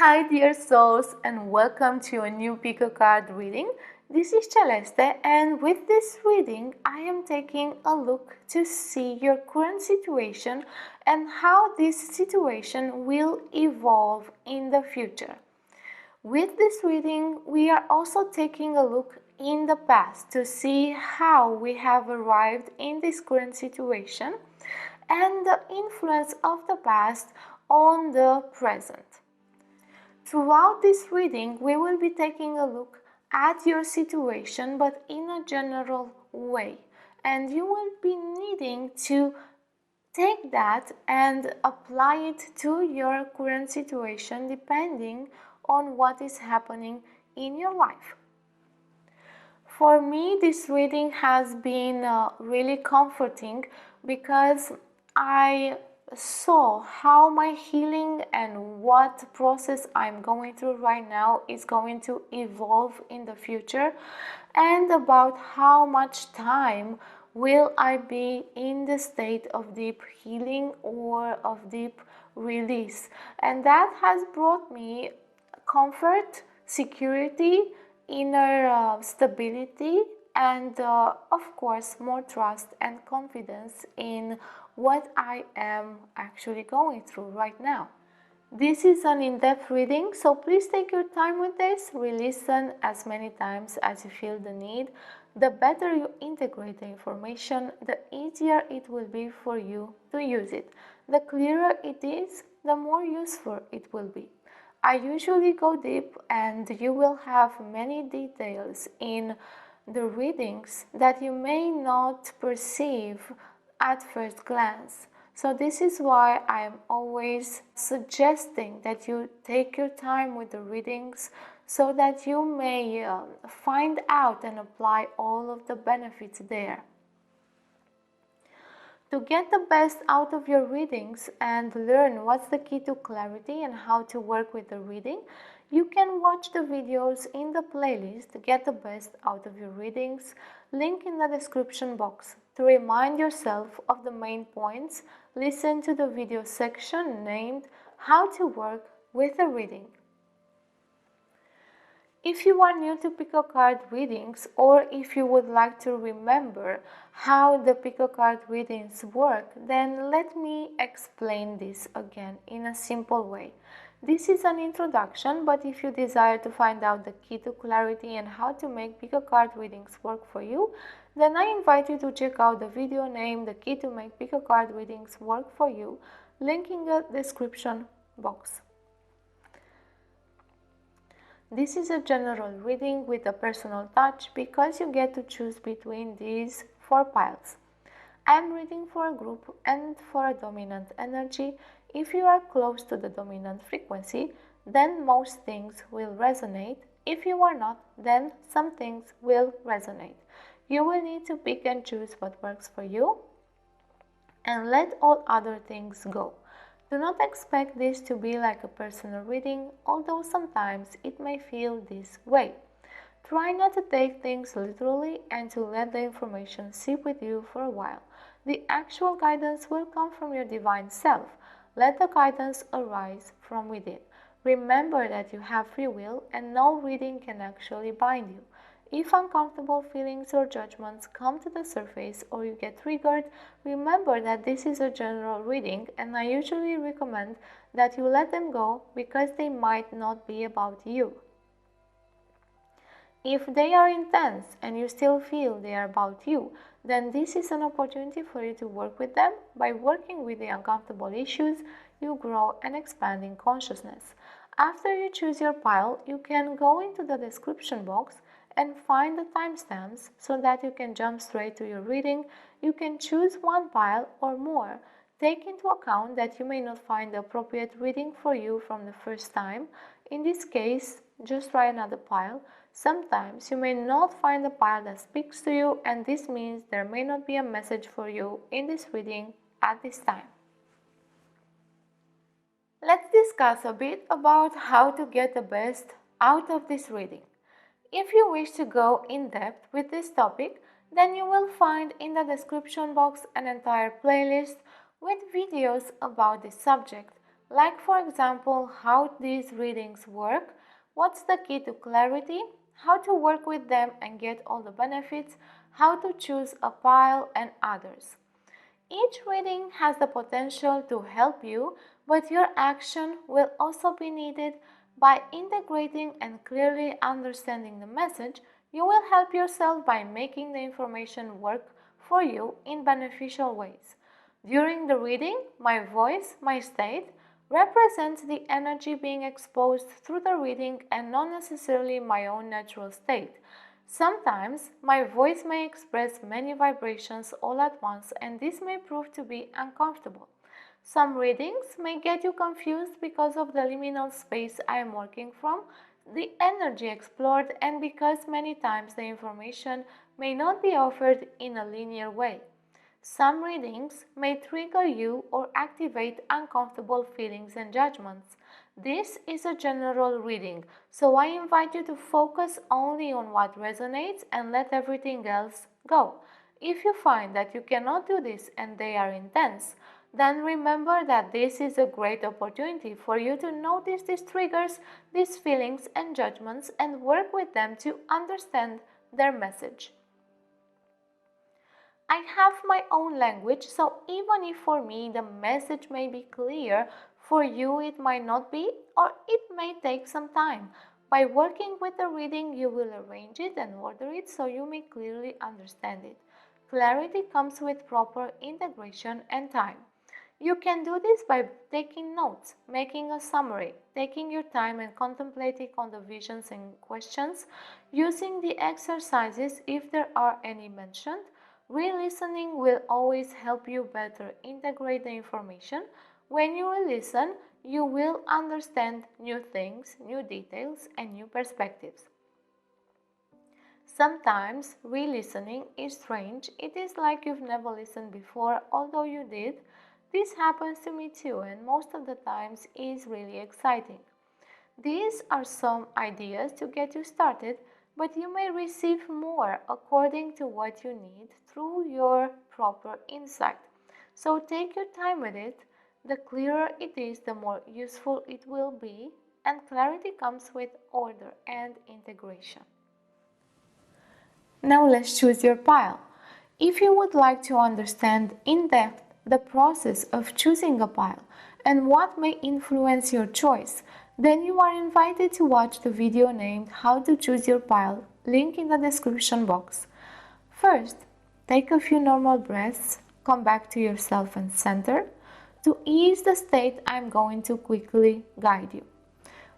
Hi dear souls, and welcome to a new pico card reading. This is Celeste, and with this reading I am taking a look to see your current situation and how this situation will evolve in the future. With this reading we are also taking a look in the past to see how we have arrived in this current situation and the influence of the past on the present. Throughout this reading, we will be taking a look at your situation, but in a general way. And you will be needing to take that and apply it to your current situation depending on what is happening in your life. For me, this reading has been really comforting because I saw how my healing and what process I'm going through right now is going to evolve in the future, and about how much time will I be in the state of deep healing or of deep release. And that has brought me comfort, security, inner stability, and of course more trust and confidence in what I am actually going through right now. This is an in-depth reading, so please take your time with this. Re-listen as many times as you feel the need. The better you integrate the information, the easier it will be for you to use it. The clearer it is, the more useful it will be. I usually go deep, and you will have many details in the readings that you may not perceive at first glance. So this is why I am always suggesting that you take your time with the readings so that you may find out and apply all of the benefits there. To get the best out of your readings and learn what's the key to clarity and how to work with the reading, you can watch the videos in the playlist Get the Best Out of Your Readings, link in the description box. To remind yourself of the main points, listen to the video section named How to Work with a Reading. If you are new to pico card readings, or if you would like to remember how the pico card readings work, then let me explain this again in a simple way. This is an introduction, but if you desire to find out the key to clarity and how to make pico card readings work for you, then I invite you to check out the video named The Key to Make Pico Card Readings Work for You, link in the description box. This is a general reading with a personal touch because you get to choose between these 4 piles. I am reading for a group and for a dominant energy. If you are close to the dominant frequency, then most things will resonate. If you are not, then some things will resonate. You will need to pick and choose what works for you and let all other things go. Do not expect this to be like a personal reading, although sometimes it may feel this way. Try not to take things literally and to let the information sit with you for a while. The actual guidance will come from your divine self. Let the guidance arise from within. Remember that you have free will and no reading can actually bind you. If uncomfortable feelings or judgments come to the surface or you get triggered, remember that this is a general reading, and I usually recommend that you let them go because they might not be about you. If they are intense and you still feel they are about you, then this is an opportunity for you to work with them. By working with the uncomfortable issues, you grow and expand in consciousness. After you choose your pile, you can go into the description box and find the timestamps so that you can jump straight to your reading. You can choose one pile or more. Take into account that you may not find the appropriate reading for you from the first time. In this case, just try another pile. Sometimes you may not find the pile that speaks to you, and this means there may not be a message for you in this reading at this time. Let's discuss a bit about how to get the best out of this reading. If you wish to go in depth with this topic, then you will find in the description box an entire playlist with videos about this subject. like for example how these readings work, what's the key to clarity, how to work with them and get all the benefits, how to choose a pile, and others. Each reading has the potential to help you, but your action will also be needed. By integrating and clearly understanding the message, you will help yourself by making the information work for you in beneficial ways. During the reading, my voice, my state, represents the energy being exposed through the reading and not necessarily my own natural state. Sometimes my voice may express many vibrations all at once, and this may prove to be uncomfortable. Some readings may get you confused because of the liminal space I am working from, the energy explored, and because many times the information may not be offered in a linear way. Some readings may trigger you or activate uncomfortable feelings and judgments. This is a general reading, so I invite you to focus only on what resonates and let everything else go. If you find that you cannot do this and they are intense, then remember that this is a great opportunity for you to notice these triggers, these feelings and judgments, and work with them to understand their message. I have my own language, so even if for me the message may be clear, for you it might not be, or it may take some time. By working with the reading, you will arrange it and order it so you may clearly understand it. Clarity comes with proper integration and time. You can do this by taking notes, making a summary, taking your time and contemplating on the visions and questions, using the exercises if there are any mentioned. Re-listening will always help you better integrate the information. When you listen, you will understand new things, new details, and new perspectives. Sometimes re-listening is strange. It is like you've never listened before, although you did. This happens to me too, and most of the times is really exciting. These are some ideas to get you started, but you may receive more according to what you need through your proper insight. So take your time with it. The clearer it is, the more useful it will be, and clarity comes with order and integration. Now let's choose your pile. If you would like to understand in depth the process of choosing a pile and what may influence your choice, then you are invited to watch the video named How to Choose Your Pile, link in the description box. First, take a few normal breaths, come back to yourself and center. To ease the state, I'm going to quickly guide you.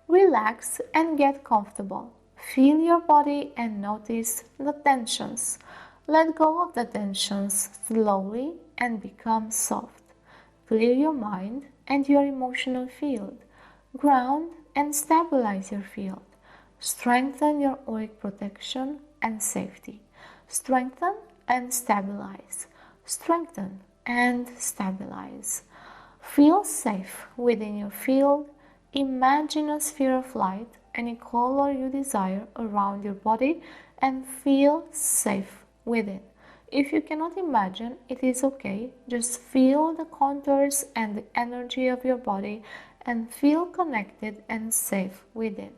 Relax and get comfortable. Feel your body and notice the tensions. Let go of the tensions slowly and become soft. Clear your mind and your emotional field. Ground and stabilize your field. Strengthen your auric protection and safety. Strengthen and stabilize. Strengthen and stabilize. Feel safe within your field. Imagine a sphere of light, any color you desire, around your body and feel safe within. If you cannot imagine, it is okay. Just feel the contours and the energy of your body and feel connected and safe within.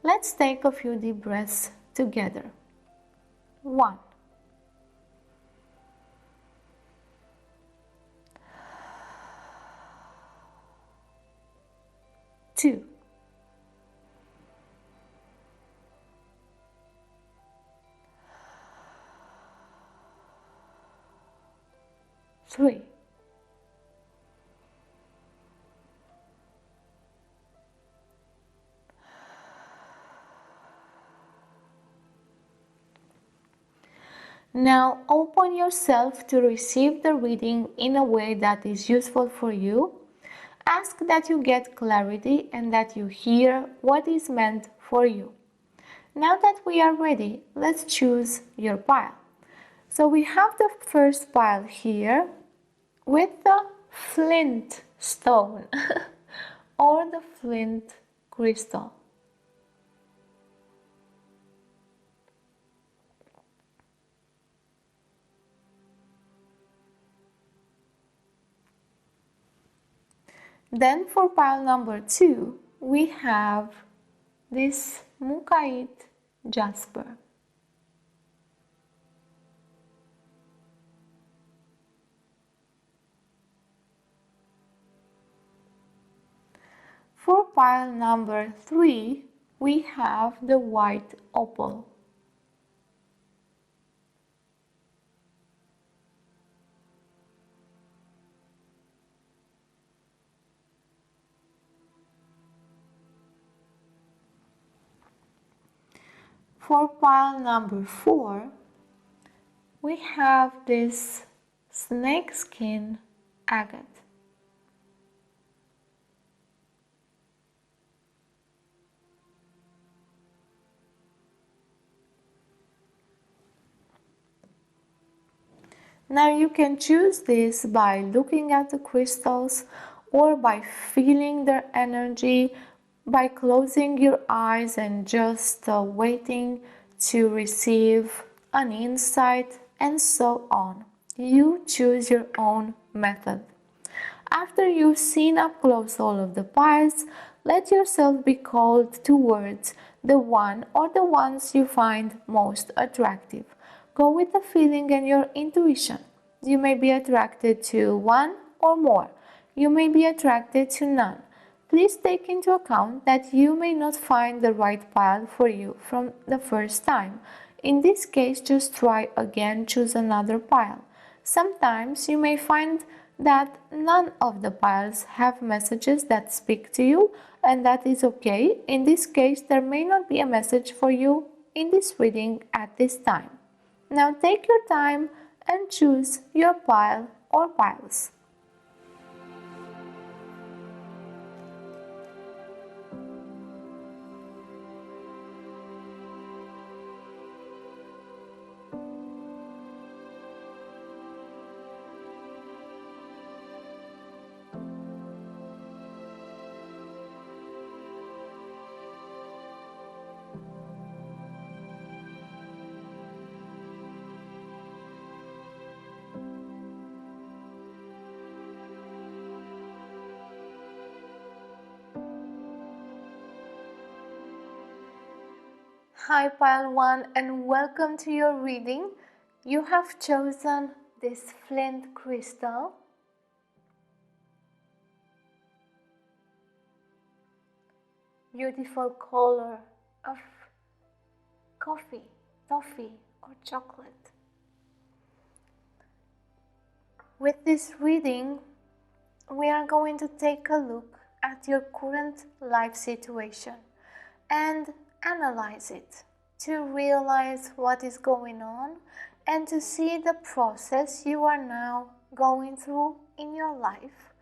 Let's take a few deep breaths together. 1. 2. 3. 'Now open yourself to receive the reading in a way that is useful for you. Ask that you get clarity and that you hear what is meant for you. Now that we are ready, let's choose your pile. So we have the first pile here with the flint stone or the flint crystal. Then for pile number 2, we have this Mukait jasper. For pile number 3, we have the white opal. For pile number 4, we have this snakeskin agate. Now you can choose this by looking at the crystals or by feeling their energy, by closing your eyes and just waiting to receive an insight, and so on. You choose your own method. After you've seen up close all of the piles, let yourself be called towards the one or the ones you find most attractive. Go with the feeling and your intuition. You may be attracted to one or more. You may be attracted to none. Please take into account that you may not find the right pile for you from the first time. In this case, just try again, choose another pile. Sometimes you may find that none of the piles have messages that speak to you, and that is okay. In this case, there may not be a message for you in this reading at this time. Now take your time and choose your pile or piles. Hi pile 1 and welcome to your reading. You have chosen this flint crystal. Beautiful color of coffee, toffee or chocolate. With this reading, we are going to take a look at your current life situation and analyze it to realize what is going on and to see the process you are now going through in your life.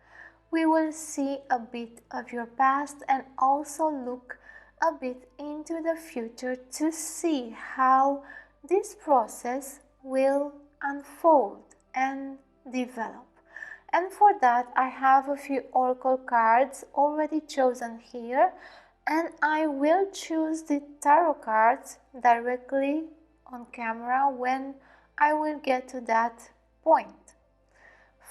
We will see a bit of your past and also look a bit into the future to see how this process will unfold and develop. And for that, I have a few oracle cards already chosen here, and I will choose the tarot cards directly on camera when I will get to that point.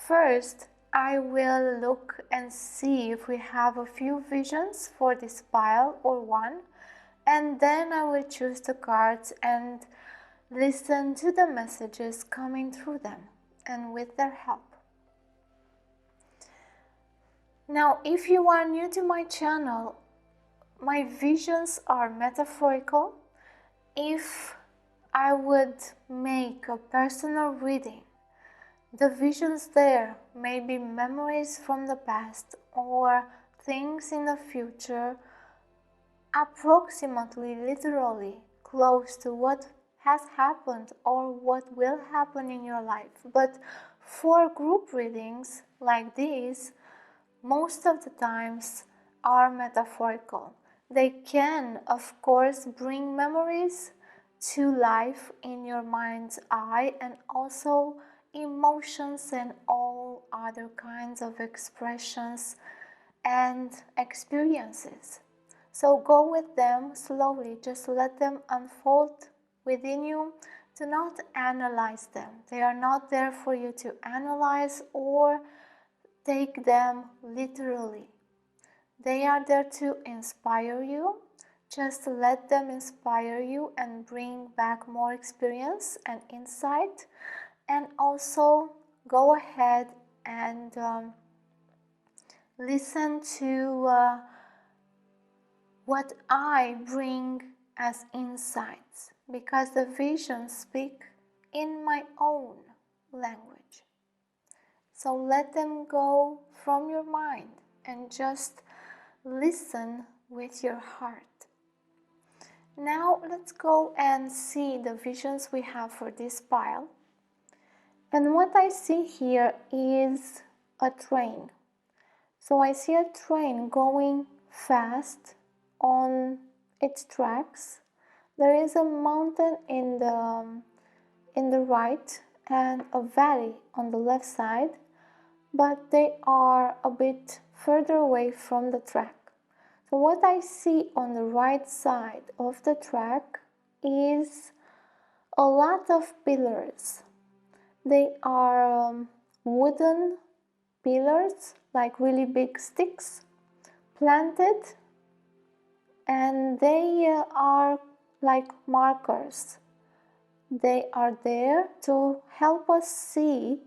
First, I will look and see if we have a few visions for this pile or one, and then I will choose the cards and listen to the messages coming through them and with their help. Now, if you are new to my channel, my visions are metaphorical. If I would make a personal reading, the visions there may be memories from the past or things in the future, approximately literally close to what has happened or what will happen in your life. But for group readings like these, most of the times are metaphorical. They can, of course, bring memories to life in your mind's eye and also emotions and all other kinds of expressions and experiences. So go with them slowly, just let them unfold within you. Do not analyze them. They are not there for you to analyze or take them literally. They are there to inspire you. Just let them inspire you and bring back more experience and insight. And also go ahead and listen to what I bring as insights, because the visions speak in my own language. So let them go from your mind and just listen with your heart. Now let's go and see the visions we have for this pile. And what I see here is a train. So I see a train going fast on its tracks. There is a mountain in the right and a valley on the left side, but they are a bit further away from the track. So what I see on the right side of the track is a lot of pillars. They are wooden pillars, like really big sticks, planted, and they are like markers. They are there to help us see,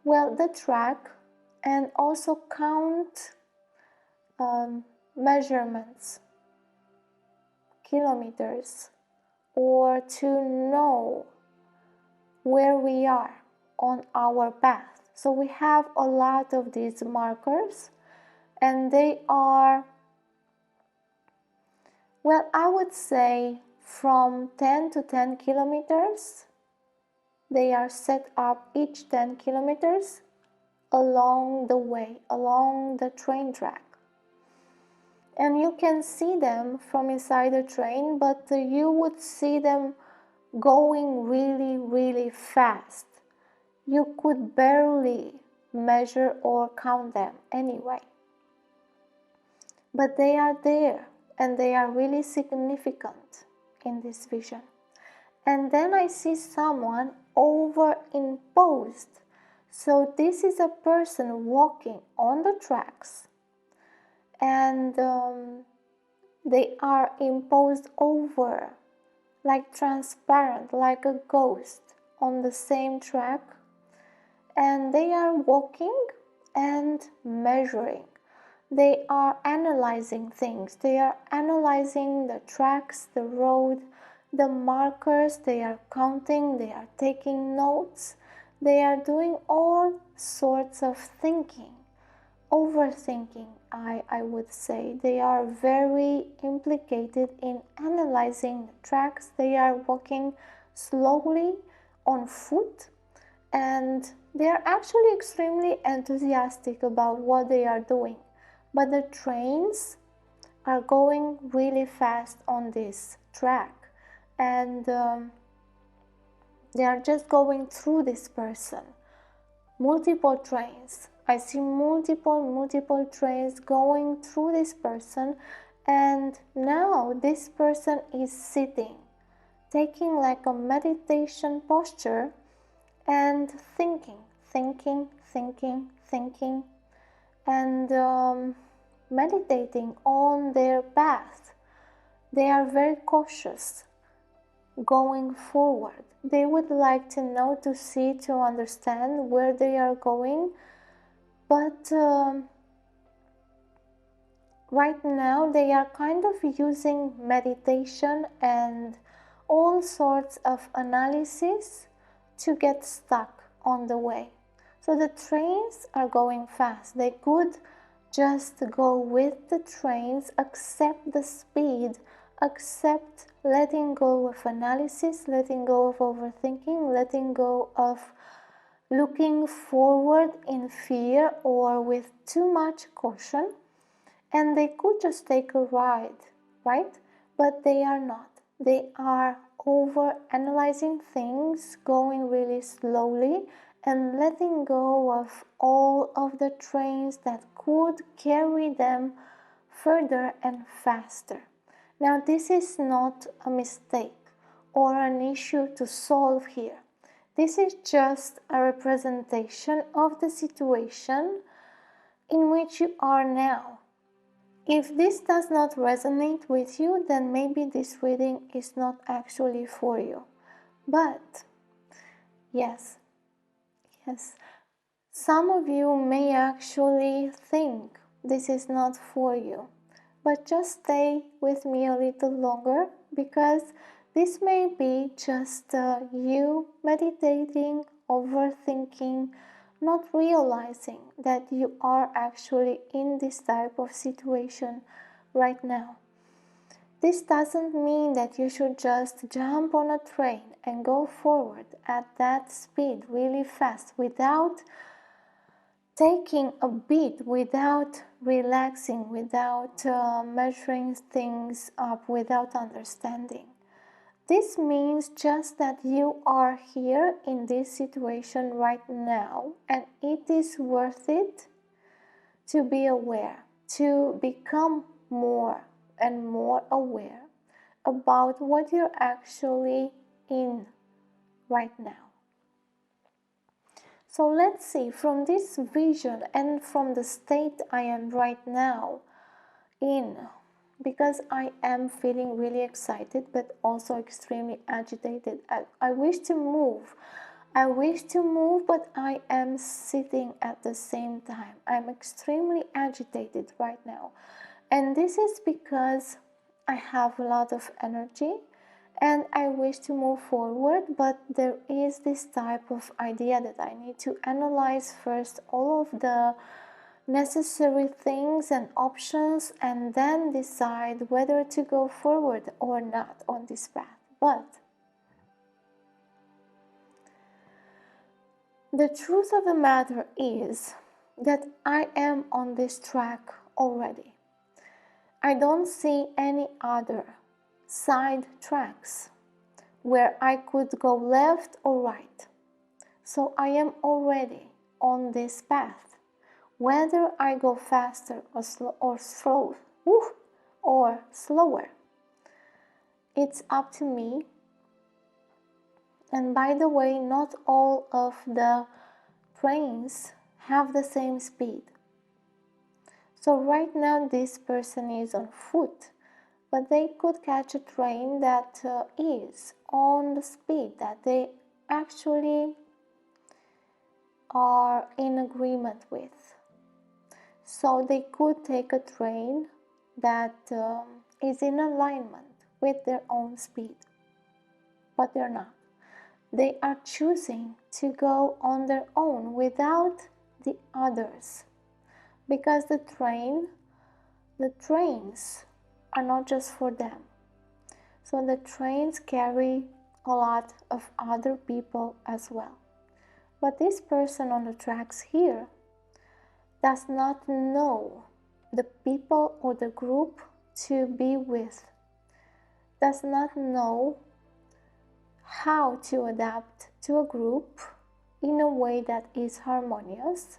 well, the track, and also count measurements, kilometers, or to know where we are on our path. So we have a lot of these markers, and they are, well, I would say from 10 to 10 kilometers. They are set up each 10 kilometers along the way, along the train track. And you can see them from inside the train, but you would see them going really, really fast. You could barely measure or count them anyway. But they are there, and they are really significant in this vision. And then I see someone overimposed. So this is a person walking on the tracks, and they are imposed over, like transparent, like a ghost on the same track. And they are walking and measuring. They are analyzing things. They are analyzing the tracks, the road, the markers. They are counting. They are taking notes. They are doing all sorts of thinking, overthinking, I would say. They are very implicated in analyzing the tracks. They are walking slowly on foot, and they are actually extremely enthusiastic about what they are doing. But the trains are going really fast on this track, and they are just going through this person. Multiple trains. I see multiple trains going through this person, and now this person is sitting, taking like a meditation posture and thinking, and meditating on their path. They are very cautious going forward. They would like to know, to see, to understand where they are going, but right now they are kind of using meditation and all sorts of analysis to get stuck on the way. So the trains are going fast. They could just go with the trains, accept the speed, accept letting go of analysis, letting go of overthinking, letting go of looking forward in fear or with too much caution, and they could just take a ride, right? But they are not. They are over analyzing things, going really slowly, and letting go of all of the trains that could carry them further and faster. Now, this is not a mistake or an issue to solve here. This is just a representation of the situation in which you are now. If this does not resonate with you, then maybe this reading is not actually for you. But yes, some of you may actually think this is not for you. But just stay with me a little longer, because this may be just you meditating, overthinking, not realizing that you are actually in this type of situation right now. This doesn't mean that you should just jump on a train and go forward at that speed really fast without taking a beat, without relaxing, without measuring things up, without understanding. This means just that you are here in this situation right now, and it is worth it to be aware, to become more and more aware about what you're actually in right now. So let's see, from this vision and from the state I am right now in, because I am feeling really excited but also extremely agitated. I wish to move. I wish to move, but I am sitting at the same time. I'm extremely agitated right now. And this is because I have a lot of energy and I wish to move forward, but there is this type of idea that I need to analyze first all of the necessary things and options and then decide whether to go forward or not on this path. But the truth of the matter is that I am on this track already. I don't see any other side tracks where I could go left or right. So I am already on this path. Whether I go faster or slower, it's up to me. And by the way, not all of the trains have the same speed. So right now this person is on foot, but they could catch a train that is on the speed that they actually are in agreement with. So they could take a train that is in alignment with their own speed, but they're not. They are choosing to go on their own without the others, because the trains are not just for them. So the trains carry a lot of other people as well. But this person on the tracks here does not know the people or the group to be with, does not know how to adapt to a group in a way that is harmonious.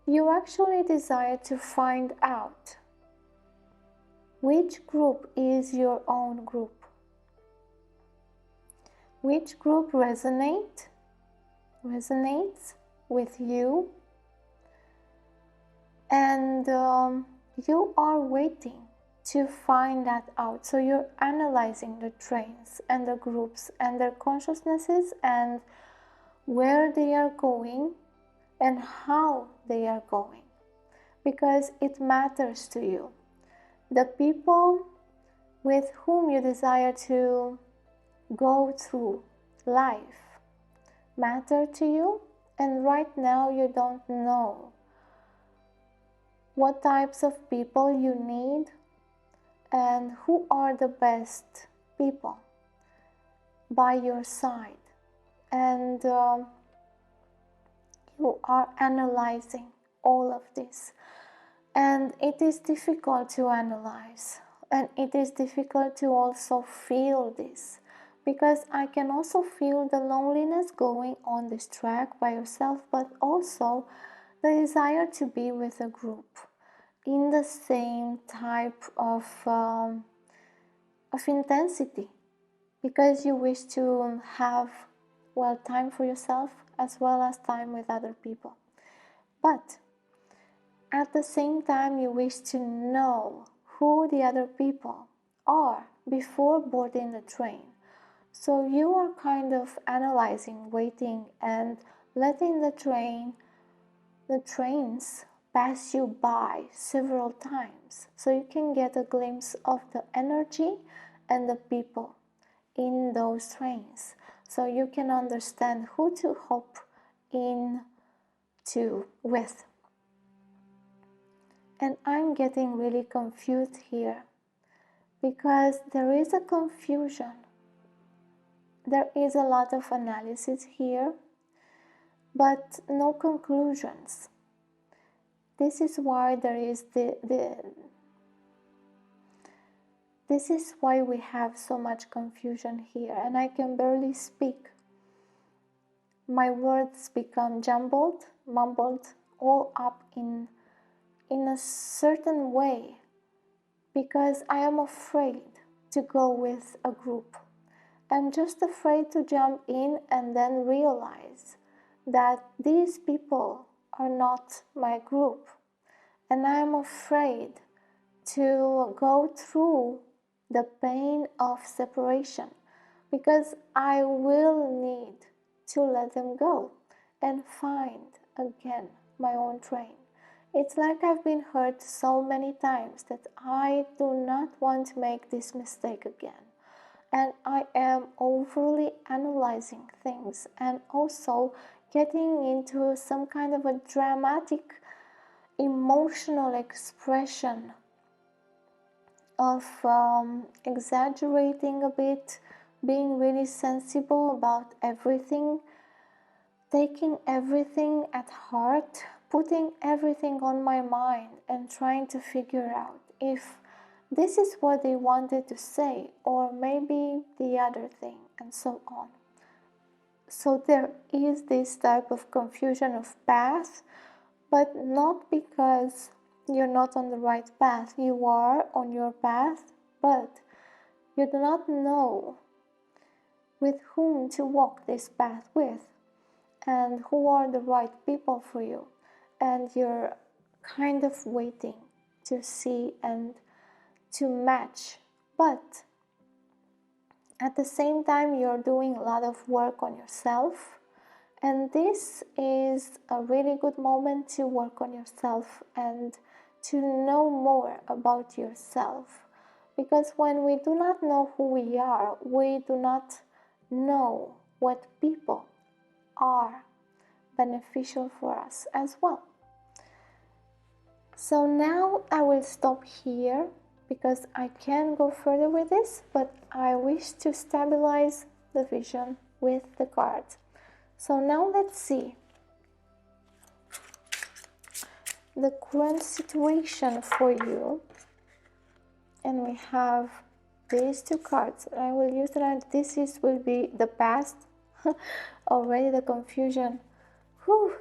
You actually desire to find out which group is your own group, which group resonates with you, and you are waiting to find that out. So you're analyzing the trains and the groups and their consciousnesses and where they are going and how they are going, because it matters to you. The people with whom you desire to go through life matter to you, and right now you don't know what types of people you need and who are the best people by your side, and you are analyzing all of this. And it is difficult to analyze, and it is difficult to also feel this, because I can also feel the loneliness going on this track by yourself, but also the desire to be with a group in the same type of intensity, because you wish to have, well, time for yourself as well as time with other people. But At the same time, you wish to know who the other people are before boarding the train. So you are kind of analyzing, waiting, and letting the trains pass you by several times so you can get a glimpse of the energy and the people in those trains, so you can understand who to hop into with. And I'm getting really confused here because there is a confusion. There is a lot of analysis here, but no conclusions. This is why there is this is why we have so much confusion here, and I can barely speak. My words become jumbled, mumbled, all up in a certain way because I am afraid to go with a group. I'm just afraid to jump in and then realize that these people are not my group. And I'm afraid to go through the pain of separation because I will need to let them go and find again my own train. It's like I've been hurt so many times that I do not want to make this mistake again. And I am overly analyzing things and also getting into some kind of a dramatic emotional expression of exaggerating a bit, being really sensible about everything, taking everything at heart, putting everything on my mind and trying to figure out if this is what they wanted to say or maybe the other thing, and so on. So there is this type of confusion of path, but not because you're not on the right path. You are on your path, but you do not know with whom to walk this path with and who are the right people for you. And you're kind of waiting to see and to match. But at the same time, you're doing a lot of work on yourself. And this is a really good moment to work on yourself and to know more about yourself. Because when we do not know who we are, we do not know what people are beneficial for us as well. So now I will stop here because I can go further with this, but I wish to stabilize the vision with the cards. So now let's see the current situation for you. And we have these two cards. I will use that. This will be the past. Already the confusion. Whew.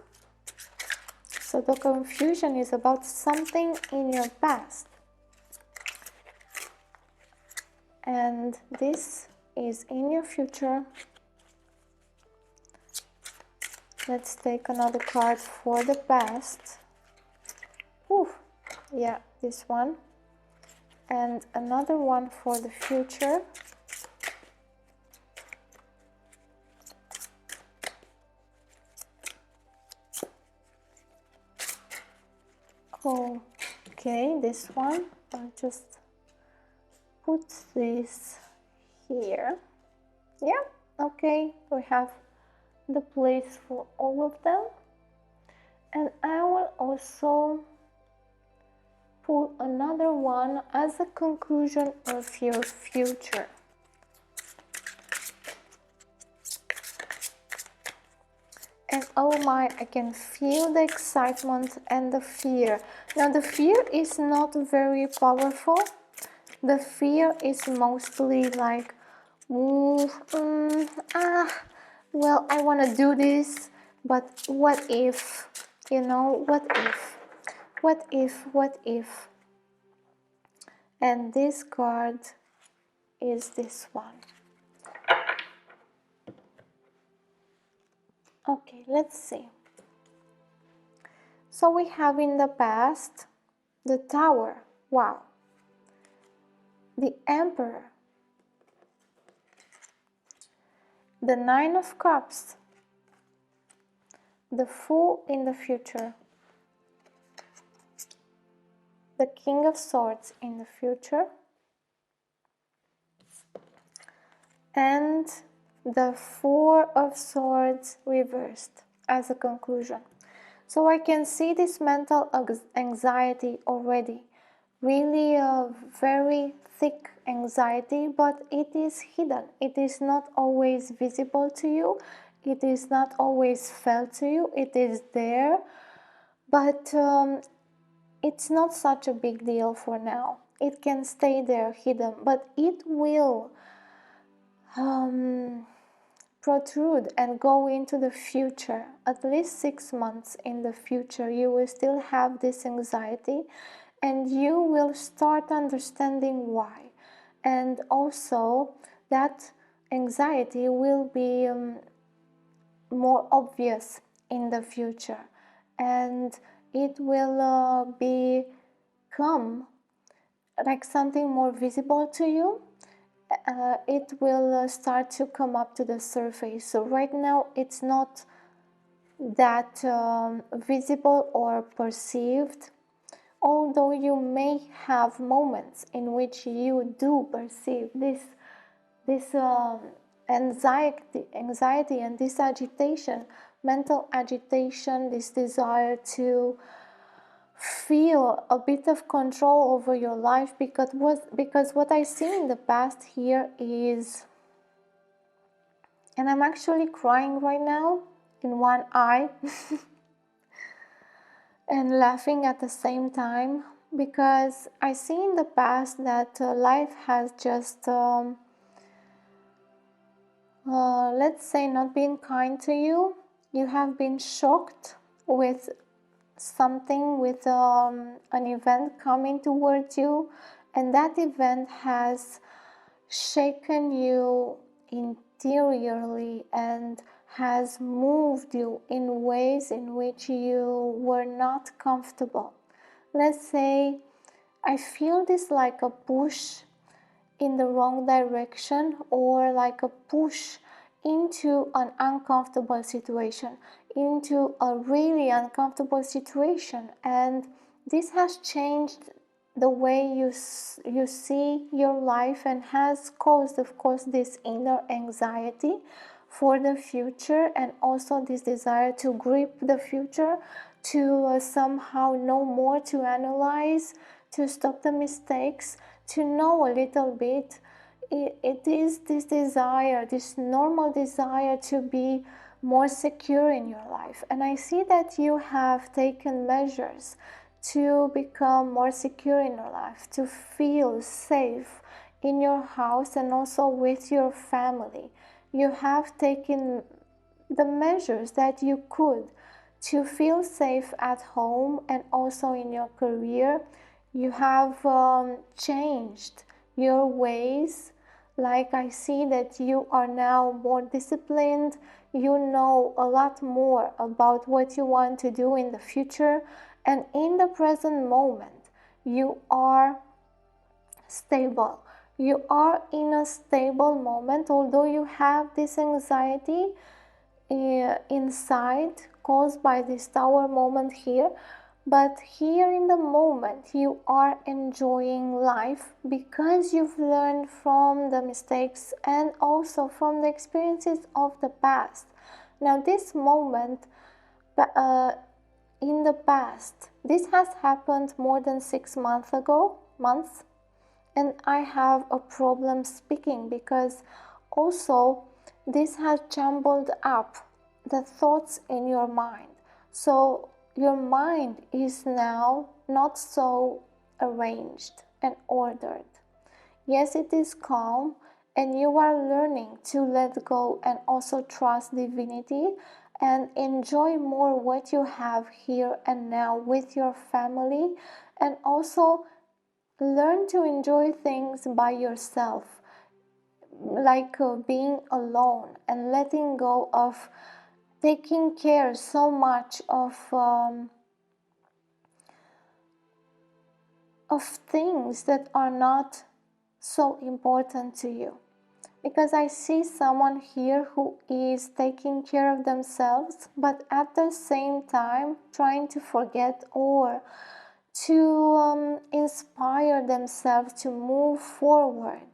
So the confusion is about something in your past. And this is in your future. Let's take another card for the past. Whew. Yeah, this one. And another one for the future. Okay, this one. I'll just put this here. Yeah, okay, we have the place for all of them. And I will also put another one as a conclusion of your future. And oh my, I can feel the excitement and the fear. Now the fear is not very powerful. The fear is mostly like, well, I want to do this, but what if, what if? And this card is this one. Okay, let's see. So we have in the past the Tower, wow, the Emperor, the Nine of Cups, the Fool in the future, the King of Swords in the future, and the Four of Swords reversed as a conclusion. So I can see this mental anxiety already, really a very thick anxiety, but it is hidden. It is not always visible to you. It is not always felt to you. It is there, but it's not such a big deal for now. It can stay there hidden, but it will protrude and go into the future. At least 6 months in the future, you will still have this anxiety, and you will start understanding why. And also, that anxiety will be more obvious in the future, and it will become like something more visible to you. It will start to come up to the surface. So right now it's not that visible or perceived, although you may have moments in which you do perceive this anxiety and this agitation, mental agitation, this desire to feel a bit of control over your life, because what I see in the past here is, and I'm actually crying right now in one eye and laughing at the same time, because I see in the past that life has just let's say not been kind to you. You have been shocked with something, with an event coming towards you, and that event has shaken you interiorly and has moved you in ways in which you were not comfortable. Let's say I feel this like a push in the wrong direction, or like a push into an uncomfortable situation, into a really uncomfortable situation, and this has changed the way you see your life, and has caused, of course, this inner anxiety for the future, and also this desire to grip the future, to somehow know more, to analyze, to stop the mistakes, to know a little bit. It is this desire, this normal desire to be more secure in your life. And I see that you have taken measures to become more secure in your life, to feel safe in your house and also with your family. You have taken the measures that you could to feel safe at home and also in your career. You have changed your ways. Like, I see that you are now more disciplined. You know a lot more about what you want to do in the future, and in the present moment you are stable. You are in a stable moment, although you have this anxiety inside caused by this Tower moment here. But here in the moment you are enjoying life, because you've learned from the mistakes and also from the experiences of the past. Now this moment in the past, this has happened more than 6 months, and I have a problem speaking, because also this has jumbled up the thoughts in your mind. So your mind is now not so arranged and ordered. Yes, it is calm, and you are learning to let go and also trust divinity and enjoy more what you have here and now with your family, and also learn to enjoy things by yourself, like being alone and letting go of taking care so much of of things that are not so important to you. Because I see someone here who is taking care of themselves, but at the same time trying to forget or to inspire themselves to move forward.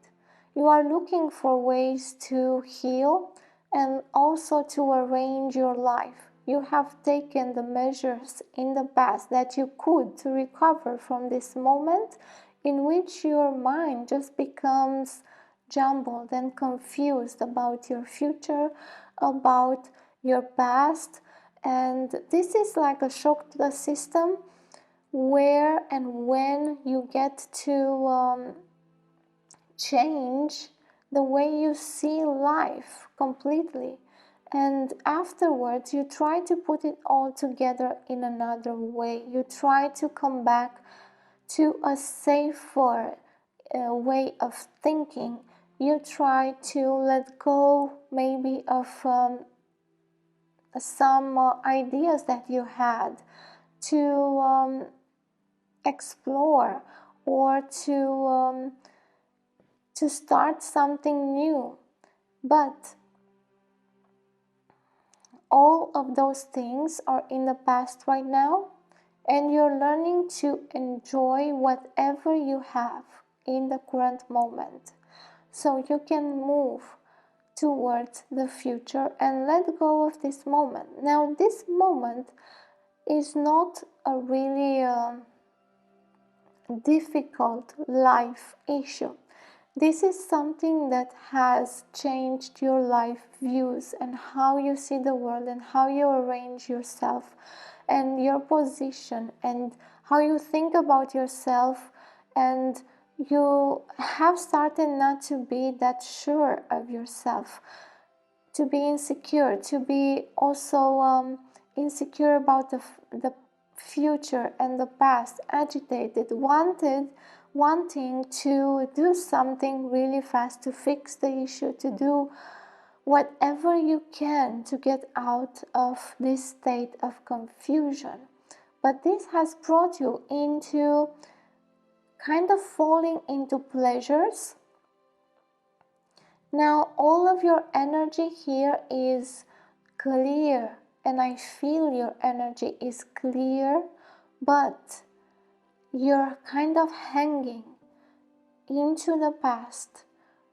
You are looking for ways to heal and also to arrange your life. You have taken the measures in the past that you could to recover from this moment in which your mind just becomes jumbled and confused about your future, about your past. And this is like a shock to the system where and when you get to change the way you see life completely, and afterwards you try to put it all together in another way. You try to come back to a safer way of thinking. You try to let go maybe of some ideas that you had to explore or to start something new. But all of those things are in the past right now, and you're learning to enjoy whatever you have in the current moment, so you can move towards the future and let go of this moment. Now, this moment is not a really difficult life issue. This is something that has changed your life views and how you see the world and how you arrange yourself and your position and how you think about yourself, and you have started not to be that sure of yourself, to be insecure, to be also insecure about the future and the past, agitated, wanting to do something really fast to fix the issue, to do whatever you can to get out of this state of confusion. But this has brought you into kind of falling into pleasures. Now all of your energy here is clear, and I feel your energy is clear, but you're kind of hanging into the past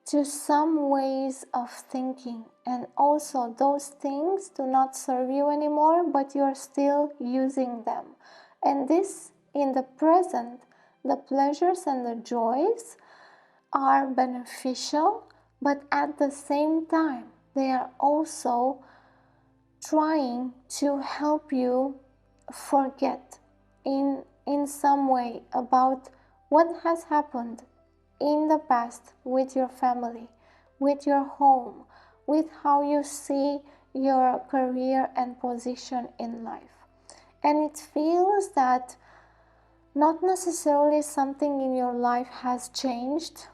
to some ways of thinking, and also those things do not serve you anymore, but you're still using them. And this, in the present, the pleasures and the joys are beneficial, but at the same time they are also trying to help you forget in some way about what has happened in the past with your family, with your home, with how you see your career and position in life. And it feels that not necessarily something in your life has changed,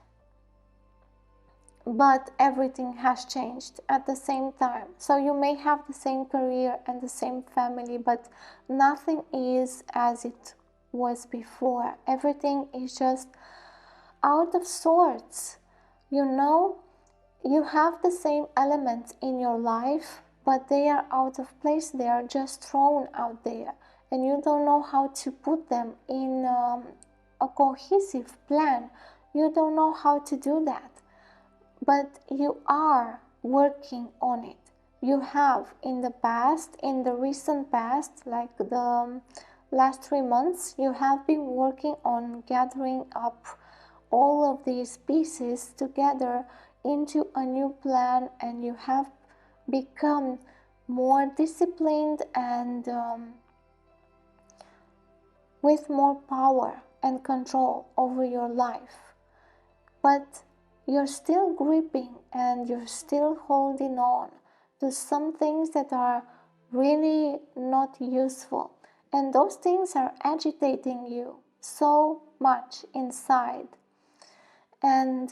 but everything has changed at the same time. So you may have the same career and the same family, but nothing is as it was before. Everything is just out of sorts. You know, you have the same elements in your life, but they are out of place. They are just thrown out there, and you don't know how to put them in a cohesive plan. You don't know how to do that. But you are working on it. You have in the past, in the recent past, like the last 3 months, you have been working on gathering up all of these pieces together into a new plan, and you have become more disciplined and with more power and control over your life. But you're still gripping and you're still holding on to some things that are really not useful, and those things are agitating you so much inside. And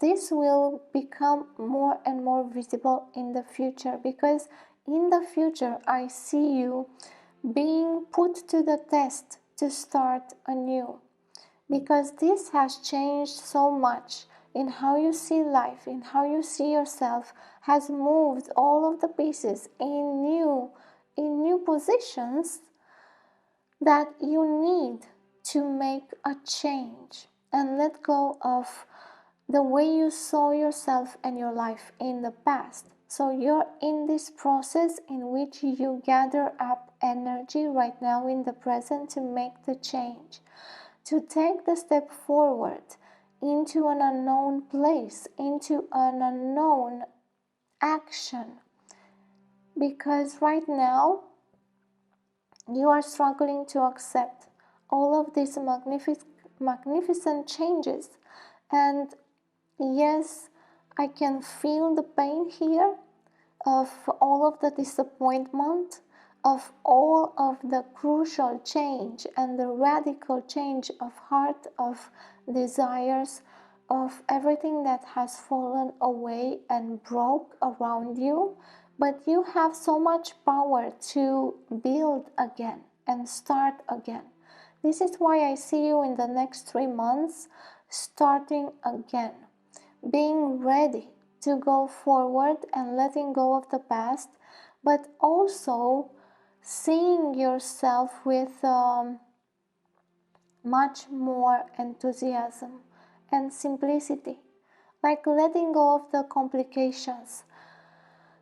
this will become more and more visible in the future, because in the future I see you being put to the test to start anew. because this has changed so much in how you see life, in how you see yourself, has moved all of the pieces in new positions that you need to make a change and let go of the way you saw yourself and your life in the past. So you're in this process in which you gather up energy right now in the present to make the change, to take the step forward into an unknown place, into an unknown action. Because right now you are struggling to accept all of these magnificent changes. And yes, I can feel the pain here of all of the disappointment, of all of the crucial change and the radical change of heart, of desires, of everything that has fallen away and broke around you. But you have so much power to build again and start again. This is why I see you in the next 3 months starting again, being ready to go forward and letting go of the past, but also seeing yourself with much more enthusiasm and simplicity, like letting go of the complications.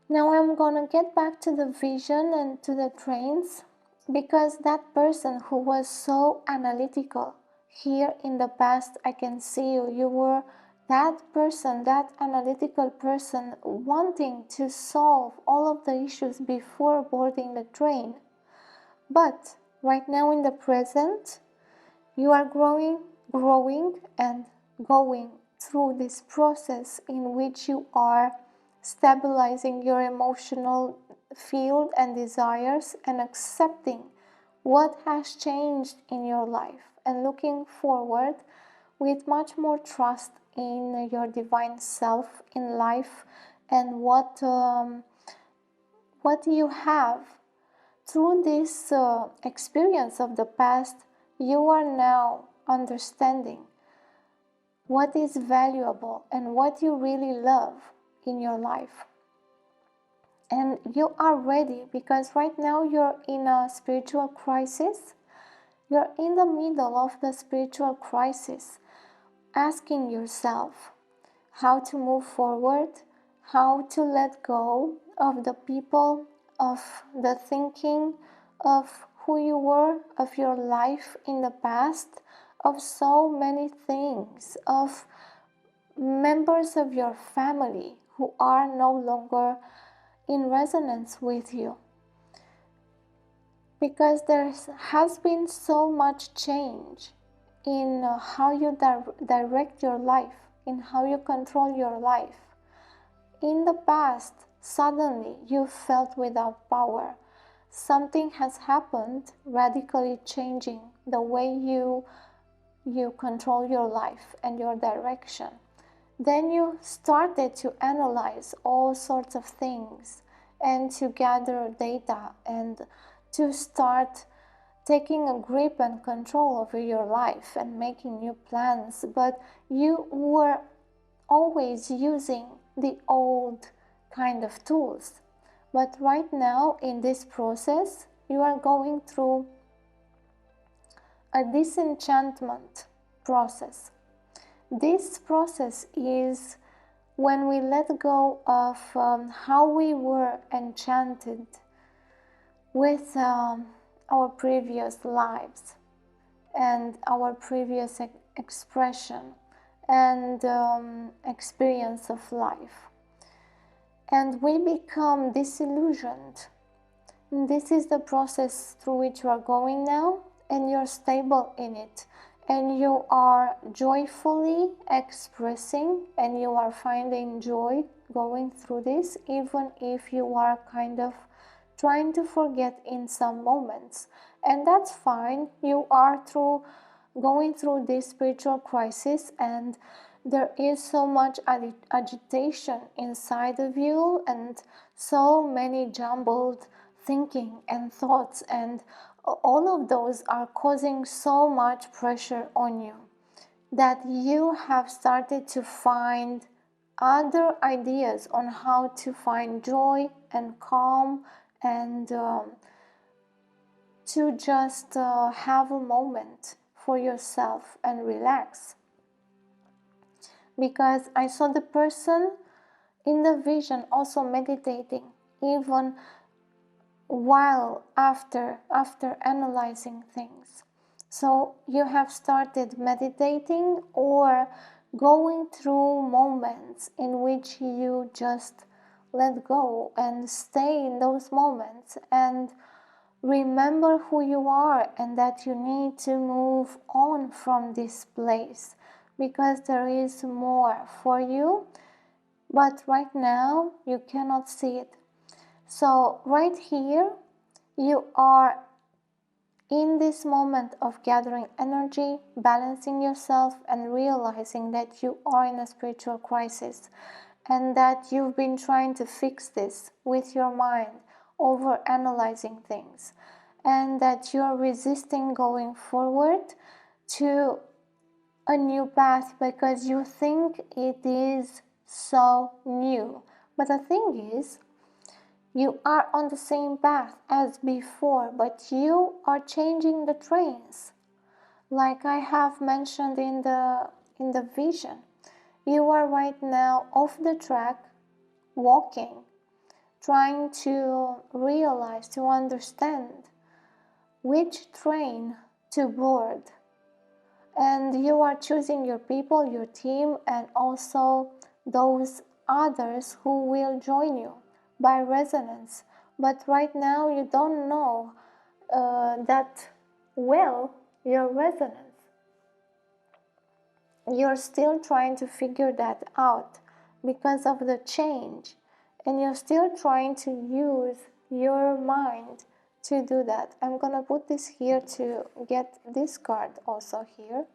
Now I'm gonna get back to the vision and to the trains, because that person who was so analytical here in the past, I can see you. You were that person, that analytical person, wanting to solve all of the issues before boarding the train. But right now in the present, you are growing and going through this process in which you are stabilizing your emotional field and desires and accepting what has changed in your life and looking forward with much more trust in your divine self in life and what you have. Through this experience of the past, you are now understanding what is valuable and what you really love in your life. And you are ready, because right now you're in a spiritual crisis. You're in the middle of the spiritual crisis, asking yourself how to move forward, how to let go of the people, of the thinking, of who you were, of your life in the past, of so many things, of members of your family who are no longer in resonance with you. Because there has been so much change in how you direct your life, in how you control your life. In the past, suddenly you felt without power. Something has happened, radically changing the way you control your life and your direction. Then you started to analyze all sorts of things and to gather data and to start taking a grip and control over your life and making new plans. But you were always using the old kind of tools. But right now, in this process, you are going through a disenchantment process. This process is when we let go of how we were enchanted with our previous lives and our previous expression and experience of life. And we become disillusioned. This is the process through which you are going now, and you're stable in it. And you are joyfully expressing, and you are finding joy going through this, even if you are kind of trying to forget in some moments. And that's fine. You are going through this spiritual crisis, and there is so much agitation inside of you, and so many jumbled thinking and thoughts, and all of those are causing so much pressure on you. that you have started to find other ideas on how to find joy and calm and to just have a moment for yourself and relax. Because I saw the person in the vision also meditating, even while after analyzing things. So you have started meditating or going through moments in which you just let go and stay in those moments and remember who you are and that you need to move on from this place because there is more for you, but right now you cannot see it. So right here you are in this moment of gathering energy, balancing yourself and realizing that you are in a spiritual crisis and that you've been trying to fix this with your mind, over analyzing things, and that you're resisting going forward to a new path because you think it is so new. But the thing is, you are on the same path as before, but you are changing the trains. Like I have mentioned in the vision, you are right now off the track, walking, trying to realize, to understand which train to board. And you are choosing your people, your team, and also those others who will join you by resonance. But right now you don't know that well your resonance. You're still trying to figure that out because of the change, and you're still trying to use your mind to do that. I'm gonna put this here to get this card also here.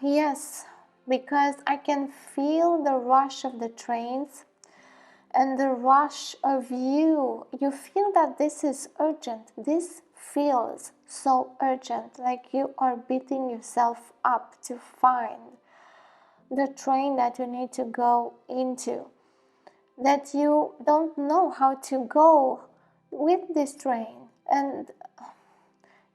Yes, because I can feel the rush of the trains and the rush of you. You feel that this is urgent. This feels so urgent, like you are beating yourself up to find the train that you need to go into, that you don't know how to go with this train, and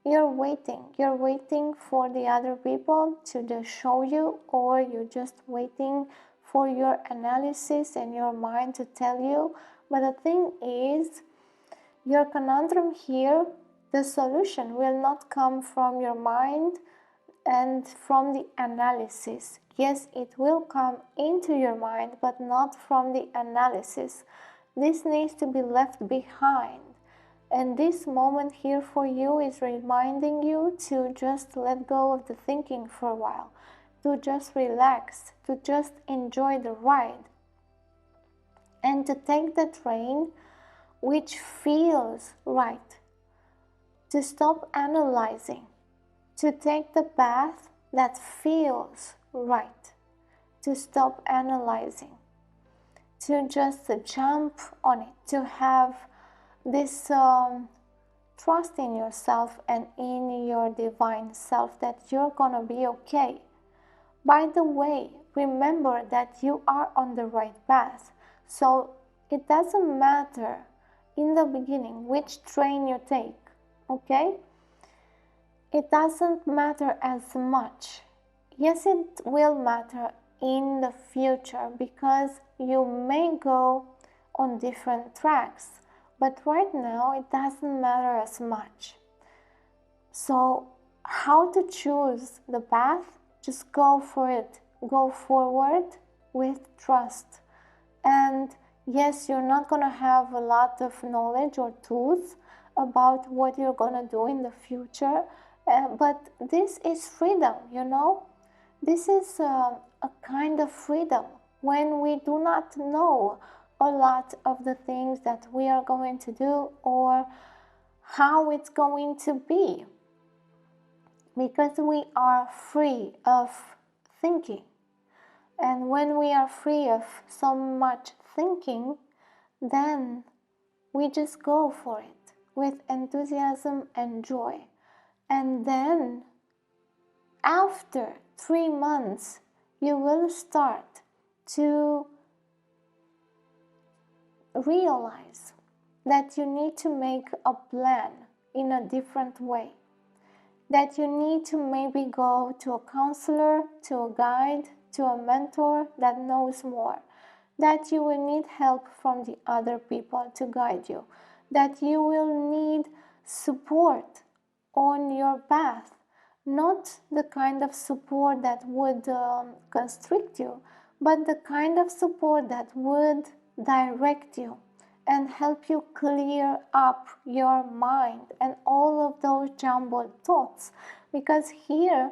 you're waiting for the other people to just show you, or you're just waiting for your analysis and your mind to tell you. But the thing is, your conundrum here, the solution will not come from your mind and from the analysis. Yes, it will come into your mind, but not from the analysis. This needs to be left behind. And this moment here for you is reminding you to just let go of the thinking for a while, to just relax, to just enjoy the ride, and to take the train which feels right, to stop analyzing, to take the path that feels right, to stop analyzing, to just jump on it, to have this trust in yourself and in your divine self that you're gonna be okay. By the way, remember that you are on the right path. So it doesn't matter in the beginning which train you take, okay? It doesn't matter as much. Yes, it will matter in the future because you may go on different tracks. But right now, it doesn't matter as much. So, how to choose the path? Just go for it. Go forward with trust. And yes, you're not going to have a lot of knowledge or tools about what you're going to do in the future. But this is freedom, you know? This is a kind of freedom when we do not know a lot of the things that we are going to do or how it's going to be, because we are free of thinking. And when we are free of so much thinking, then we just go for it with enthusiasm and joy. And then after 3 months, you will start to realize that you need to make a plan in a different way, that you need to maybe go to a counselor, to a guide, to a mentor that knows more, that you will need help from the other people to guide you, that you will need support on your path, not the kind of support that would constrict you, but the kind of support that would direct you and help you clear up your mind and all of those jumbled thoughts. Because here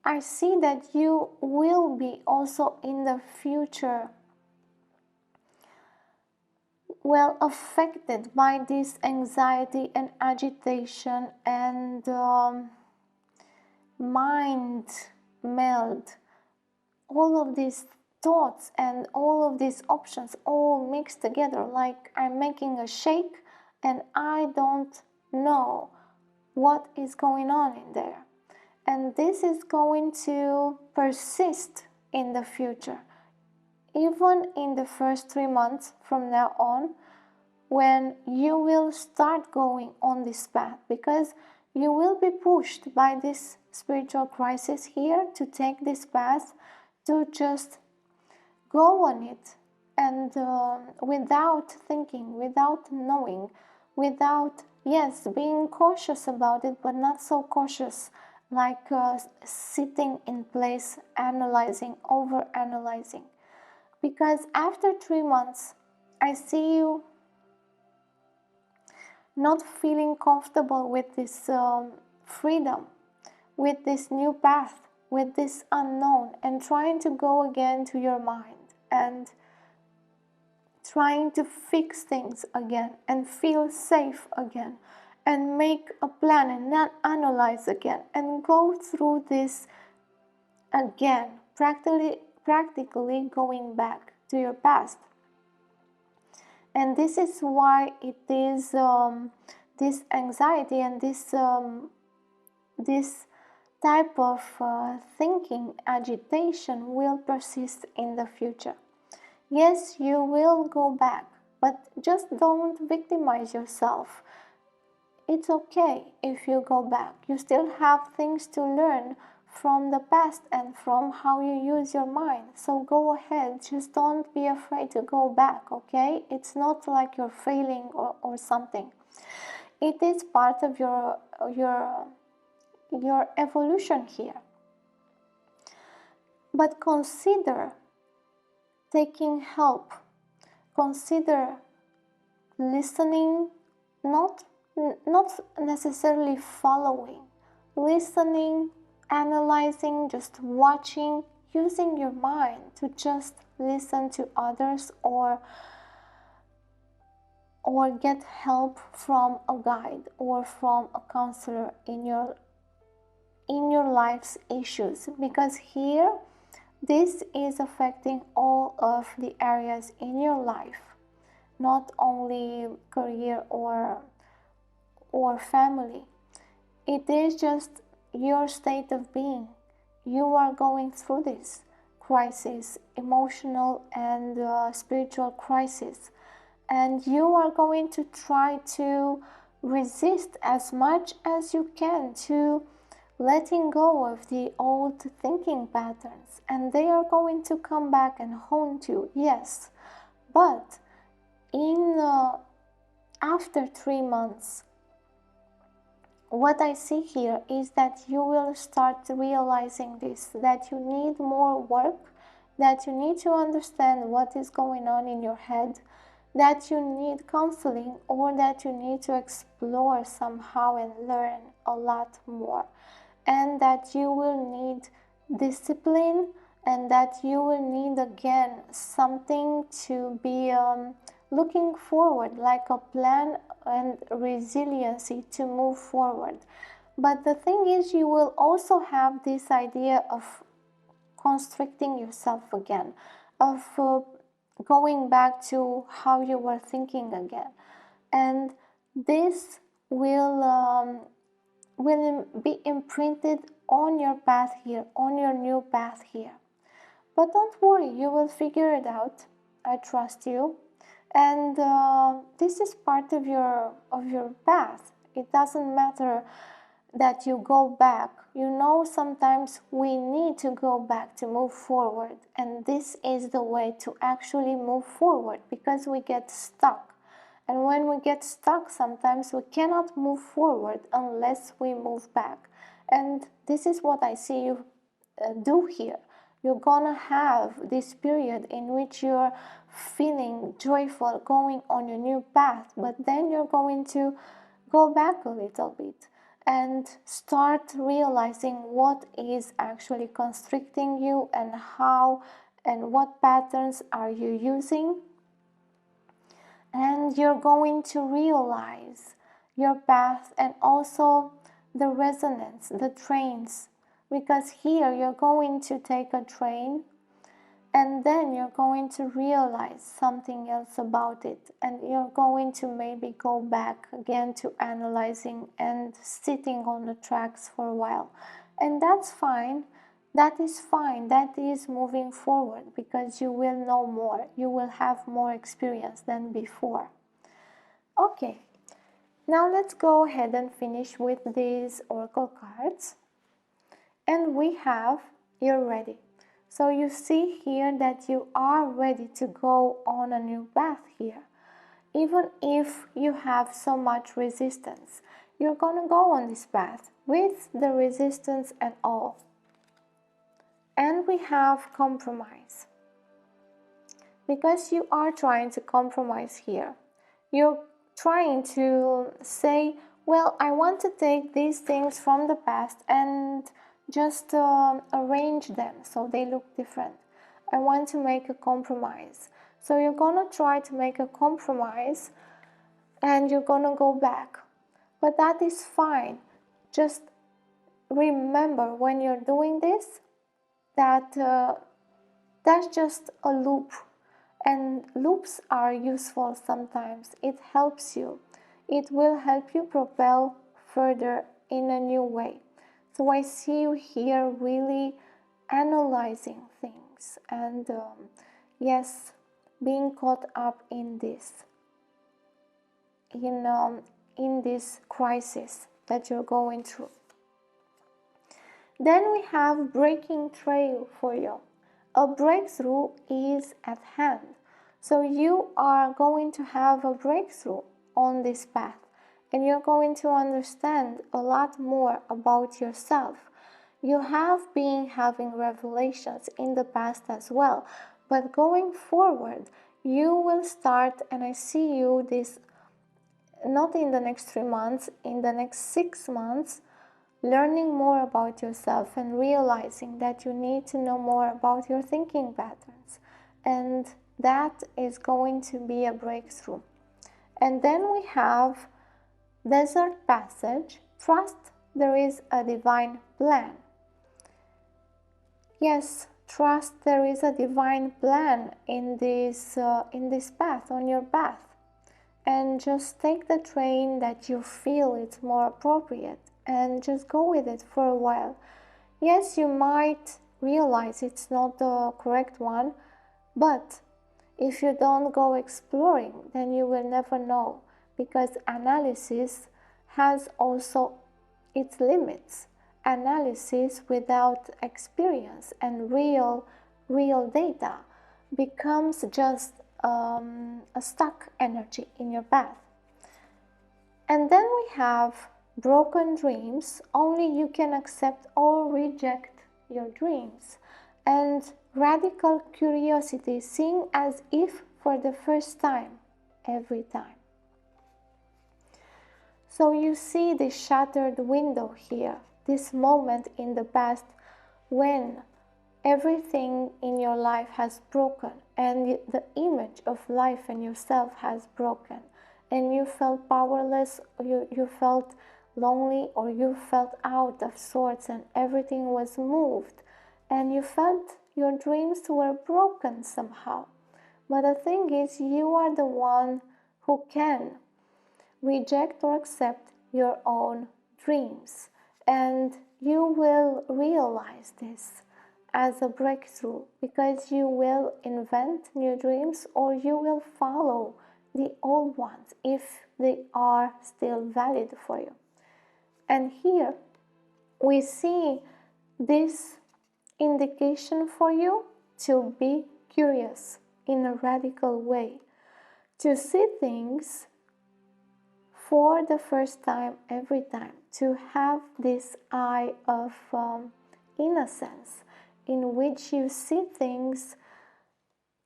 I see that you will be also in the future well affected by this anxiety and agitation and mind meld, all of these thoughts and all of these options all mixed together, like I'm making a shake and I don't know what is going on in there. And this is going to persist in the future, even in the first 3 months from now on, when you will start going on this path, because you will be pushed by this spiritual crisis here to take this path, to just go on it, and without thinking, without knowing, without, yes, being cautious about it, but not so cautious like sitting in place, analyzing, over analyzing. Because after 3 months, I see you not feeling comfortable with this freedom, with this new path, with this unknown, and trying to go again to your mind and trying to fix things again and feel safe again and make a plan and not analyze again and go through this again, practically going back to your past. And this is why it is this anxiety and this type of thinking, agitation will persist in the future. Yes, you will go back, but just don't victimize yourself. It's okay if you go back. You still have things to learn from the past and from how you use your mind. So go ahead, just don't be afraid to go back, okay? It's not like you're failing or something. It is part of your evolution here. But consider taking help. Consider listening, not necessarily following, listening, analyzing, just watching, using your mind to just listen to others or get help from a guide or from a counselor in your life's issues, because here this is affecting all of the areas in your life, not only career or family. It is just your state of being. You are going through this crisis, emotional and spiritual crisis, and you are going to try to resist as much as you can to letting go of the old thinking patterns, and they are going to come back and haunt you, yes. But in after 3 months, what I see here is that you will start realizing this, that you need more work, that you need to understand what is going on in your head, that you need counseling, or that you need to explore somehow and learn a lot more, and that you will need discipline, and that you will need again something to be looking forward, like a plan and resiliency to move forward. But the thing is, you will also have this idea of constricting yourself again, of going back to how you were thinking again, and this will will be imprinted on your path here, on your new path here. But don't worry, you will figure it out. I trust you. And this is part of your path. It doesn't matter that you go back. You know, sometimes we need to go back to move forward, and this is the way to actually move forward, because we get stuck. And when we get stuck, sometimes we cannot move forward unless we move back. And this is what I see you do here. You're gonna have this period in which you're feeling joyful going on your new path, but then you're going to go back a little bit and start realizing what is actually constricting you, and how and what patterns are you using. And you're going to realize your path and also the resonance, the trains, because here you're going to take a train and then you're going to realize something else about it, and you're going to maybe go back again to analyzing and sitting on the tracks for a while. And that's fine. That is fine. That is moving forward, because you will know more. You will have more experience than before. Okay, now let's go ahead and finish with these oracle cards. And we have, you're ready. So you see here that you are ready to go on a new path here. Even if you have so much resistance, you're gonna go on this path with the resistance and all. And we have compromise. Because you are trying to compromise here. You're trying to say, well, I want to take these things from the past and just arrange them so they look different. I want to make a compromise. So you're gonna try to make a compromise and you're gonna go back. But that is fine. Just remember, when you're doing this, that that's just a loop. And loops are useful sometimes. It helps you. It will help you propel further in a new way. So I see you here really analyzing things and yes, being caught up in this, in this crisis that you're going through. Then we have breaking trail for you. A breakthrough is at hand. So you are going to have a breakthrough on this path, and you're going to understand a lot more about yourself. You have been having revelations in the past as well, but going forward, you will start, and I see you this not in the next 3 months, in the next 6 months, learning more about yourself and realizing that you need to know more about your thinking patterns. And that is going to be a breakthrough. And then we have desert passage. Trust there is a divine plan. Yes, trust there is a divine plan in this path, on your path. And just take the train that you feel it's more appropriate and just go with it for a while. Yes, you might realize it's not the correct one, but if you don't go exploring, then you will never know, because analysis has also its limits. Analysis without experience and real data becomes just a stuck energy in your path. And then we have broken dreams. Only you can accept or reject your dreams. And radical curiosity, seeing as if for the first time, every time. So you see this shattered window here, this moment in the past when everything in your life has broken and the image of life and yourself has broken, and you felt powerless, you felt lonely, or you felt out of sorts, and everything was moved, and you felt your dreams were broken somehow. But the thing is, you are the one who can reject or accept your own dreams, and you will realize this as a breakthrough because you will invent new dreams or you will follow the old ones if they are still valid for you. And here we see this indication for you to be curious in a radical way, to see things for the first time every time, to have this eye of innocence in which you see things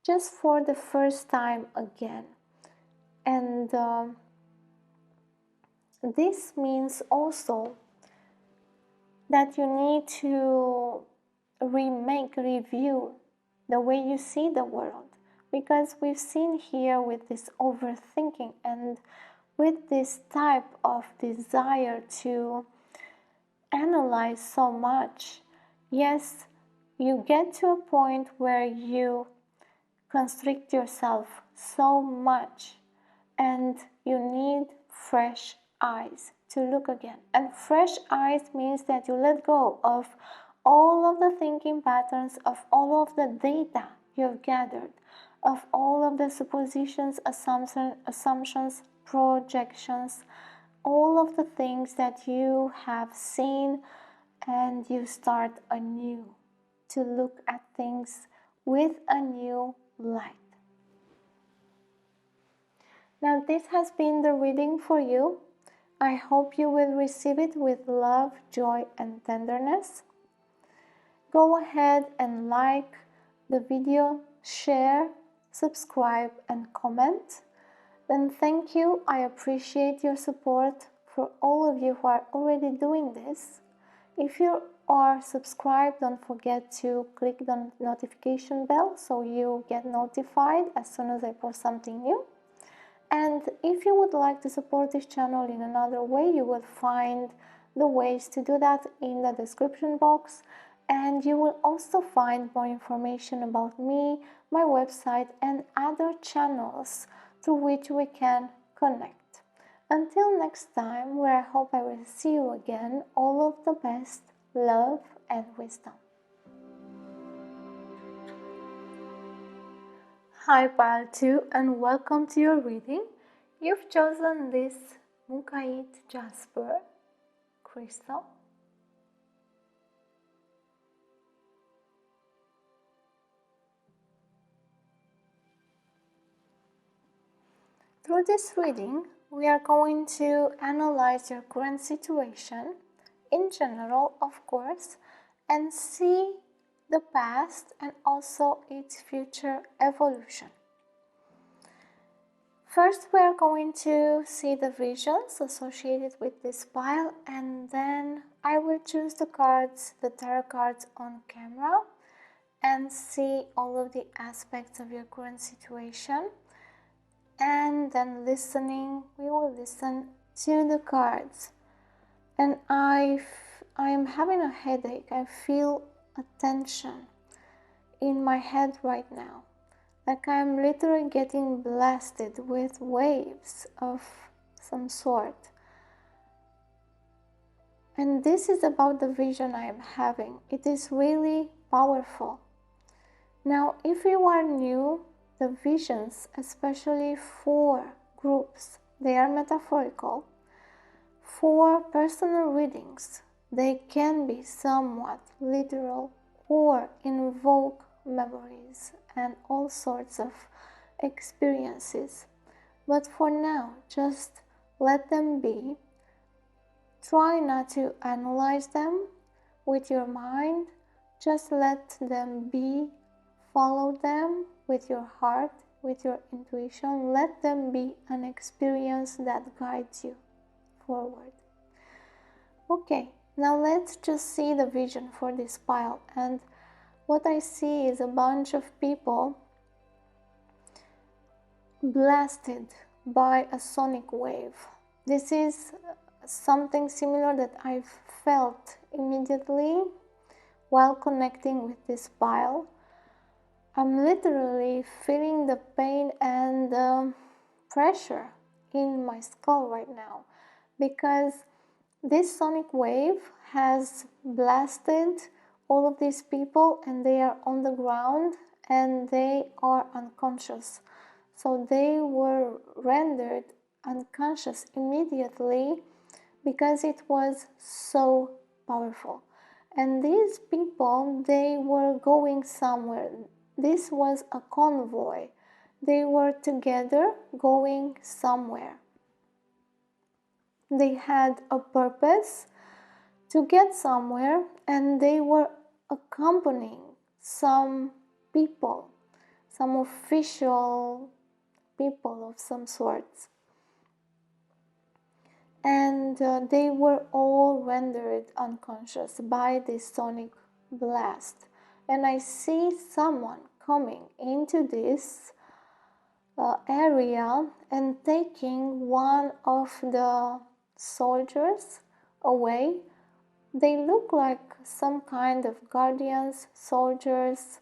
just for the first time again. And this means also that you need to review the way you see the world, because we've seen here with this overthinking and with this type of desire to analyze so much. Yes, you get to a point where you constrict yourself so much and you need fresh eyes to look again. And fresh eyes means that you let go of all of the thinking patterns, of all of the data you've gathered, of all of the suppositions, assumptions, projections, all of the things that you have seen, and you start anew to look at things with a new light. Now, this has been the reading for you. I hope you will receive it with love, joy, and tenderness. Go ahead and like the video, share, subscribe, and comment. Then thank you. I appreciate your support for all of you who are already doing this. If you are subscribed, don't forget to click the notification bell so you get notified as soon as I post something new. And if you would like to support this channel in another way, you will find the ways to do that in the description box. And you will also find more information about me, my website, and other channels through which we can connect. Until next time, where I hope I will see you again, all of the best, love and wisdom. Hi Pile 2, and welcome to your reading. You've chosen this Mukait Jasper crystal. Through this reading, we are going to analyze your current situation, in general, of course, and see the past and also its future evolution. First, we are going to see the visions associated with this pile, and then I will choose the cards, the tarot cards on camera, and see all of the aspects of your current situation. And then listening, we will listen to the cards. And I am having a headache. I feel a tension in my head right now. Like I'm literally getting blasted with waves of some sort. And this is about the vision I am having. It is really powerful. Now, if you are new, the visions, especially for groups, they are metaphorical. For personal readings, they can be somewhat literal or invoke memories and all sorts of experiences. But for now, just let them be. Try not to analyze them with your mind. Just let them be. Follow them with your heart, with your intuition. Let them be an experience that guides you forward. Okay, now let's just see the vision for this pile. And what I see is a bunch of people blasted by a sonic wave. This is something similar that I've felt immediately while connecting with this pile. I'm literally feeling the pain and the pressure in my skull right now, because This sonic wave has blasted all of these people, and they are on the ground and they are unconscious. So they were rendered unconscious immediately because it was so powerful. And these people, they were going somewhere. This was a convoy. They were together going somewhere. They had a purpose to get somewhere, and they were accompanying some people, some official people of some sorts. And they were all rendered unconscious by this sonic blast. And I see someone coming into this area and taking one of the soldiers away. They look like some kind of guardians, soldiers,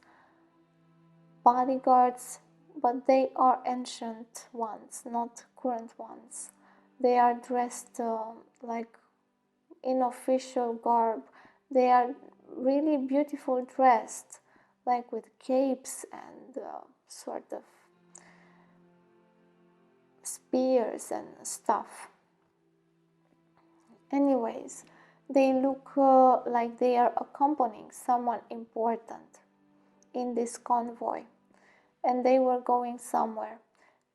bodyguards, but they are ancient ones, not current ones. They are dressed like in official garb. They are really beautiful dressed, like with capes and sort of spears and stuff. Anyways, they look like they are accompanying someone important in this convoy, and they were going somewhere.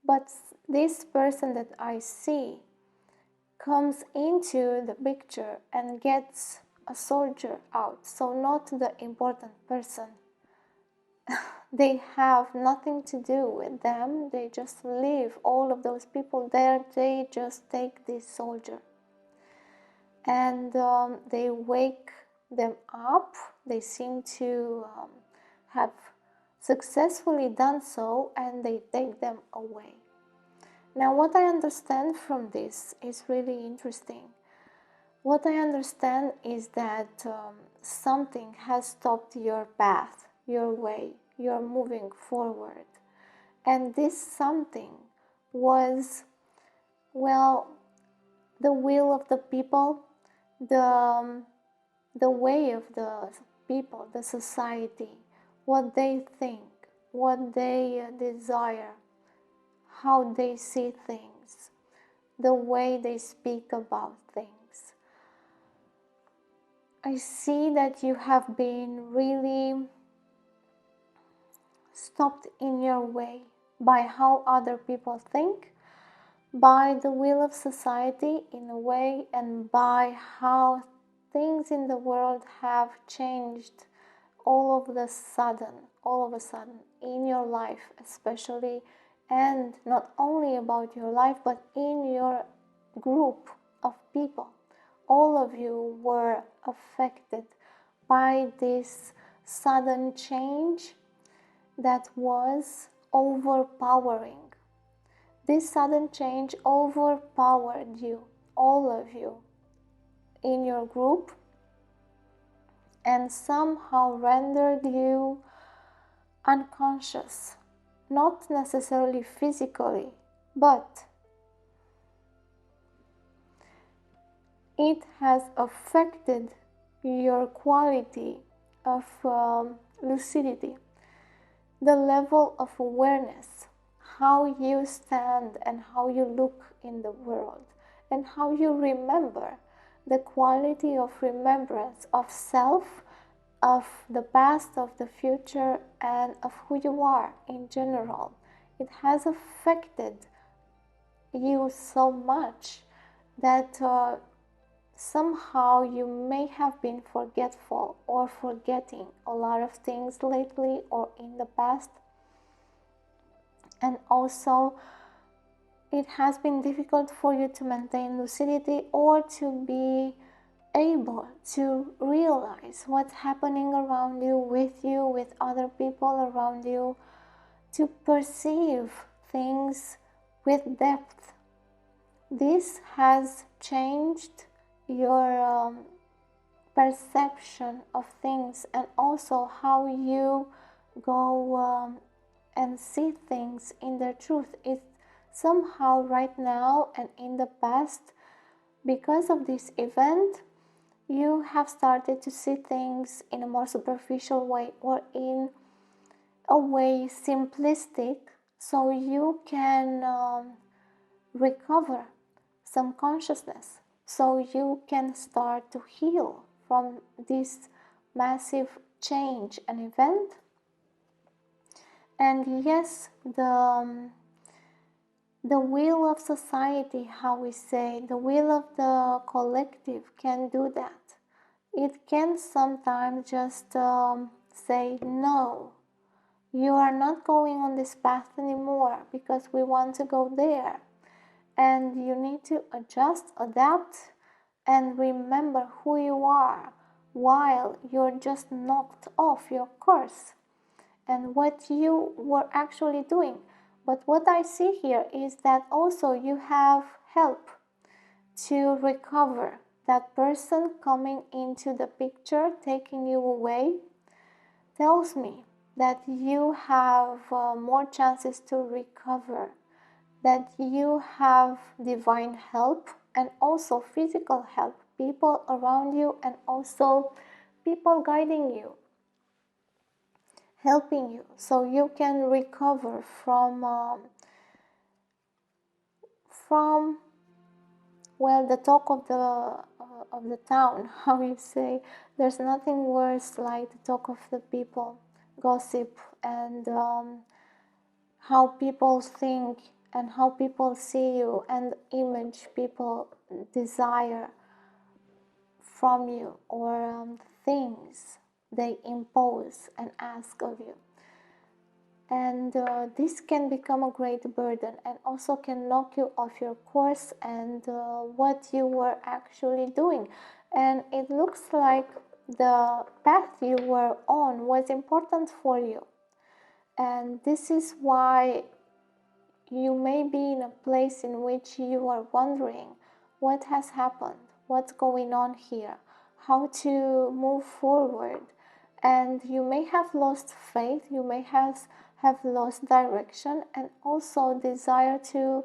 But this person that I see comes into the picture and gets a soldier out, so not the important person. They have nothing to do with them, they just leave all of those people there, they just take this soldier. And they wake them up. They seem to have successfully done so, and they take them away. Now, what I understand from this is really interesting. What I understand is that something has stopped your path, your way, you're moving forward. And this something was, well, the will of the people, the way of the people, the society, what they think, what they desire, how they see things, the way they speak about things. I see that you have been really stopped in your way by how other people think, by the will of society in a way, and by how things in the world have changed all of a sudden in your life especially, and not only about your life but in your group of people. All of you were affected by this sudden change that was overpowering. This sudden change overpowered you, all of you, in your group, and somehow rendered you unconscious. Not necessarily physically, but it has affected your quality of lucidity, the level of awareness, how you stand and how you look in the world, and how you remember, the quality of remembrance of self, of the past, of the future, and of who you are in general. It has affected you so much that somehow you may have been forgetful or forgetting a lot of things lately or in the past. And also, it has been difficult for you to maintain lucidity or to be able to realize what's happening around you, with other people around you, to perceive things with depth. This has changed your perception of things, and also how you go and see things in their truth. It somehow right now and in the past because of this event, you have started to see things in a more superficial way, or in a way simplistic, so you can recover some consciousness, so you can start to heal from this massive change and event. And yes, the will of society, how we say, the will of the collective can do that. It can sometimes just say, no, you are not going on this path anymore because we want to go there. And you need to adjust, adapt, and remember who you are while you're just knocked off your course and what you were actually doing. But what I see here is that also you have help to recover. That person coming into the picture, taking you away, tells me that you have more chances to recover, that you have divine help and also physical help, people around you and also people guiding you, helping you, so you can recover from well, the talk of the town, how you say. There's nothing worse like the talk of the people, gossip, and how people think and how people see you, and image people desire from you, or things they impose and ask of you. And this can become a great burden and also can knock you off your course and what you were actually doing. And it looks like the path you were on was important for you. And this is why you may be in a place in which you are wondering what has happened, what's going on here, how to move forward. And you may have lost faith, you may have lost direction, and also desire to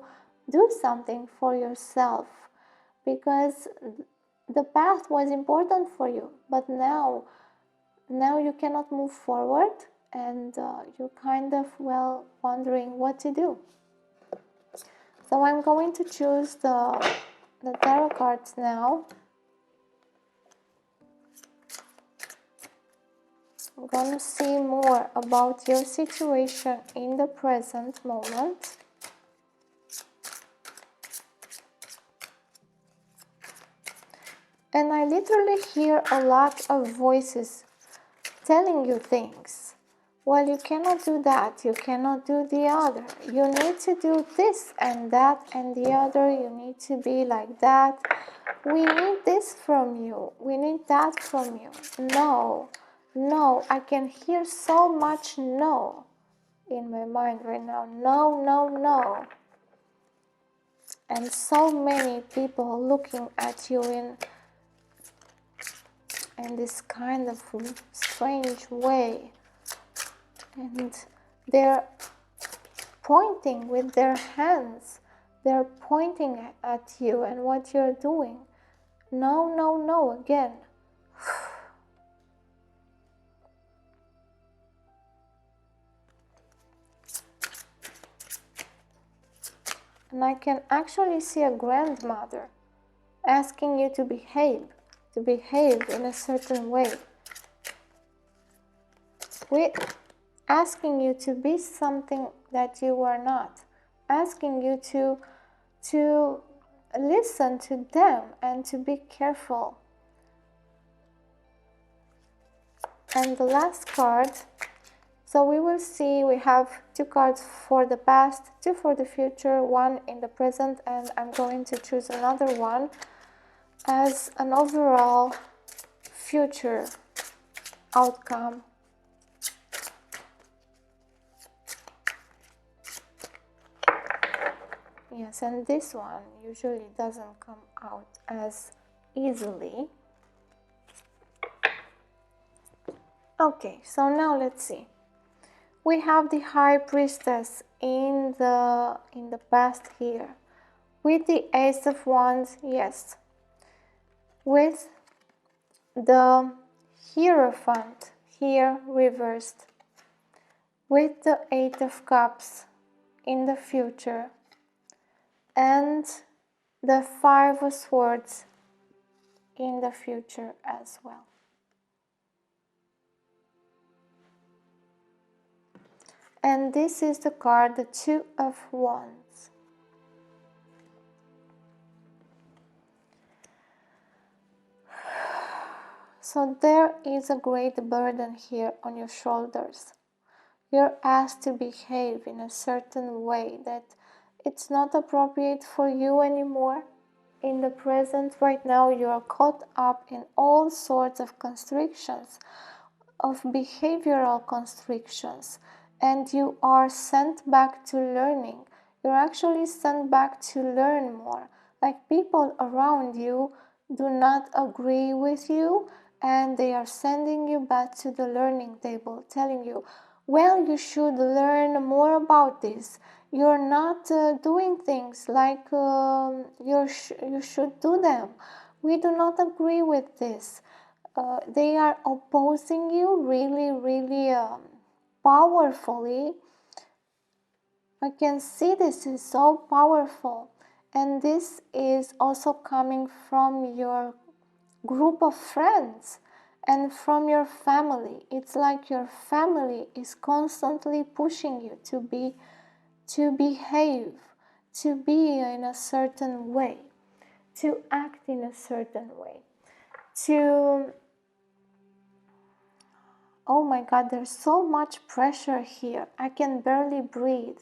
do something for yourself, because the path was important for you, but now you cannot move forward, and you're kind of, well, wondering what to do. So I'm going to choose the tarot cards now. I'm going to see more about your situation in the present moment. And I literally hear a lot of voices telling you things. Well, you cannot do that, you cannot do the other. You need to do this and that and the other. You need to be like that. We need this from you. We need that from you. No, no, I can hear so much no in my mind right now. No, no, no. And so many people looking at you in this kind of strange way. And they're pointing with their hands. They're pointing at you and what you're doing. No, no, no, again. And I can actually see a grandmother asking you to behave in a certain way. Asking you to be something that you are not. Asking you to listen to them and to be careful. And the last card, so we will see, we have 2 cards for the past, 2 for the future, 1 in the present, and I'm going to choose another one as an overall future outcome. Yes, and this one usually doesn't come out as easily. Okay, so now let's see. We have the High Priestess in the past here. With the Ace of Wands, yes, with the Hierophant here reversed, with the Eight of Cups in the future, and the Five of Swords in the future as well. And this is the card, the Two of Wands. So there is a great burden here on your shoulders. You're asked to behave in a certain way that it's not appropriate for you anymore. In the present, right now, you are caught up in all sorts of constrictions, of behavioral constrictions, and you are sent back to learning. You're actually sent back to learn more. Like, people around you do not agree with you, and they are sending you back to the learning table, telling you, well, you should learn more about this. You're not doing things like you should do them. We do not agree with this. They are opposing you really, really powerfully. I can see this is so powerful. And this is also coming from your group of friends and from your family. It's like your family is constantly pushing you to behave, to be in a certain way, to act in a certain way, to... Oh my God, there's so much pressure here. I can barely breathe.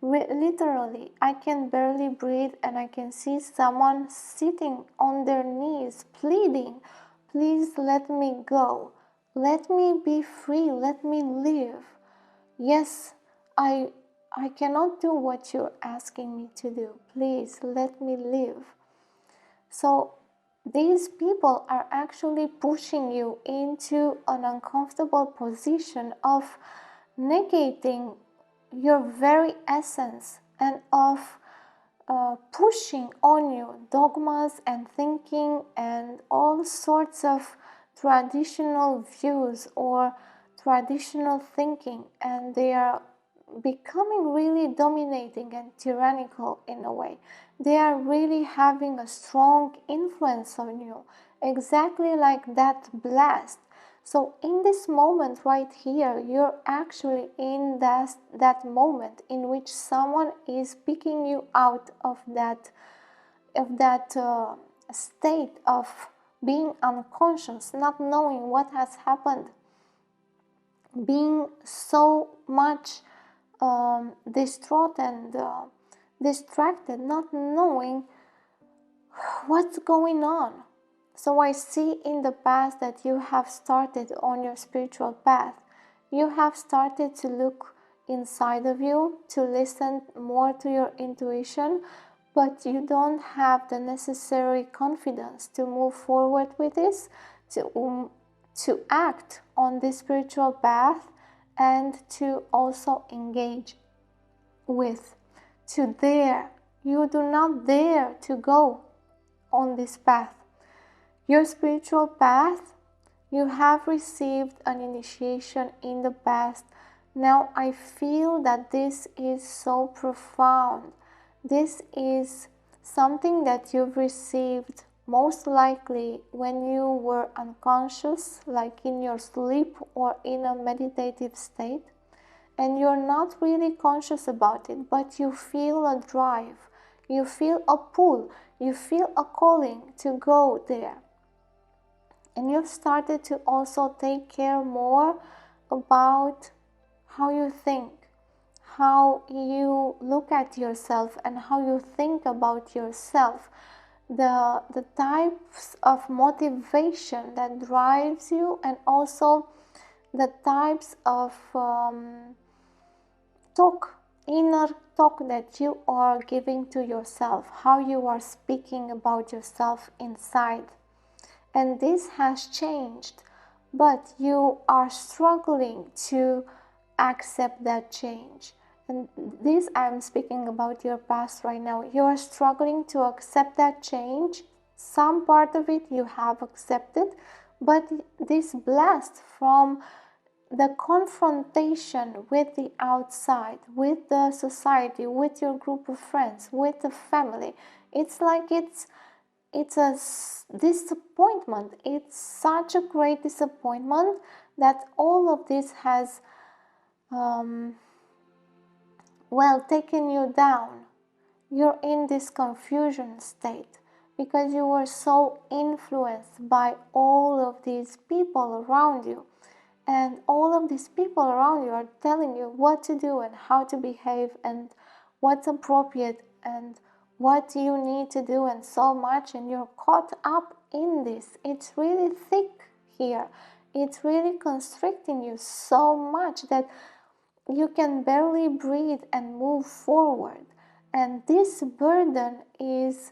Literally, I can barely breathe, and I can see someone sitting on their knees, pleading, please let me go. Let me be free. Let me live. Yes, I cannot do what you're asking me to do. Please let me live. So these people are actually pushing you into an uncomfortable position of negating your very essence and of pushing on you dogmas and thinking and all sorts of traditional views or traditional thinking, and they are becoming really dominating and tyrannical in a way. They are really having a strong influence on you, exactly like that blast. So in this moment right here, you're actually in that moment in which someone is picking you out of that state of being unconscious, not knowing what has happened, being so much distraught and distracted, not knowing what's going on. So I see in the past that you have started on your spiritual path. You have started to look inside of you, to listen more to your intuition, but you don't have the necessary confidence to move forward with this, to act on this spiritual path, and to also engage with, to dare. You do not dare to go on this path. Your spiritual path, you have received an initiation in the past. Now I feel that this is so profound. This is something that you've received most likely when you were unconscious, like in your sleep or in a meditative state, and you're not really conscious about it, but you feel a drive, you feel a pull, you feel a calling to go there. And you've started to also take care more about how you think, how you look at yourself, and how you think about yourself. The types of motivation that drives you, and also the types of inner talk that you are giving to yourself, how you are speaking about yourself inside. And this has changed, but you are struggling to accept that change. And this, I'm speaking about your past right now. You are struggling to accept that change, Some part of it you have accepted, but this blast from the confrontation with the outside, with the society, with your group of friends, with the family, it's like it's a disappointment. It's such a great disappointment that all of this has taken you down. You're in this confusion state because you were so influenced by all of these people around you. And all of these people around you are telling you what to do and how to behave and what's appropriate and what you need to do and so much. And you're caught up in this. It's really thick here. It's really constricting you so much that you can barely breathe and move forward. And this burden is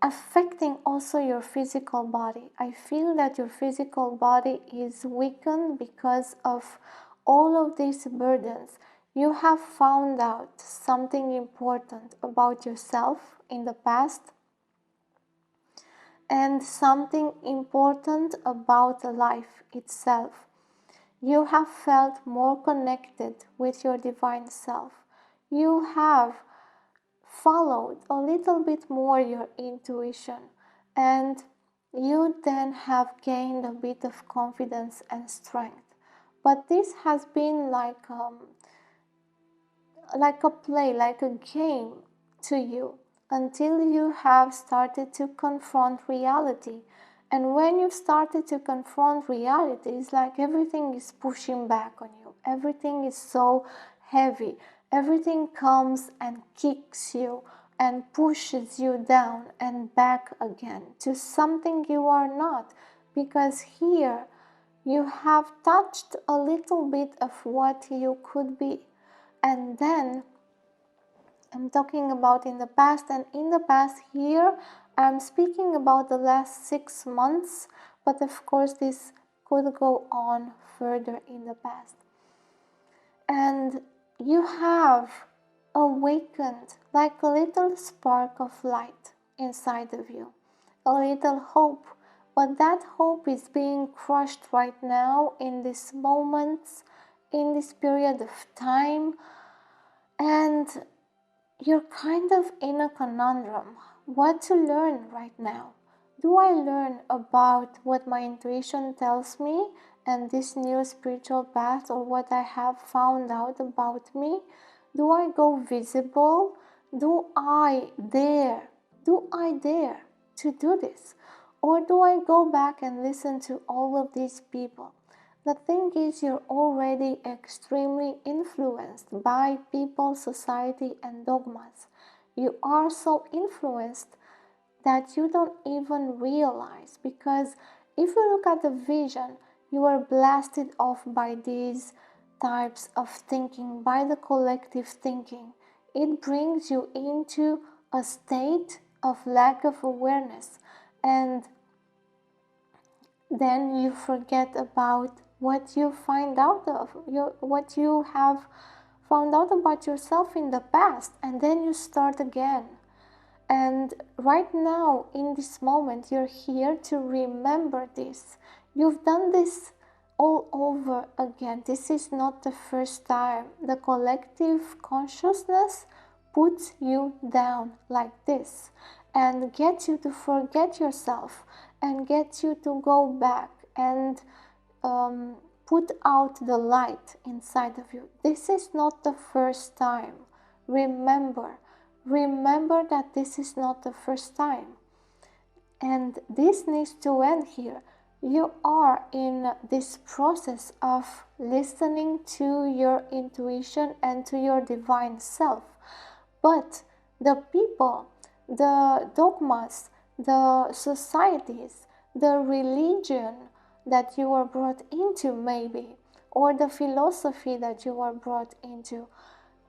affecting also your physical body. I feel that your physical body is weakened because of all of these burdens. You have found out something important about yourself in the past and something important about life itself. You have felt more connected with your divine self. You have followed a little bit more your intuition, and you then have gained a bit of confidence and strength. But this has been like a play, like a game to you, until you have started to confront reality. And when you started to confront reality, it's like everything is pushing back on you. Everything is so heavy. Everything comes and kicks you and pushes you down and back again to something you are not. Because here you have touched a little bit of what you could be. And then I'm talking about in the past, and in the past here I'm speaking about the last 6 months, but of course this could go on further in the past. And you have awakened like a little spark of light inside of you, a little hope, but that hope is being crushed right now in these moments, in this period of time, and you're kind of in a conundrum. What to learn right now? Do I learn about what my intuition tells me and this new spiritual path, or what I have found out about me? Do I go visible? Do I dare? Do I dare to do this? Or do I go back and listen to all of these people? The thing is, you're already extremely influenced by people, society, and dogmas. You are so influenced that you don't even realize, because if you look at the vision, you are blasted off by these types of thinking, by the collective thinking. It brings you into a state of lack of awareness, and then you forget about what you find out of what you have found out about yourself in the past, and then you start again. And right now, in this moment, you're here to remember this. You've done this all over again. This is not the first time. The collective consciousness puts you down like this and gets you to forget yourself and gets you to go back and put out the light inside of you. This is not the first time. Remember that this is not the first time. And this needs to end here. You are in this process of listening to your intuition and to your divine self. But the people, the dogmas, the societies, the religion that you were brought into, maybe, or the philosophy that you were brought into,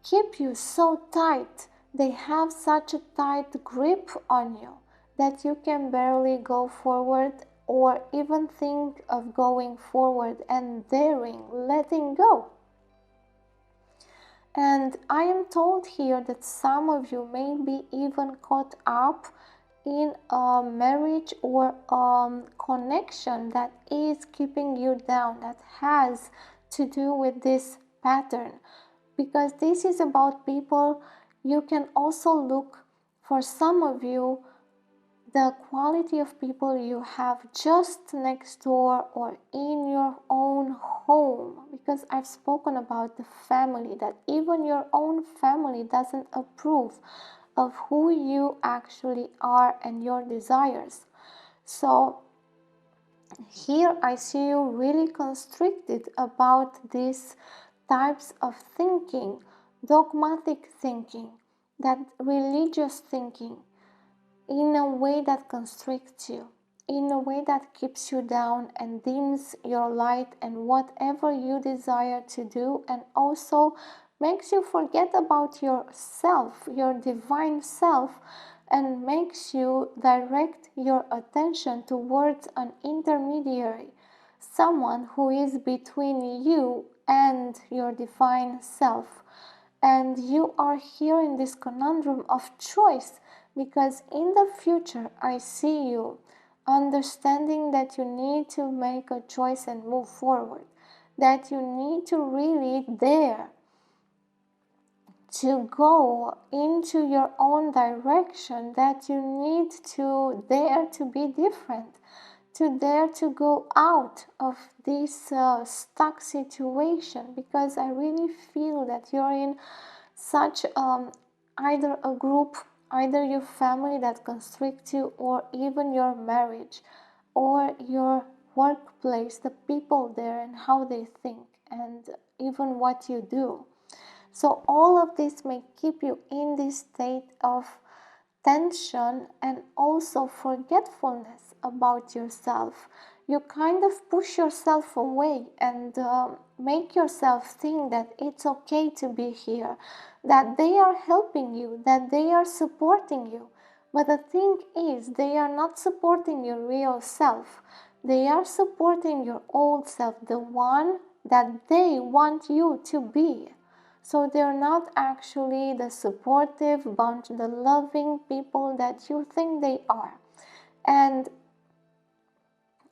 keep you so tight. They have such a tight grip on you that you can barely go forward or even think of going forward and daring letting go. And I am told here that some of you may be even caught up in a marriage or a connection that is keeping you down, that has to do with this pattern. Because this is about people. You can also look, for some of you, the quality of people you have just next door or in your own home. Because I've spoken about the family, that even your own family doesn't approve of who you actually are and your desires. So here I see you really constricted about these types of thinking, dogmatic thinking, that religious thinking, in a way that constricts you, in a way that keeps you down and dims your light and whatever you desire to do, and also makes you forget about yourself, your divine self, and makes you direct your attention towards an intermediary, someone who is between you and your divine self. And you are here in this conundrum of choice, because in the future I see you understanding that you need to make a choice and move forward, that you need to really dare to go into your own direction, that you need to dare to be different, to dare to go out of this stuck situation, because I really feel that you're in such either a group, either your family that constricts you, or even your marriage or your workplace, the people there and how they think and even what you do. So all of this may keep you in this state of tension and also forgetfulness about yourself. You kind of push yourself away and make yourself think that it's okay to be here, that they are helping you, that they are supporting you. But the thing is, they are not supporting your real self. They are supporting your old self, the one that they want you to be. So they're not actually the supportive bunch, the loving people that you think they are. And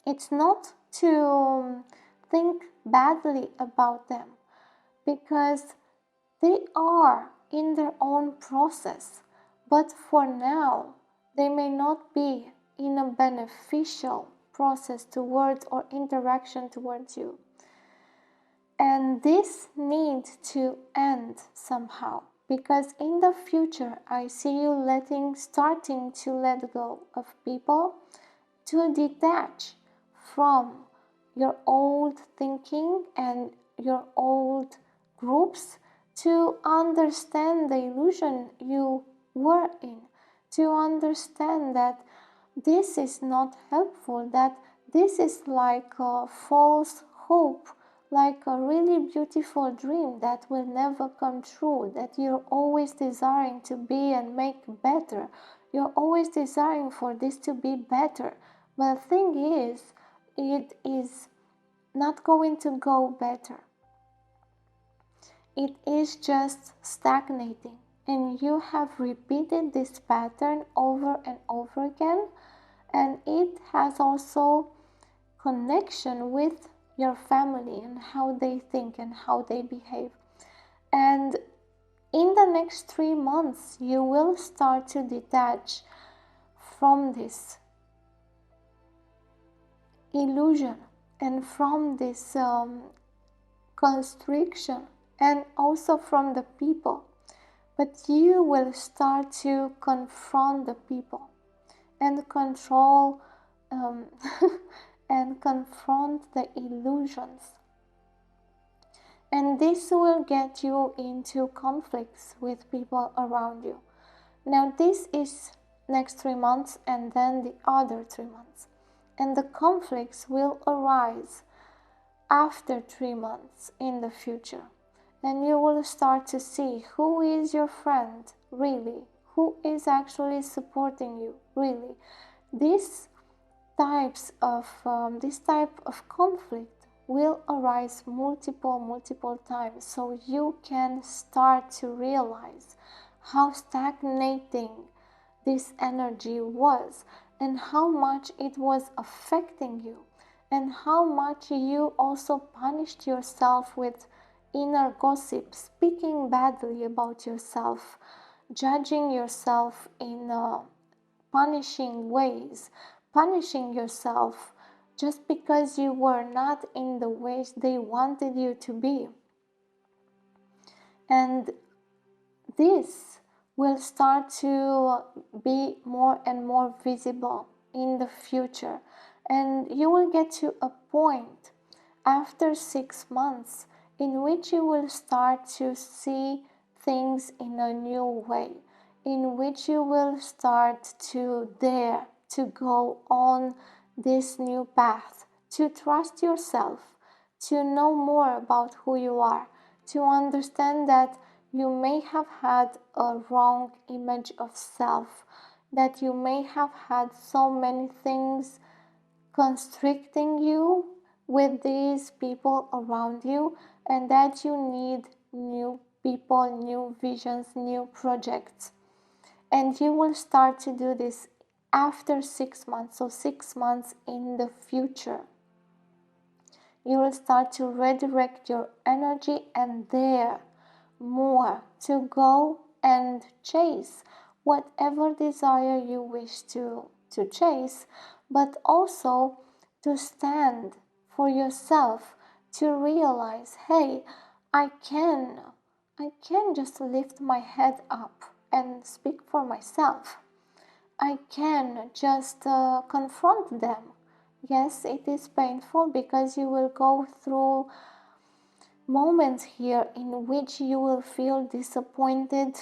it's not to think badly about them, because they are in their own process. But for now, they may not be in a beneficial process towards or interaction towards you. And this needs to end somehow, because in the future I see you starting to let go of people, to detach from your old thinking and your old groups, to understand the illusion you were in, to understand that this is not helpful, that this is like a false hope, like a really beautiful dream that will never come true, that you're always desiring to be and make better. You're always desiring for this to be better. But the thing is, it is not going to go better. It is just stagnating. And you have repeated this pattern over and over again. And it has also connection with your family and how they think and how they behave. And in the next 3 months, you will start to detach from this illusion and from this constriction, and also from the people. But you will start to confront the people and control and confront the illusions. And this will get you into conflicts with people around you. Now this is next 3 months, and then the other 3 months. And the conflicts will arise after 3 months in the future. And you will start to see who is your friend really, who is actually supporting you really. This type of conflict will arise multiple times, so you can start to realize how stagnating this energy was, and how much it was affecting you, and how much you also punished yourself with inner gossip, speaking badly about yourself, judging yourself in punishing ways, punishing yourself just because you were not in the ways they wanted you to be. And this will start to be more and more visible in the future. And you will get to a point after 6 months in which you will start to see things in a new way, in which you will start to dare to go on this new path, to trust yourself, to know more about who you are, to understand that you may have had a wrong image of self, that you may have had so many things constricting you with these people around you, and that you need new people, new visions, new projects. And you will start to do this after 6 months, so 6 months in the future. You will start to redirect your energy and dare more to go and chase whatever desire you wish to chase, but also to stand for yourself, to realize, hey, I can just lift my head up and speak for myself. I can just confront them. Yes, it is painful because you will go through moments here in which you will feel disappointed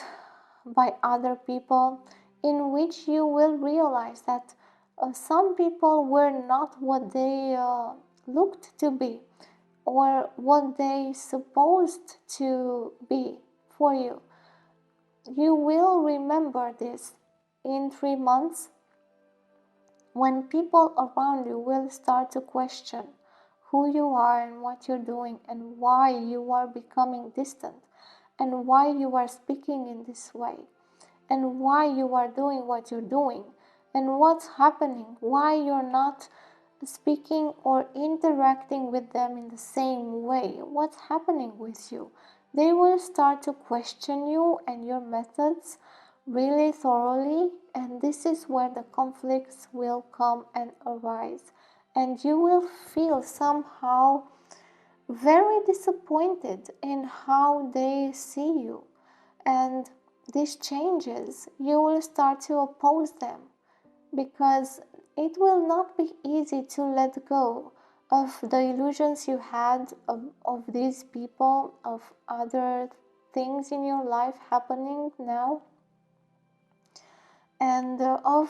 by other people, in which you will realize that some people were not what they looked to be, or what they supposed to be for you. You will remember this in 3 months, when people around you will start to question who you are and what you're doing, and why you are becoming distant, and why you are speaking in this way, and why you are doing what you're doing, and what's happening, why you're not speaking or interacting with them in the same way, what's happening with you. They will start to question you and your methods really thoroughly, and this is where the conflicts will come and arise, and you will feel somehow very disappointed in how they see you. And these changes, you will start to oppose them, because it will not be easy to let go of the illusions you had of these people, of other things in your life happening now, and of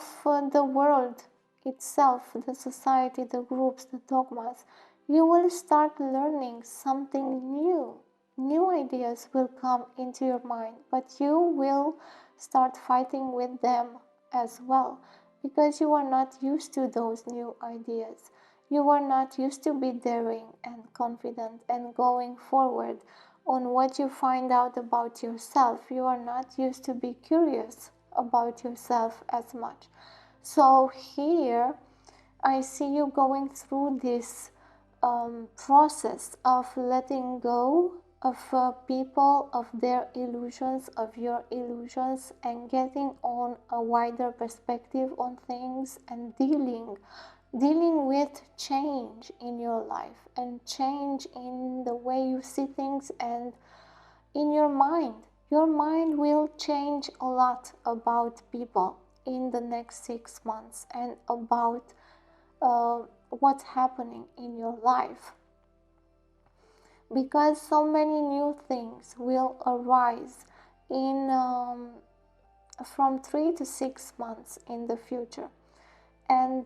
the world itself, the society, the groups, the dogmas. You will start learning something new. New ideas will come into your mind, but you will start fighting with them as well, because you are not used to those new ideas. You are not used to be daring and confident and going forward on what you find out about yourself. You are not used to be curious about yourself as much. So here I see you going through this process of letting go of people, of their illusions, of your illusions, and getting on a wider perspective on things, and dealing with change in your life, and change in the way you see things, and in your mind. Your mind will change a lot about people in the next 6 months, and about what's happening in your life, because so many new things will arise in from 3 to 6 months in the future. And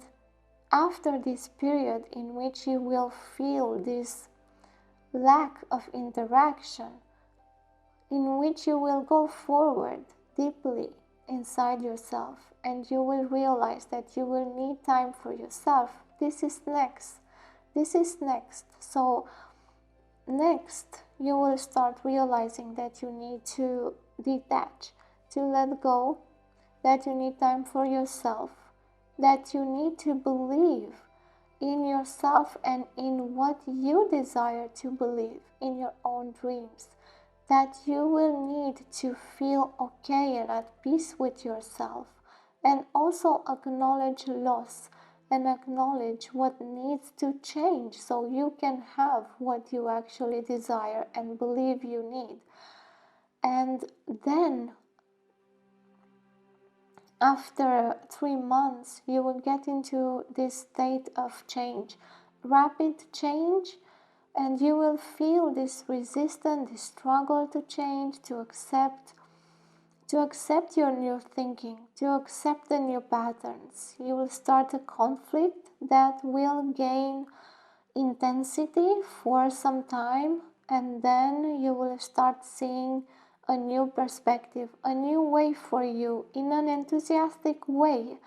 after this period in which you will feel this lack of interaction, in which you will go forward deeply inside yourself, and you will realize that you will need time for yourself. This is next. This is next. So next, you will start realizing that you need to detach, to let go, that you need time for yourself, that you need to believe in yourself and in what you desire to believe, in your own dreams, that you will need to feel okay and at peace with yourself, and also acknowledge loss and acknowledge what needs to change so you can have what you actually desire and believe you need. And then after 3 months, you will get into this state of change, rapid change, and you will feel this resistance, this struggle to change, to accept your new thinking, to accept the new patterns. You will start a conflict that will gain intensity for some time, and then you will start seeing a new perspective, a new way for you in an enthusiastic way.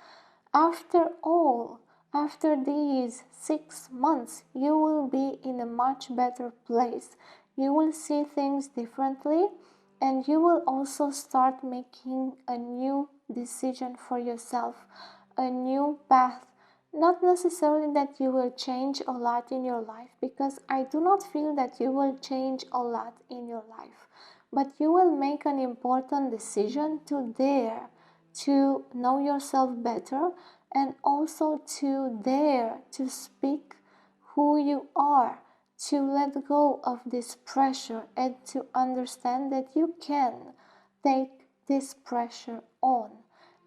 After all, after these 6 months, you will be in a much better place. You will see things differently, and you will also start making a new decision for yourself, a new path. Not necessarily that you will change a lot in your life, because I do not feel that you will change a lot in your life, but you will make an important decision to dare to know yourself better, and also to dare to speak who you are, to let go of this pressure, and to understand that you can take this pressure on,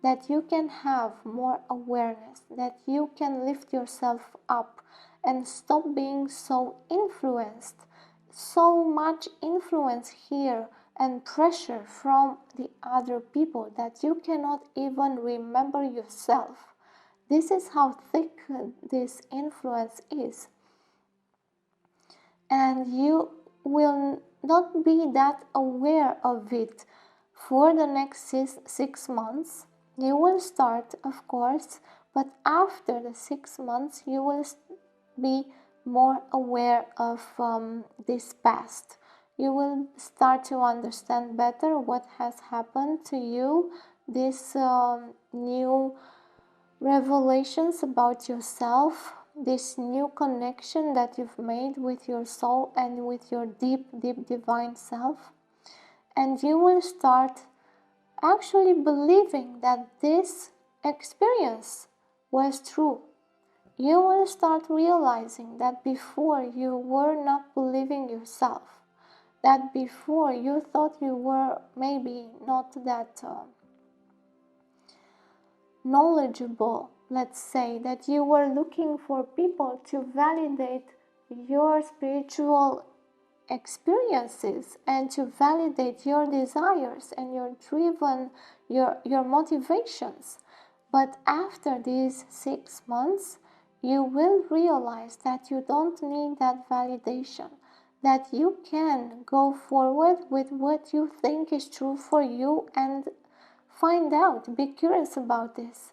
that you can have more awareness, that you can lift yourself up and stop being so influenced, so much influence here and pressure from the other people that you cannot even remember yourself. This is how thick this influence is. And you will not be that aware of it for the next 6 months. You will start, of course, but after the 6 months, you will be more aware of this past. You will start to understand better what has happened to you, this new revelations about yourself, this new connection that you've made with your soul and with your deep, deep divine self. And you will start actually believing that this experience was true. You will start realizing that before you were not believing yourself, that before you thought you were maybe not that knowledgeable, let's say, that you were looking for people to validate your spiritual experiences and to validate your desires and your motivations. But after these 6 months, you will realize that you don't need that validation, that you can go forward with what you think is true for you and find out, be curious about this.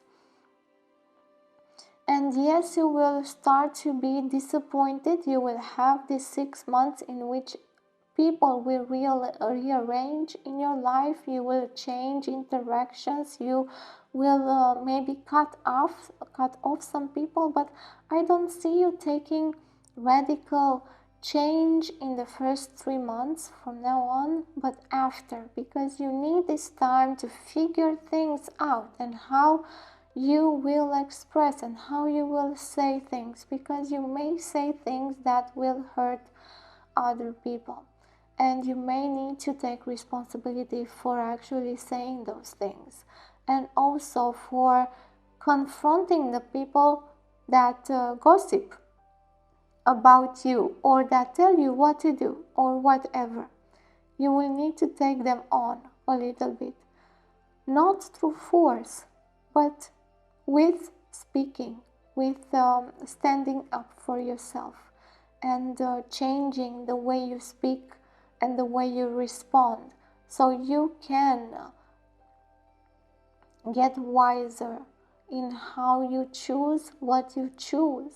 And yes, you will start to be disappointed. You will have these 6 months in which people will rearrange in your life. You will change interactions. You will maybe cut off some people. But I don't see you taking radical change in the first 3 months from now on, but after, because you need this time to figure things out and how you will express and how you will say things, because you may say things that will hurt other people, and you may need to take responsibility for actually saying those things, and also for confronting the people that gossip about you or that tell you what to do or whatever. You will need to take them on a little bit, not through force, but with speaking, with standing up for yourself, and changing the way you speak and the way you respond, so you can get wiser in how you choose what you choose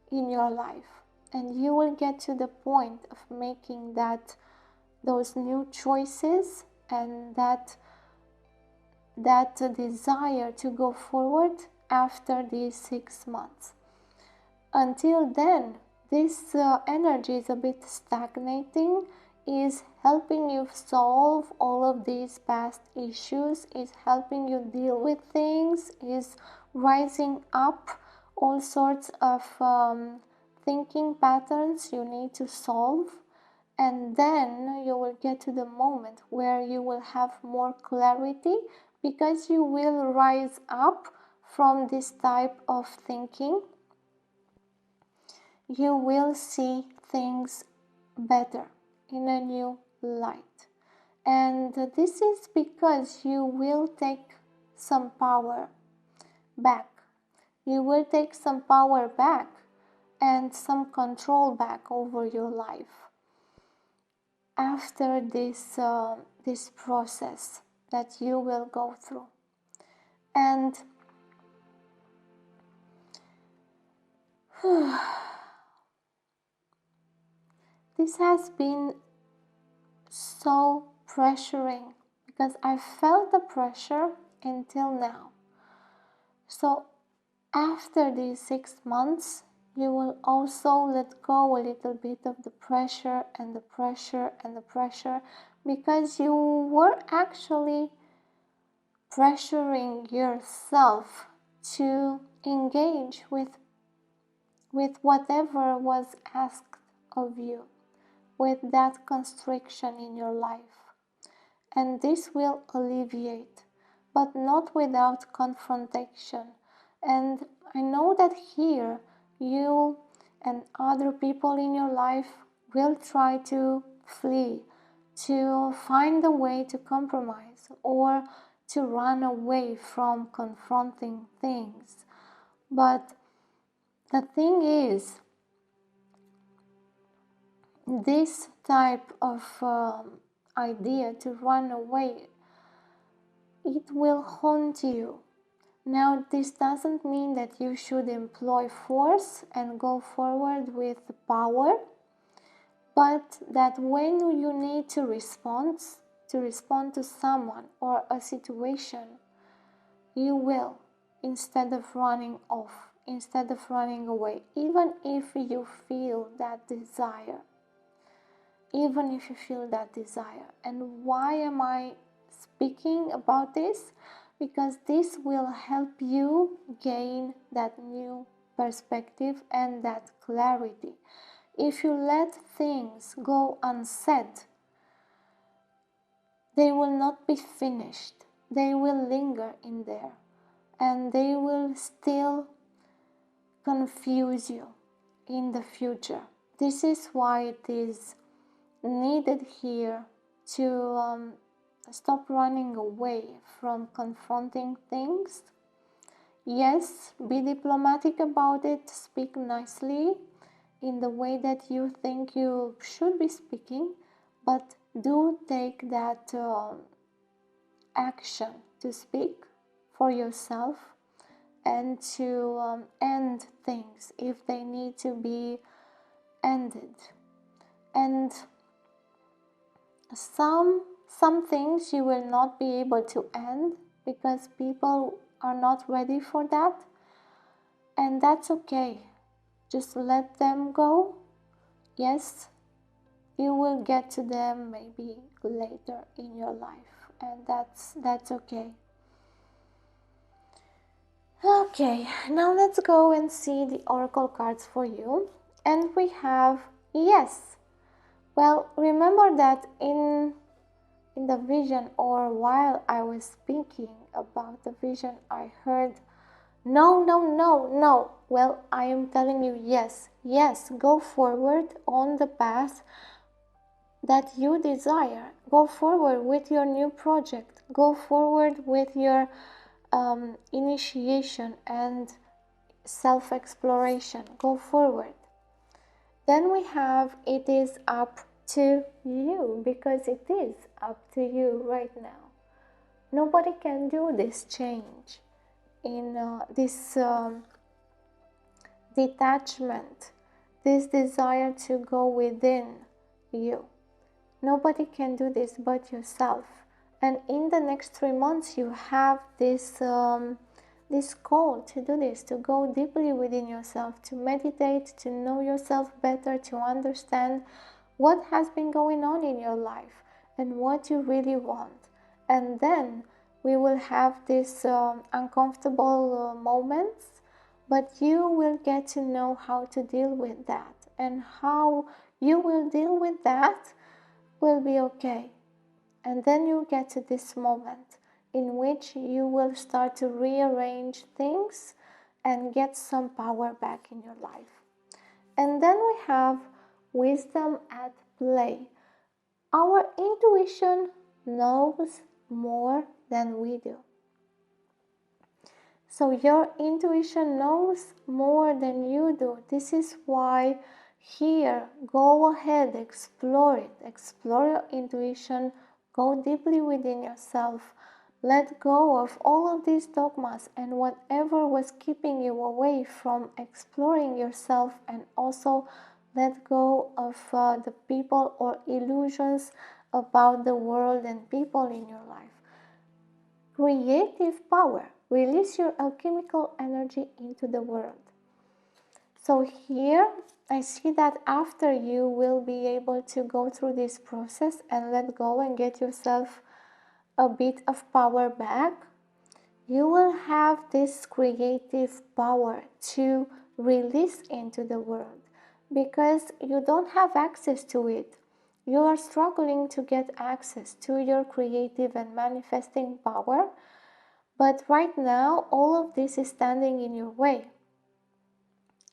in your life. and you will get to the point of making those new choices and that desire to go forward after these 6 months. Until then, this energy is a bit stagnating, is helping you solve all of these past issues, is helping you deal with things, is rising up all sorts of thinking patterns you need to solve. And then you will get to the moment where you will have more clarity, because you will rise up from this type of thinking. You will see things better in a new light. And this is because you will take some power back. You will take some power back and some control back over your life after this process that you will go through. And this has been so pressuring, because I felt the pressure until now. So after these 6 months, you will also let go a little bit of the pressure and the pressure and the pressure, because you were actually pressuring yourself to engage with whatever was asked of you, with that constriction in your life. And this will alleviate, but not without confrontation. And I know that here you and other people in your life will try to flee, to find a way to compromise, or to run away from confronting things. But the thing is, this type of idea to run away, it will haunt you. Now, this doesn't mean that you should employ force and go forward with power, but that when you need to respond to someone or a situation, you will, instead of running off, instead of running away, even if you feel that desire. Even if you feel that desire. And why am I speaking about this? Because this will help you gain that new perspective and that clarity. If you let things go unsaid, they will not be finished. They will linger in there, and they will still confuse you in the future. This is why it is needed here to stop running away from confronting things. Yes, be diplomatic about it, speak nicely in the way that you think you should be speaking, but do take that action to speak for yourself and to end things if they need to be ended. And some things you will not be able to end because people are not ready for that, and that's okay. Just let them go. Yes, you will get to them maybe later in your life, and that's okay. Okay, now let's go and see the oracle cards for you. And we have yes. Well, remember that in the vision, or while I was speaking about the vision, I heard no, no, no, no. Well, I am telling you yes, yes, go forward on the path that you desire. Go forward with your new project. Go forward with your initiation and self-exploration. Go forward. Then we have it is up to you, because it is up to you right now. Nobody can do this change in this detachment this desire to go within you. Nobody can do this but yourself. And in the next 3 months, you have this call to do this, to go deeply within yourself, to meditate, to know yourself better, to understand what has been going on in your life and what you really want. And then we will have these uncomfortable moments, but you will get to know how to deal with that. And how you will deal with that will be okay. And then you get to this moment in which you will start to rearrange things and get some power back in your life. And then we have wisdom at play. Our intuition knows more than we do. So your intuition knows more than you do. This is why here, go ahead, explore it. Explore your intuition. Go deeply within yourself. Let go of all of these dogmas and whatever was keeping you away from exploring yourself, and also let go of the people or illusions about the world and people in your life. Creative power. Release your alchemical energy into the world. So here I see that after you will be able to go through this process and let go and get yourself a bit of power back, you will have this creative power to release into the world, because you don't have access to it. You are struggling to get access to your creative and manifesting power, but right now all of this is standing in your way.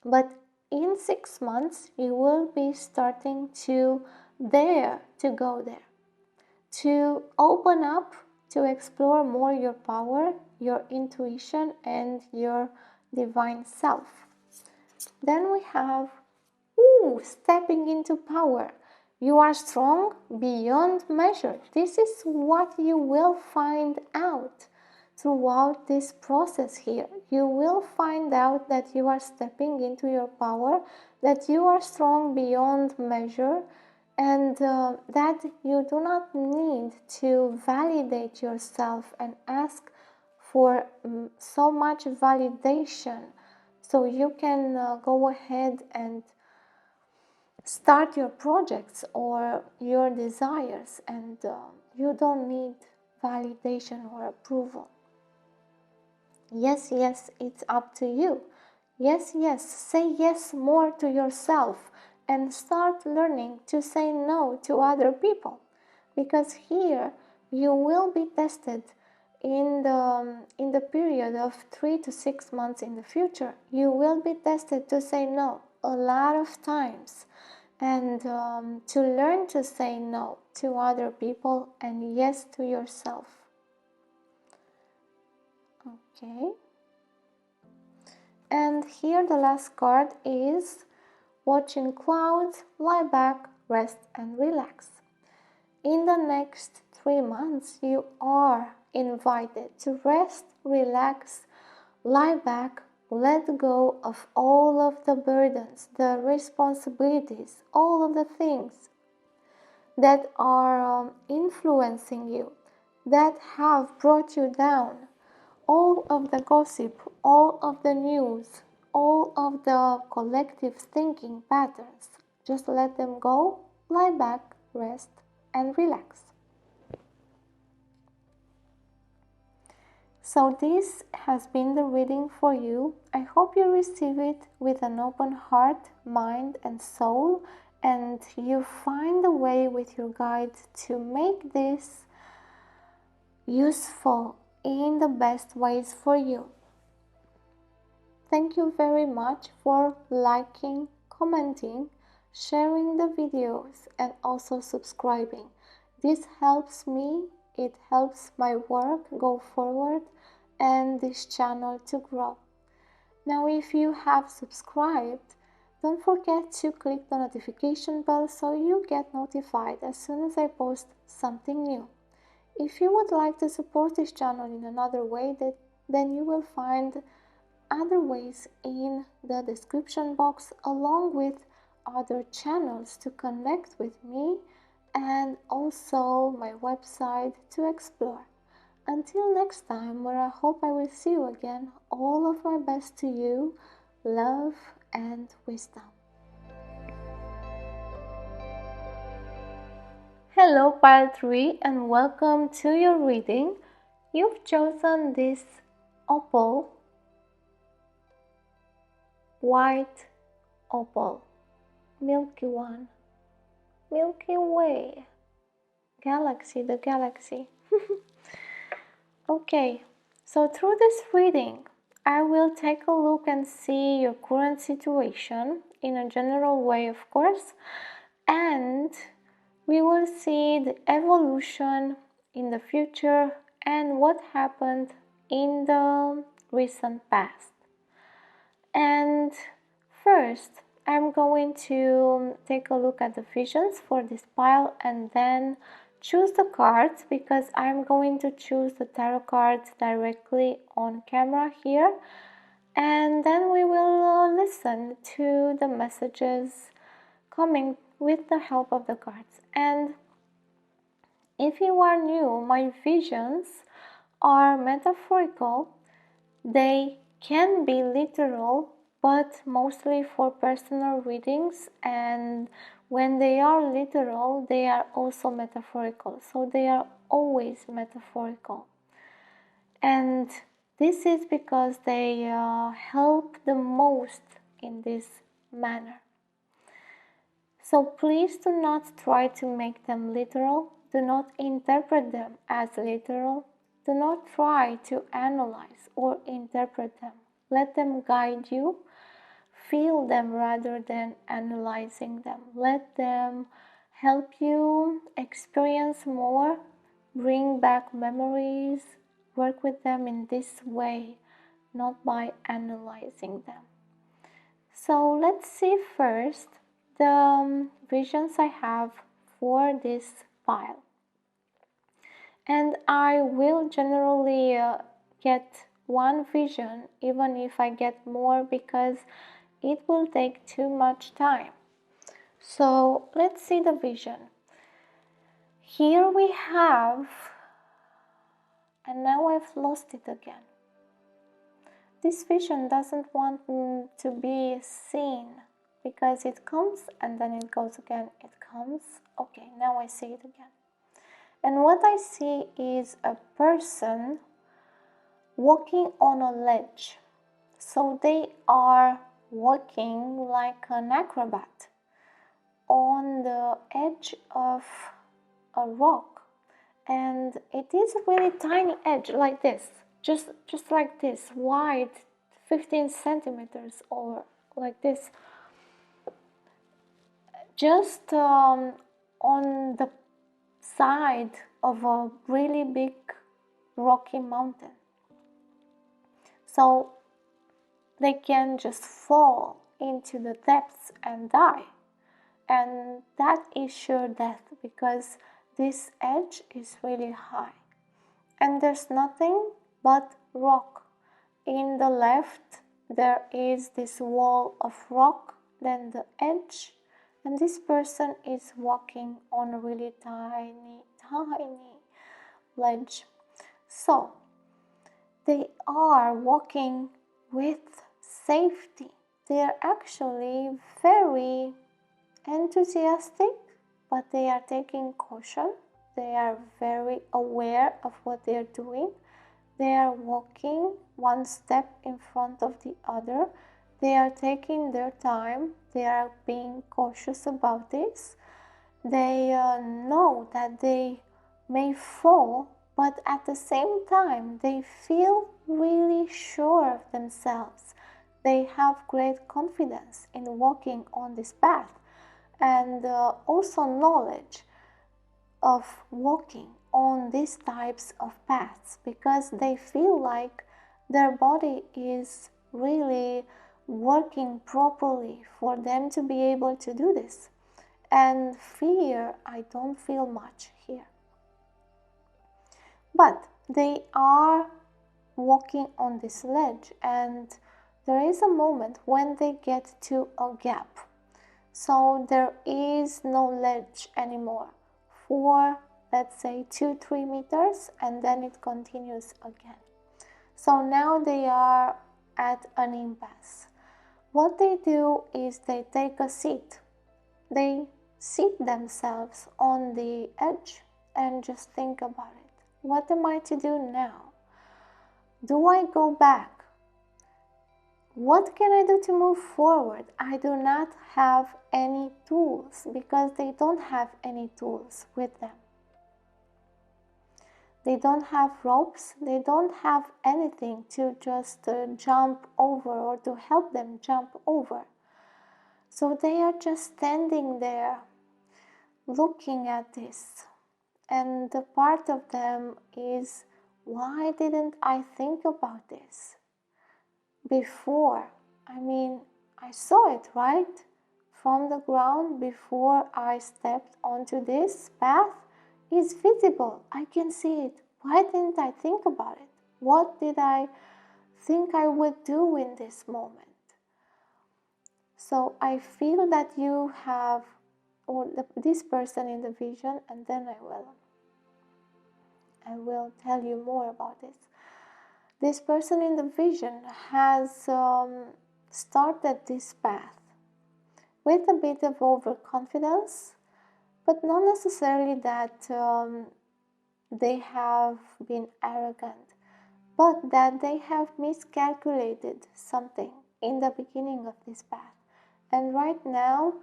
But in 6 months you will be starting to dare to go there, to open up, to explore more your power, your intuition, and your divine self. Then we have stepping into power. You are strong beyond measure. This is what you will find out throughout this process here. You will find out that you are stepping into your power, that you are strong beyond measure, and that you do not need to validate yourself and ask for so much validation. So you can go ahead and start your projects or your desires, and you don't need validation or approval. Yes, it's up to you. Yes, say yes more to yourself and start learning to say no to other people, because here you will be tested in the period of 3 to 6 months in the future. You will be tested to say no a lot of times, and to learn to say no to other people and yes to yourself. Okay. And here the last card is watching clouds, lie back, rest and relax. In the next 3 months, you are invited to rest, relax, lie back, let go of all of the burdens, the responsibilities, all of the things that are influencing you, that have brought you down. All of the gossip, all of the news, all of the collective thinking patterns, just let them go, lie back, rest, and relax. So this has been the reading for you. I hope you receive it with an open heart, mind, and soul, and you find a way with your guide to make this useful in the best ways for you. Thank you very much for liking, commenting, sharing the videos, and also subscribing. This helps me, it helps my work go forward and this channel to grow. Now, if you have subscribed, don't forget to click the notification bell so you get notified as soon as I post something new. If you would like to support this channel in another way, then you will find other ways in the description box, along with other channels to connect with me, and also my website to explore. Until next time, where I hope I will see you again, all of my best to you, love and wisdom. Hello, pile 3, and welcome to your reading. You've chosen this opal, white opal, Milky One, Milky Way, galaxy, the galaxy. Okay, so through this reading, I will take a look and see your current situation in a general way, of course, and we will see the evolution in the future and what happened in the recent past. And first, I'm going to take a look at the visions for this pile and then choose the cards, because I'm going to choose the tarot cards directly on camera here, and then we will listen to the messages coming with the help of the cards. And if you are new, my visions are metaphorical. They can be literal, but mostly for personal readings, and when they are literal, they are also metaphorical. So they are always metaphorical. And this is because they help the most in this manner. So please do not try to make them literal. Do not interpret them as literal. Do not try to analyze or interpret them. Let them guide you. Feel them rather than analyzing them. Let them help you experience more, bring back memories, work with them in this way, not by analyzing them. So let's see first the visions I have for this pile. And I will generally get one vision, even if I get more, because it will take too much time. So let's see the vision. Here we have, and now I've lost it again. This vision doesn't want to be seen, because it comes and then it goes again. It comes. Okay, now I see it again. And what I see is a person walking on a ledge. So they are walking like an acrobat on the edge of a rock. And it is a really tiny edge, like this. Just like this, wide, 15 centimeters or like this. Just on the side of a really big rocky mountain. So they can just fall into the depths and die. And that is sure death, because this edge is really high. And there's nothing but rock. In the left, there is this wall of rock, then the edge, and this person is walking on a really tiny ledge. So they are walking with safety. They are actually very enthusiastic, but they are taking caution. They are very aware of what they are doing. They are walking one step in front of the other. They are taking their time. They are being cautious about this. They know that they may fall, but at the same time, they feel really sure of themselves. They have great confidence in walking on this path, and also knowledge of walking on these types of paths, because they feel like their body is really working properly for them to be able to do this. And fear, I don't feel much here. But they are walking on this ledge, and there is a moment when they get to a gap. So there is no ledge anymore for, let's say, 2-3 meters, and then it continues again. So now they are at an impasse. What they do is they take a seat. They seat themselves on the edge and just think about it. What am I to do now? Do I go back? What can I do to move forward? I do not have any tools because they don't have any tools with them. They don't have ropes, they don't have anything to just jump over or to help them jump over. So they are just standing there looking at this. And the part of them is, why didn't I think about this before? I mean, I saw it, right? From the ground before I stepped onto this path is visible. I can see it. Why didn't I think about it? What did I think I would do in this moment? So I feel that you have, or this person in the vision, and then I will tell you more about this. This person in the vision has started this path with a bit of overconfidence, but not necessarily that they have been arrogant, but that they have miscalculated something in the beginning of this path. And right now,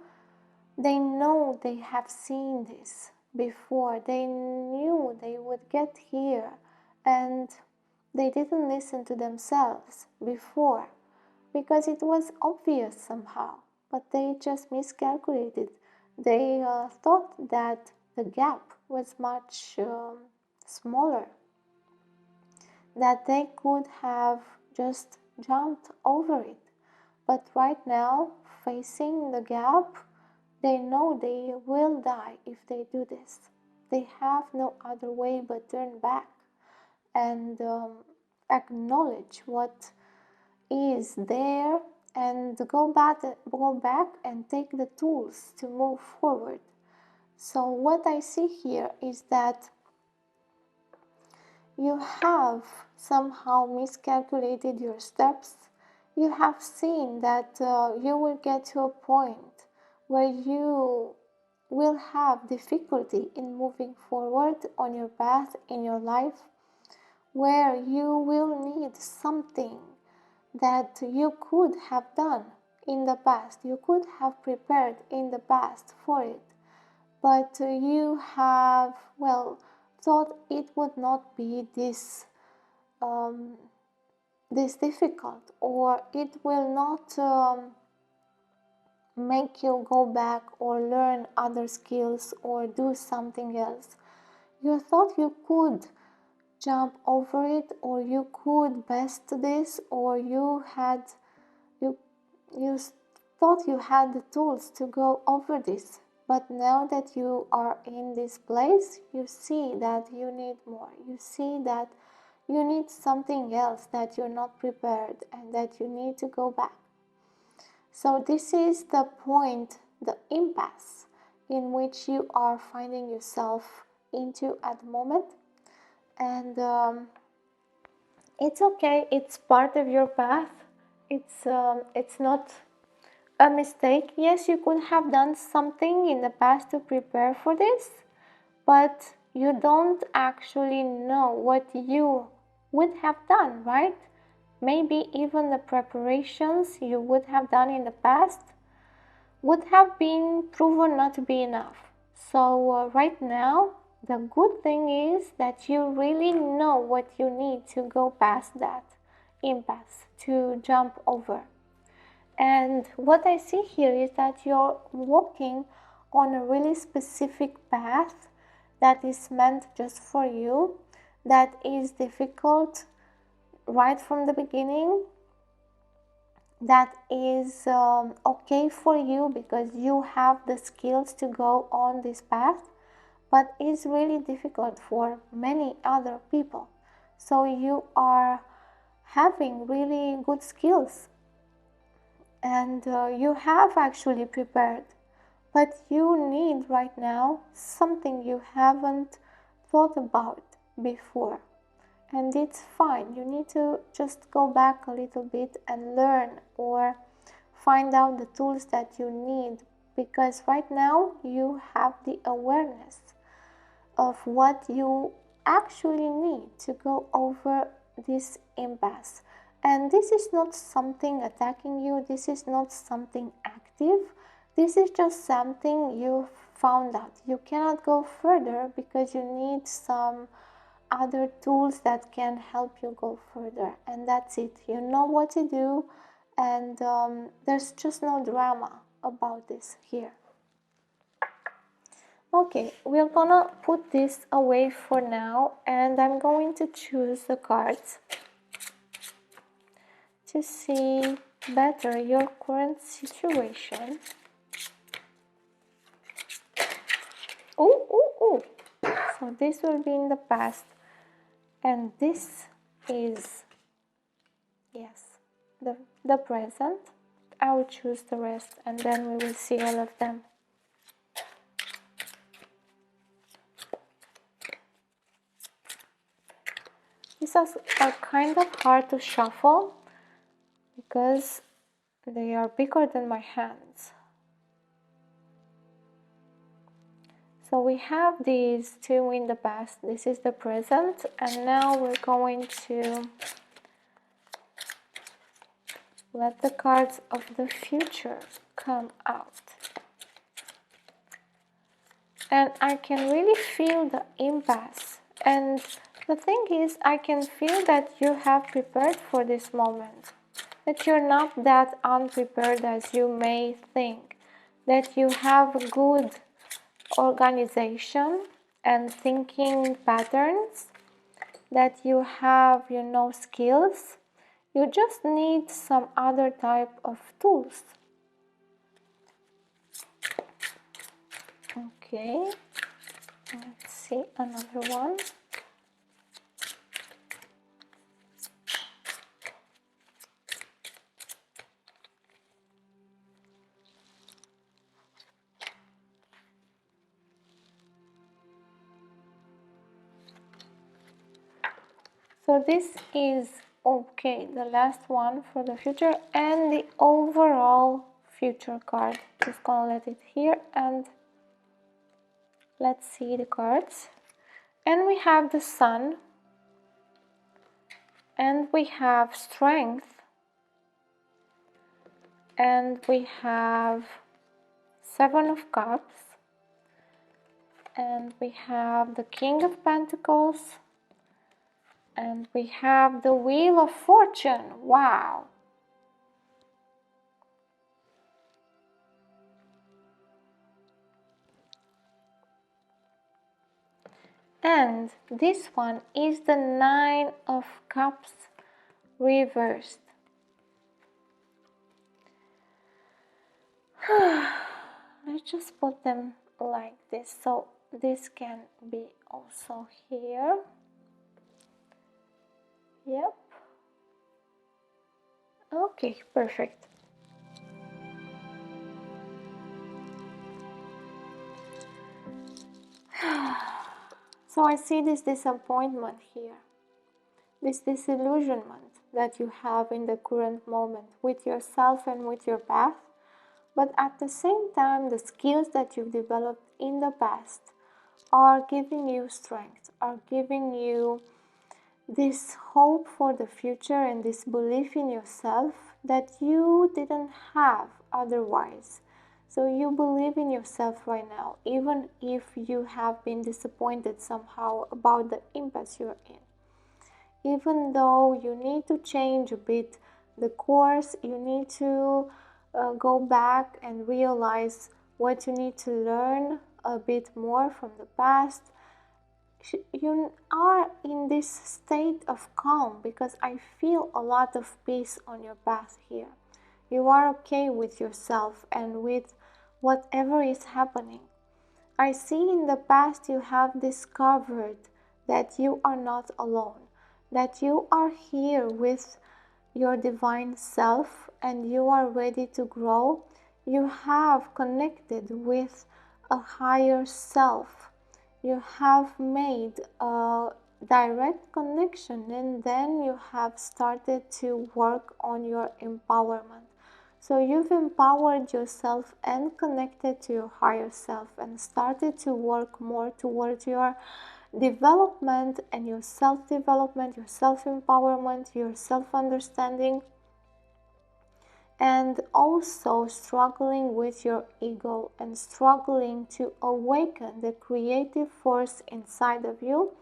they know they have seen this before. They knew they would get here, and they didn't listen to themselves before because it was obvious somehow, but they just miscalculated. They thought that the gap was much smaller, that they could have just jumped over it. But right now, facing the gap, they know they will die if they do this. They have no other way but turn back and acknowledge what is there and go back and take the tools to move forward. So what I see here is that you have somehow miscalculated your steps. You have seen that you will get to a point where you will have difficulty in moving forward on your path in your life, where you will need something that you could have done in the past. You could have prepared in the past for it, but you have, thought it would not be this difficult, or it will not make you go back or learn other skills or do something else. You thought you could jump over it, or you could best this, or you thought you had the tools to go over this. But now that you are in this place, you see that you need more. You see that you need something else, that you're not prepared, and that you need to go back. So this is the point, the impasse in which you are finding yourself into at the moment. And it's okay, it's part of your path. It's not a mistake. Yes, you could have done something in the past to prepare for this, but you don't actually know what you would have done, right? Maybe even the preparations you would have done in the past would have been proven not to be enough. So right now, the good thing is that you really know what you need to go past that impasse, to jump over. And what I see here is that you're walking on a really specific path that is meant just for you, that is difficult right from the beginning, that is okay for you because you have the skills to go on this path, but is really difficult for many other people. So you are having really good skills, and you have actually prepared. but you need right now something you haven't thought about before. And it's fine. You need to just go back a little bit and learn or find out the tools that you need, because right now you have the awareness of what you actually need to go over this impasse. And this is not something attacking you, this is not something active, this is just something you found out. You cannot go further because you need some other tools that can help you go further, and that's it. You know what to do, and there's just no drama about this here. Okay, we're gonna put this away for now, and I'm going to choose the cards to see better your current situation. Oh, so this will be in the past, and this is, yes, the present. I will choose the rest, and then we will see all of them. These are kind of hard to shuffle because they are bigger than my hands. So we have these two in the past, this is the present, and now we're going to let the cards of the future come out. And I can really feel the impasse. And the thing is, I can feel that you have prepared for this moment. That you're not that unprepared as you may think. That you have a good organization and thinking patterns. That you have, skills. You just need some other type of tools. Okay, let's see another one. So this is, okay, the last one for the future and the overall future card. Just gonna let it here and let's see the cards. And we have the Sun, and we have Strength, and we have Seven of Cups, and we have the King of Pentacles, and we have the Wheel of Fortune. Wow! And this one is the Nine of Cups reversed. Let's just put them like this, so this can be also here. Yep. Okay, perfect. So I see this disappointment here, this disillusionment that you have in the current moment with yourself and with your path, but at the same time the skills that you've developed in the past are giving you strength, are giving you this hope for the future and this belief in yourself that you didn't have otherwise. So you believe in yourself right now, even if you have been disappointed somehow about the impasse you're in. Even though you need to change a bit the course, you need to go back and realize what you need to learn a bit more from the past. You are in this state of calm because I feel a lot of peace on your path here. You are okay with yourself and with whatever is happening. I see in the past you have discovered that you are not alone, that you are here with your divine self and you are ready to grow. you have connected with a higher self. You have made a direct connection, and then you have started to work on your empowerment. So you've empowered yourself and connected to your higher self and started to work more towards your development and your self-development, your self-empowerment, your self-understanding, and also struggling with your ego and struggling to awaken the creative force inside of you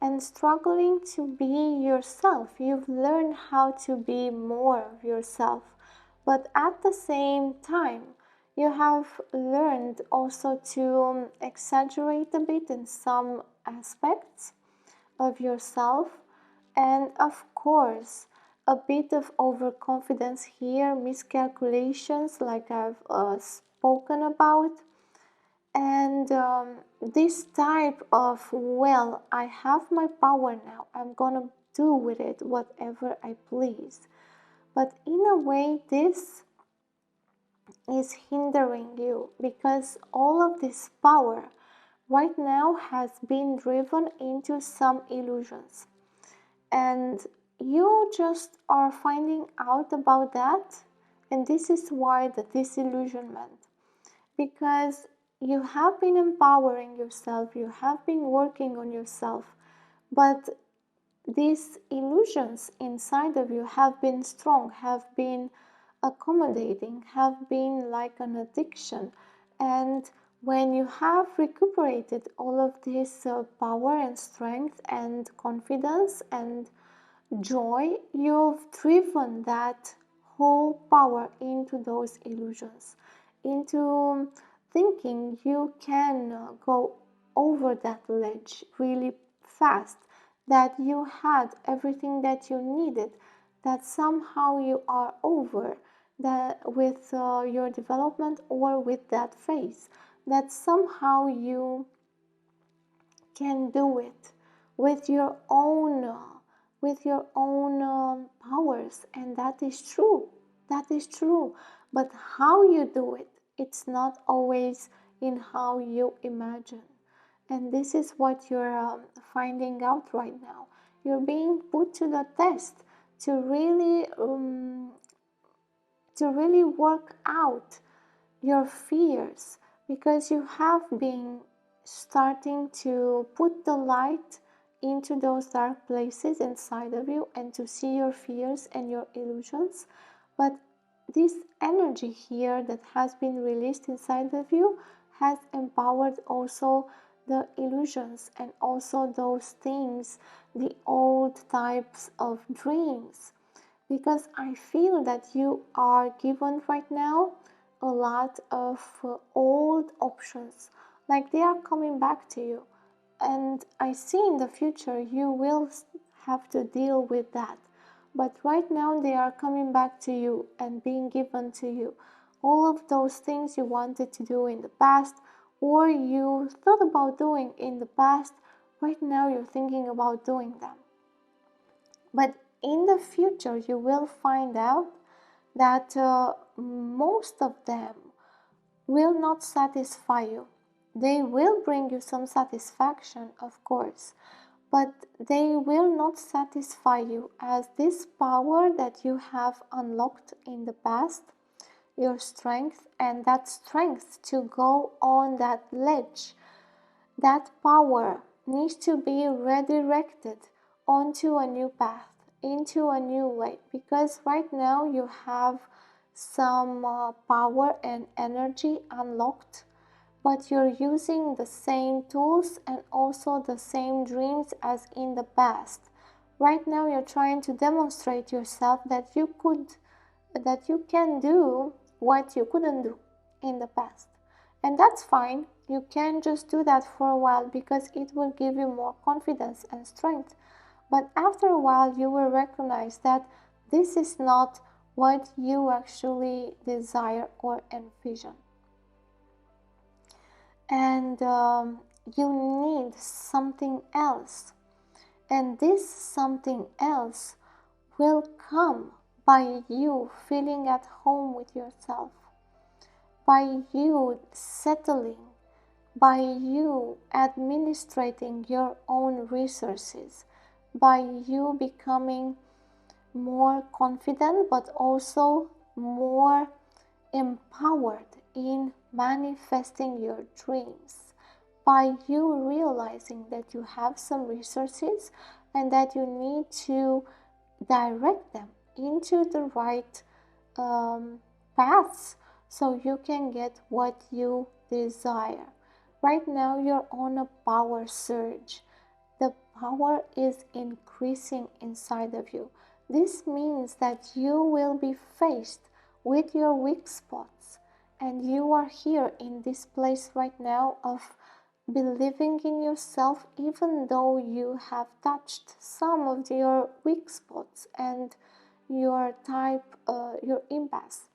and struggling to be yourself. You've learned how to be more of yourself, but at the same time, you have learned also to exaggerate a bit in some aspects of yourself, and of course a bit of overconfidence here, miscalculations like I've spoken about, and this type of, well, I have my power now, I'm gonna do with it whatever I please. But in a way, this is hindering you because all of this power right now has been driven into some illusions, and you just are finding out about that. And this is why the disillusionment, because you have been empowering yourself, you have been working on yourself, but these illusions inside of you have been strong, have been accommodating, have been like an addiction. And when you have recuperated all of this power and strength and confidence and joy, you've driven that whole power into those illusions, into thinking you can go over that ledge really fast, that you had everything that you needed, that somehow you are over that with your development or with that phase, that somehow you can do it with your own powers. And that is true, that is true. But how you do it, it's not always in how you imagine. And this is what you're finding out right now. You're being put to the test to really work out your fears, because you have been starting to put the light into those dark places inside of you and to see your fears and your illusions. But this energy here that has been released inside of you has empowered also the illusions and also those things, the old types of dreams, because I feel that you are given right now a lot of old options, like they are coming back to you. And I see in the future you will have to deal with that. But right now they are coming back to you and being given to you. All of those things you wanted to do in the past or you thought about doing in the past, right now you're thinking about doing them. But in the future, you will find out that most of them will not satisfy you. They will bring you some satisfaction, of course, but they will not satisfy you, as this power that you have unlocked in the past, your strength, and that strength to go on that ledge, that power needs to be redirected onto a new path, into a new way, because right now you have some power and energy unlocked, but you're using the same tools and also the same dreams as in the past. Right now you're trying to demonstrate yourself that you can do what you couldn't do in the past. And that's fine. You can just do that for a while because it will give you more confidence and strength. But after a while, you will recognize that this is not what you actually desire or envision. And you need something else. And this something else will come by you feeling at home with yourself. by you settling, by you administrating your own resources, by you becoming more confident but also more empowered in manifesting your dreams, by you realizing that you have some resources and that you need to direct them into the right paths so you can get what you desire. Right now, you're on a power surge. The power is increasing inside of you. This means that you will be faced with your weak spots, and you are here in this place right now of believing in yourself, even though you have touched some of your weak spots and your your impasse.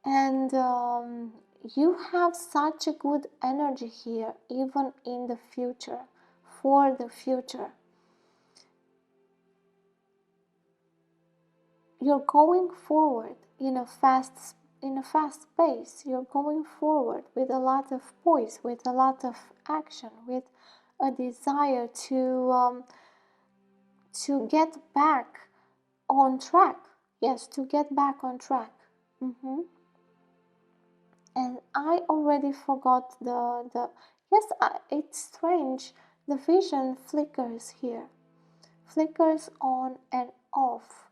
And you have such a good energy here, even in the future, for the future. You're going forward in a fast pace. You're going forward with a lot of poise, with a lot of action, with a desire to get back on track. Yes, to get back on track. And I already forgot the yes, it's strange. The vision flickers here, flickers on and off,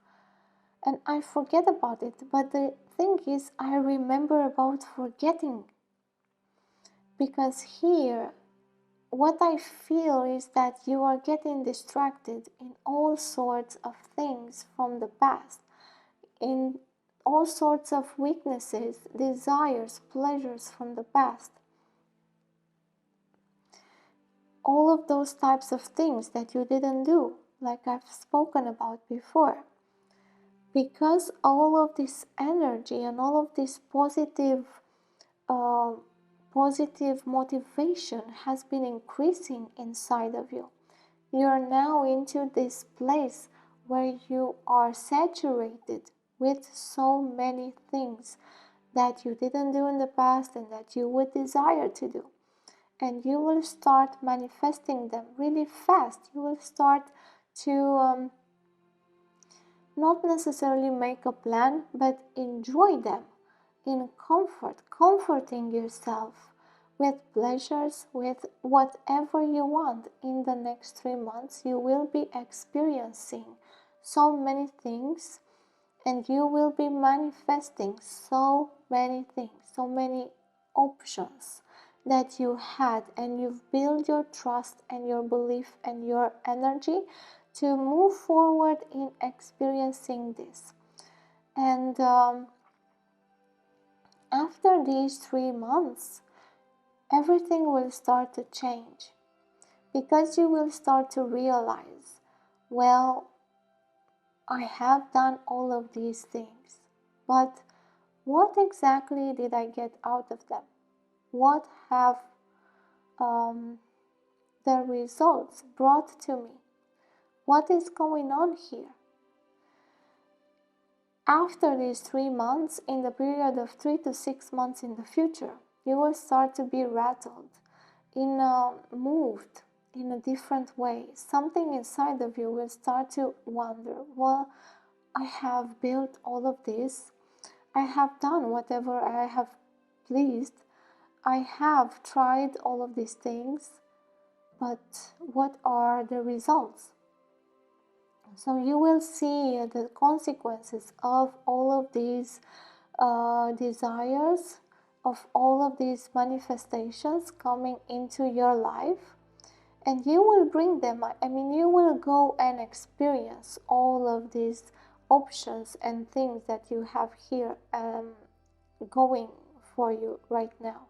and I forget about it. But the thing is, I remember about forgetting, because here what I feel is that you are getting distracted in all sorts of things from the past, in all sorts of weaknesses, desires, pleasures from the past. All of those types of things that you didn't do, like I've spoken about before. Because all of this energy and all of this positive motivation has been increasing inside of you. You're now into this place where you are saturated with so many things that you didn't do in the past and that you would desire to do. And you will start manifesting them really fast. You will start to not necessarily make a plan, but enjoy them in comfort, comforting yourself with pleasures, with whatever you want. In the next 3 months, you will be experiencing so many things, and you will be manifesting so many things, so many options that you had, and you've built your trust and your belief and your energy to move forward in experiencing this. And after these 3 months, everything will start to change, because you will start to realize, well, I have done all of these things, but what exactly did I get out of them? What have the results brought to me? What is going on here? After these 3 months, in the period of 3 to 6 months in the future, you will start to be rattled, moved in a different way. Something inside of you will start to wonder, well, I have built all of this. I have done whatever I have pleased. I have tried all of these things, but what are the results? So you will see the consequences of all of these desires, of all of these manifestations coming into your life, and you will bring them. I mean, you will go and experience all of these options and things that you have here going for you right now.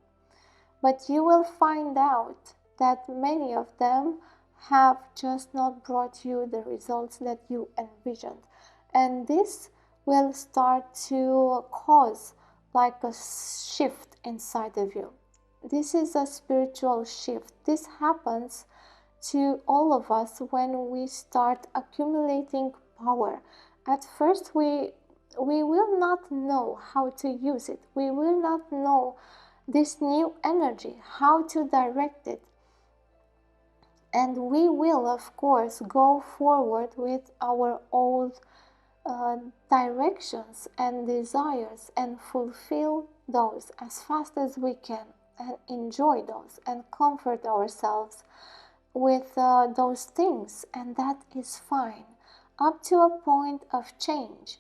But you will find out that many of them have just not brought you the results that you envisioned. And this will start to cause like a shift inside of you. This is a spiritual shift. This happens to all of us when we start accumulating power. At first we we will not know how to use it. We will not know this new energy, how to direct it. And we will, of course, go forward with our old directions and desires and fulfill those as fast as we can and enjoy those and comfort ourselves with those things, and that is fine up to a point of change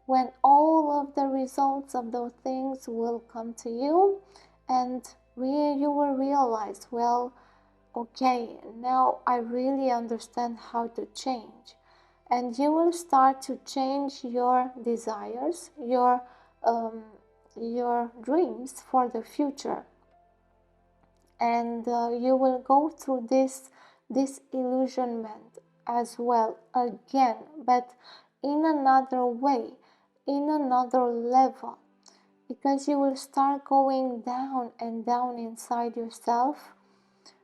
when all of the results of those things will come to you, and you will realize, well, okay, now I really understand how to change. And you will start to change your desires, your dreams for the future. And you will go through this disillusionment as well again, but in another way, in another level, because you will start going down and down inside yourself,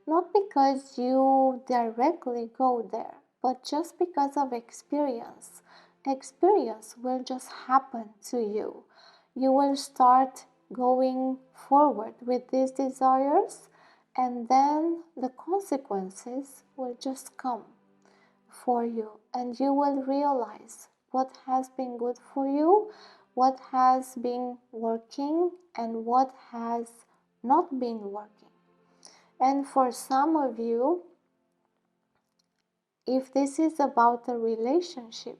not because you directly go there, but just because of experience. Experience will just happen to you. You will start going forward with these desires, and then the consequences will just come for you, and you will realize what has been good for you, what has been working, and what has not been working. And for some of you, if this is about a relationship,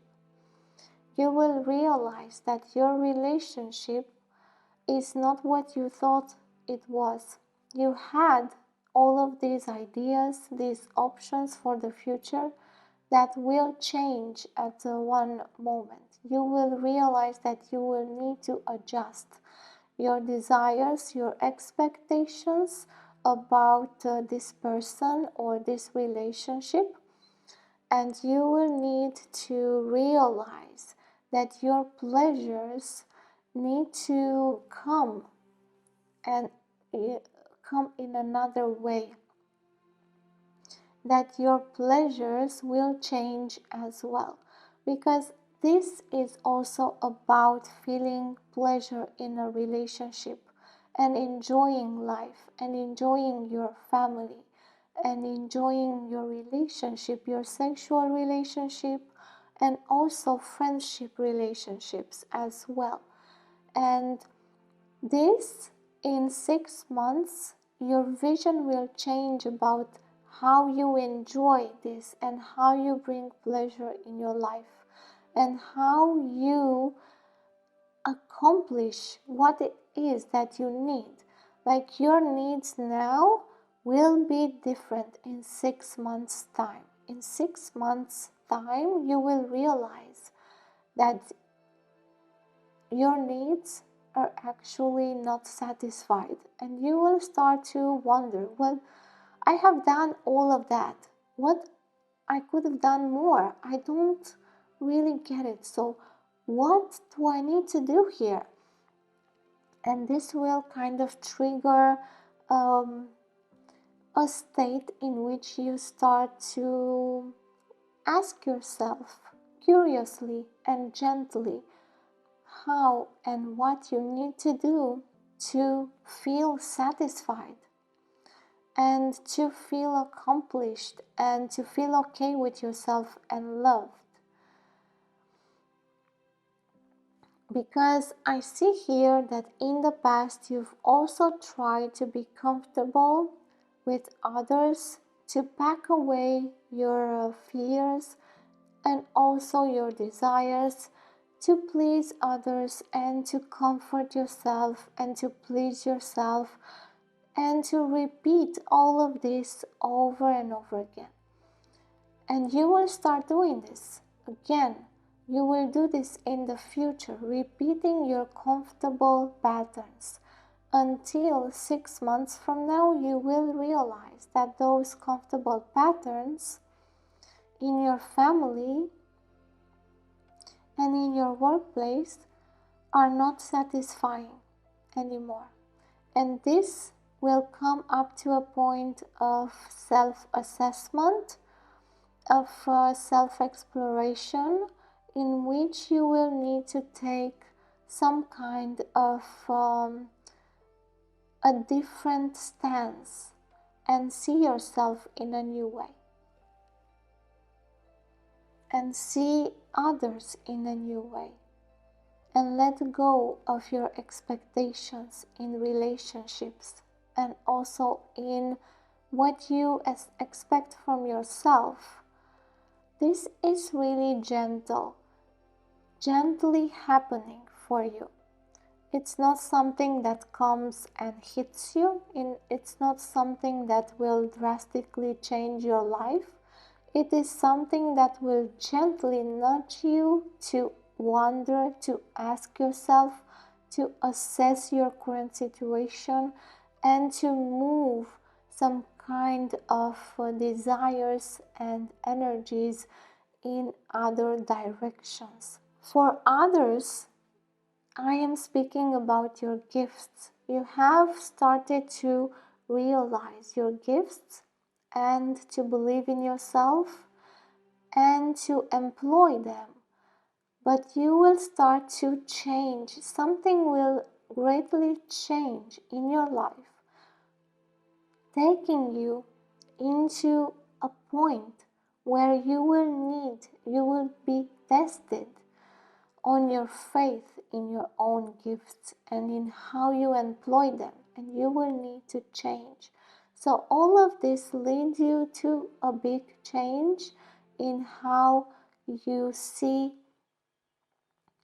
you will realize that your relationship is not what you thought it was. You had all of these ideas, these options for the future that will change at one moment. You will realize that you will need to adjust your desires, your expectations about this person or this relationship, and you will need to realize that your pleasures need to come and come in another way, that your pleasures will change as well, because this is also about feeling pleasure in a relationship and enjoying life and enjoying your family and enjoying your relationship, your sexual relationship, and also friendship relationships as well. And this, in 6 months, your vision will change about how you enjoy this and how you bring pleasure in your life and how you accomplish what it is that you need. Like, your needs now will be different in 6 months' time. In 6 months' time, you will realize that your needs are actually not satisfied, and you will start to wonder, well, I have done all of that. What I could have done more? I don't really get it. So what do I need to do here? And this will kind of trigger a state in which you start to ask yourself curiously and gently how and what you need to do to feel satisfied and to feel accomplished and to feel okay with yourself and loved. Because I see here that in the past you've also tried to be comfortable with others, to pack away your fears and also your desires, to please others and to comfort yourself and to please yourself, and to repeat all of this over and over again. And you will start doing this again. You will do this in the future, repeating your comfortable patterns until 6 months from now. You will realize that those comfortable patterns in your family and in your workplace are not satisfying anymore. And this will come up to a point of self-assessment, of self-exploration, in which you will need to take some kind of a different stance and see yourself in a new way and see others in a new way and let go of your expectations in relationships and also in what you expect from yourself. This is really gently happening for you. It's not something that comes and hits you, it's not something that will drastically change your life. It is something that will gently nudge you to wonder, to ask yourself, to assess your current situation, and to move some kind of desires and energies in other directions. For others, I am speaking about your gifts. You have started to realize your gifts and to believe in yourself and to employ them. But you will start to change. Something will greatly change in your life, taking you into a point where you will be tested on your faith in your own gifts and in how you employ them, and you will need to change. So all of this leads you to a big change in how you see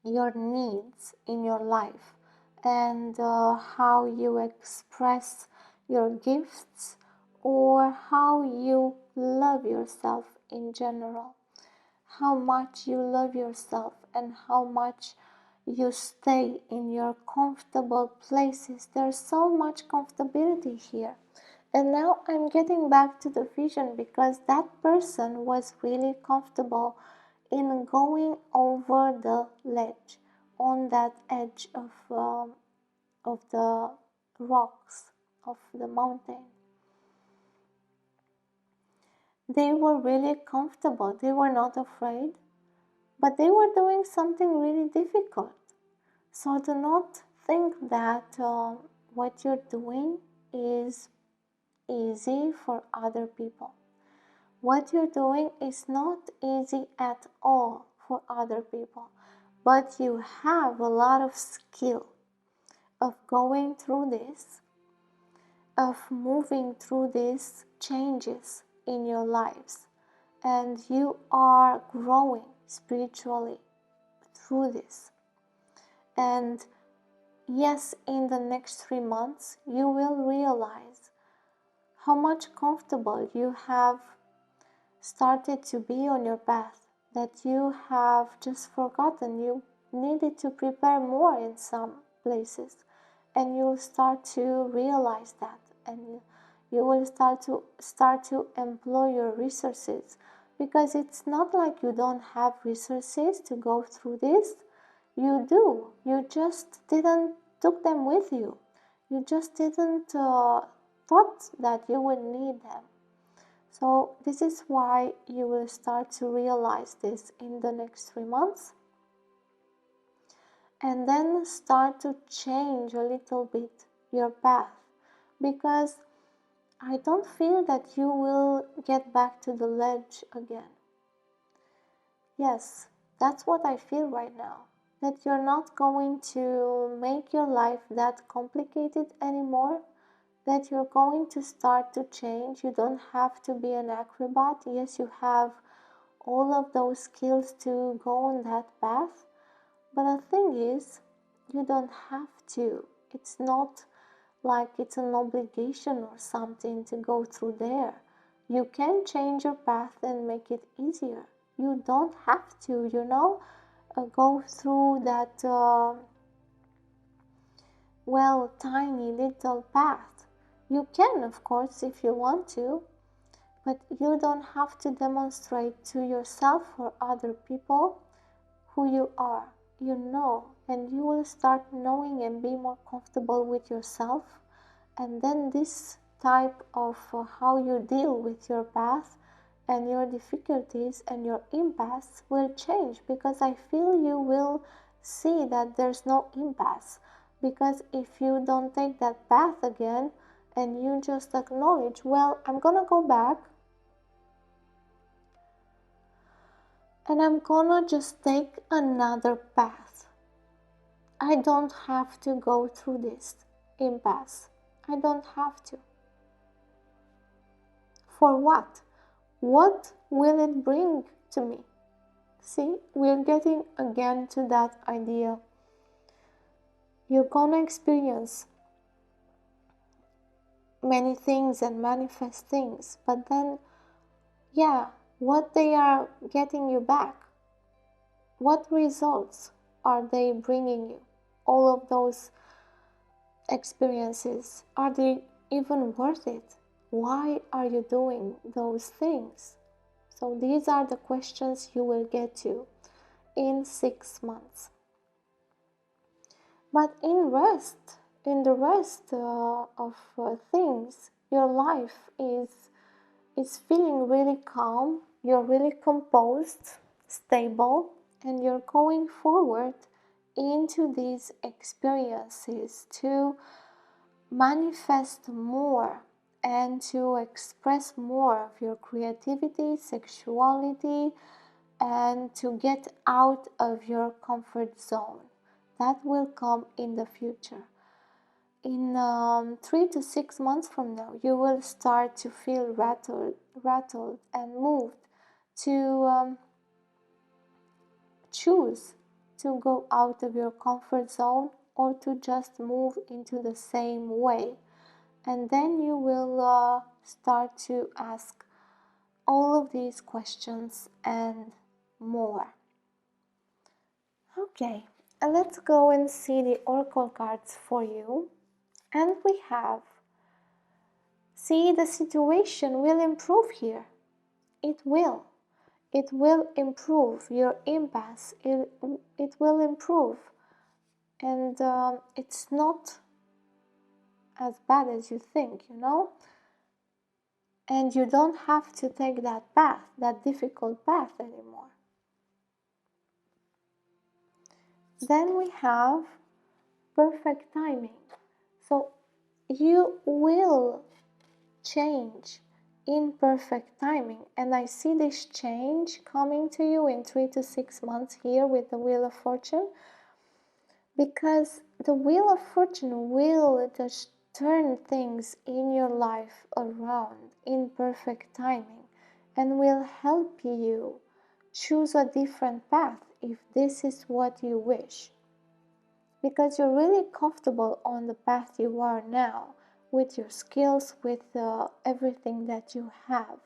your needs in your life and how you express your gifts or how you love yourself in general, how much you love yourself and how much you stay in your comfortable places. There's so much comfortability here. And now I'm getting back to the vision because that person was really comfortable in going over the ledge on that edge of the rocks of the mountain. They were really comfortable. They were not afraid, but they were doing something really difficult. So do not think that what you're doing is easy for other people. What you're doing is not easy at all for other people, but you have a lot of skill of going through this, of moving through these changes in your lives, and you are growing spiritually through this. And yes, in the next 3 months, you will realize how much comfortable you have started to be on your path, that you have just forgotten you needed to prepare more in some places, and you'll start to realize that, and you will start to employ your resources, because it's not like you don't have resources to go through this. You do, you just didn't took them with you. You just didn't thought that you would need them. So this is why you will start to realize this in the next 3 months, and then start to change a little bit your path, because I don't feel that you will get back to the ledge again. Yes, that's what I feel right now, that you're not going to make your life that complicated anymore, that you're going to start to change. You don't have to be an acrobat. Yes, you have all of those skills to go on that path, but the thing is, you don't have to. It's not like it's an obligation or something to go through there. You can change your path and make it easier. You don't have to, go through that tiny little path. You can, of course, if you want to, but you don't have to demonstrate to yourself or other people who you are. You know, and you will start knowing and be more comfortable with yourself. And then this type of how you deal with your path, and your difficulties and your impasse will change, because I feel you will see that there's no impasse. Because if you don't take that path again and you just acknowledge, well, I'm gonna go back and I'm gonna just take another path. I don't have to go through this impasse. I don't have to. For what? What will it bring to me? See, we're getting again to that idea. You're gonna experience many things and manifest things, but then, yeah, what they are getting you back? What results are they bringing you? All of those experiences, are they even worth it? Why are you doing those things? So these are the questions you will get to in 6 months. But in the rest of things, your life is feeling really calm. You're really composed, stable, and you're going forward into these experiences to manifest more and to express more of your creativity, sexuality, and to get out of your comfort zone. That will come in the future. In 3 to 6 months from now, you will start to feel rattled and moved to choose to go out of your comfort zone or to just move into the same way. And then you will start to ask all of these questions and more. Okay, let's go and see the oracle cards for you. And we have, see, the situation will improve here. It will. It will improve your impasse. It will improve. And it's not as bad as you think, you know? And you don't have to take that path, that difficult path anymore. Then we have perfect timing. So you will change in perfect timing. And I see this change coming to you in 3 to 6 months here with the Wheel of Fortune. Because the Wheel of Fortune will just turn things in your life around in perfect timing and will help you choose a different path if this is what you wish. Because you're really comfortable on the path you are now, with your skills, with everything that you have.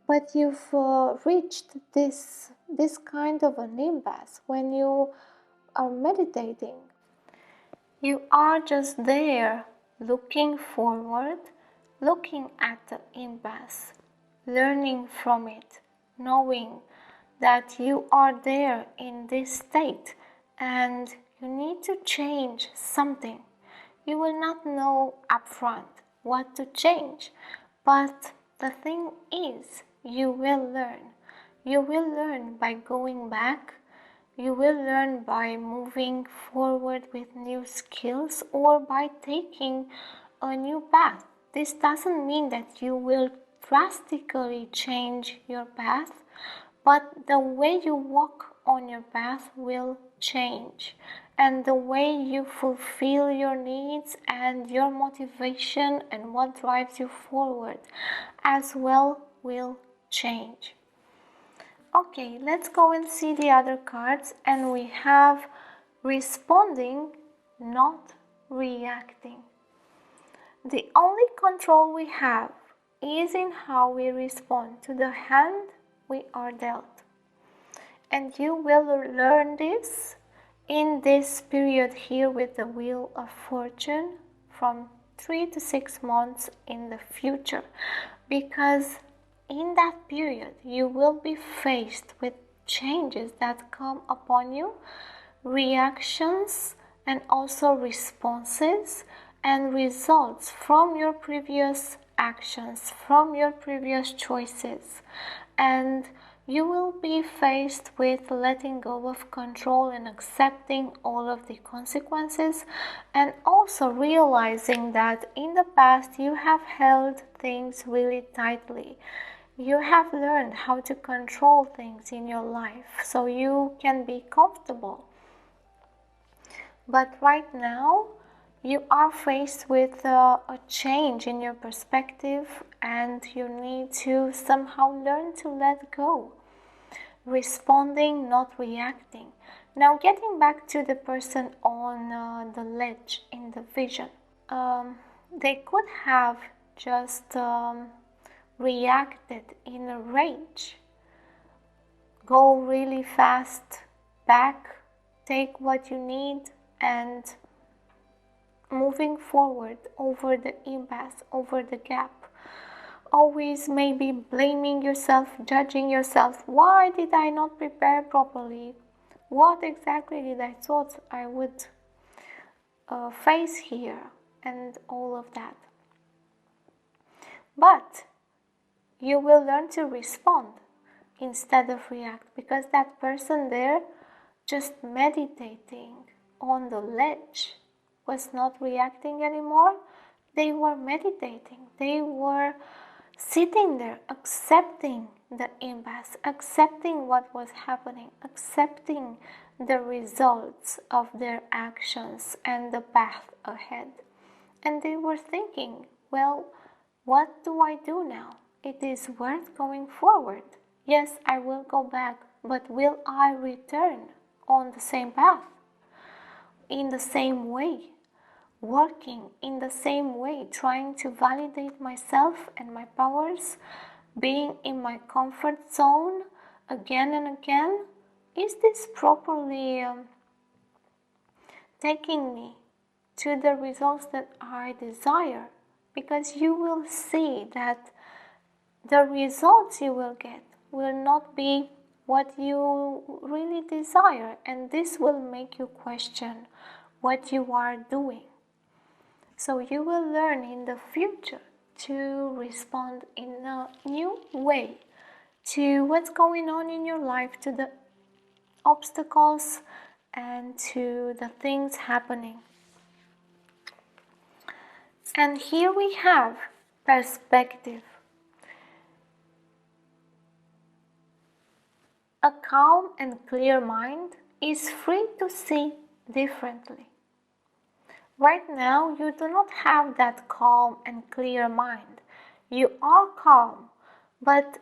But you've reached this kind of an impasse when you are meditating. You are just there, looking forward, looking at the impasse, learning from it, knowing that you are there in this state and you need to change something. You will not know upfront what to change, but the thing is, you will learn. You will learn by going back. You will learn by moving forward with new skills or by taking a new path. This doesn't mean that you will drastically change your path, but the way you walk on your path will change, and the way you fulfill your needs and your motivation and what drives you forward as well will change. Okay, let's go and see the other cards, and we have responding, not reacting. The only control we have is in how we respond to the hand we are dealt. And you will learn this in this period here with the Wheel of Fortune from 3 to 6 months in the future, because in that period you will be faced with changes that come upon you, reactions and also responses and results from your previous actions from your previous choices, and you will be faced with letting go of control and accepting all of the consequences, and also realizing that in the past you have held things really tightly. You have learned how to control things in your life so you can be comfortable. But right now, you are faced with a change in your perspective, and you need to somehow learn to let go. Responding, not reacting. Now, getting back to the person on the ledge in the vision, they could have just reacted in a rage, go really fast back, take what you need, and moving forward over the impasse, over the gap. Always maybe blaming yourself, judging yourself. Why did I not prepare properly? What exactly did I thought I would face here? And all of that. But you will learn to respond instead of react, because that person there just meditating on the ledge was not reacting anymore. They were meditating. They were sitting there, accepting the impasse, accepting what was happening, accepting the results of their actions and the path ahead. And they were thinking, well, what do I do now? It is worth going forward. Yes, I will go back, but will I return on the same path, in the same way, working in the same way, trying to validate myself and my powers, being in my comfort zone again and again? Is this properly taking me to the results that I desire? Because you will see that the results you will get will not be what you really desire, and this will make you question what you are doing. So you will learn in the future to respond in a new way to what's going on in your life, to the obstacles and to the things happening. And here we have perspective. A calm and clear mind is free to see differently. Right now, you do not have that calm and clear mind. You are calm, but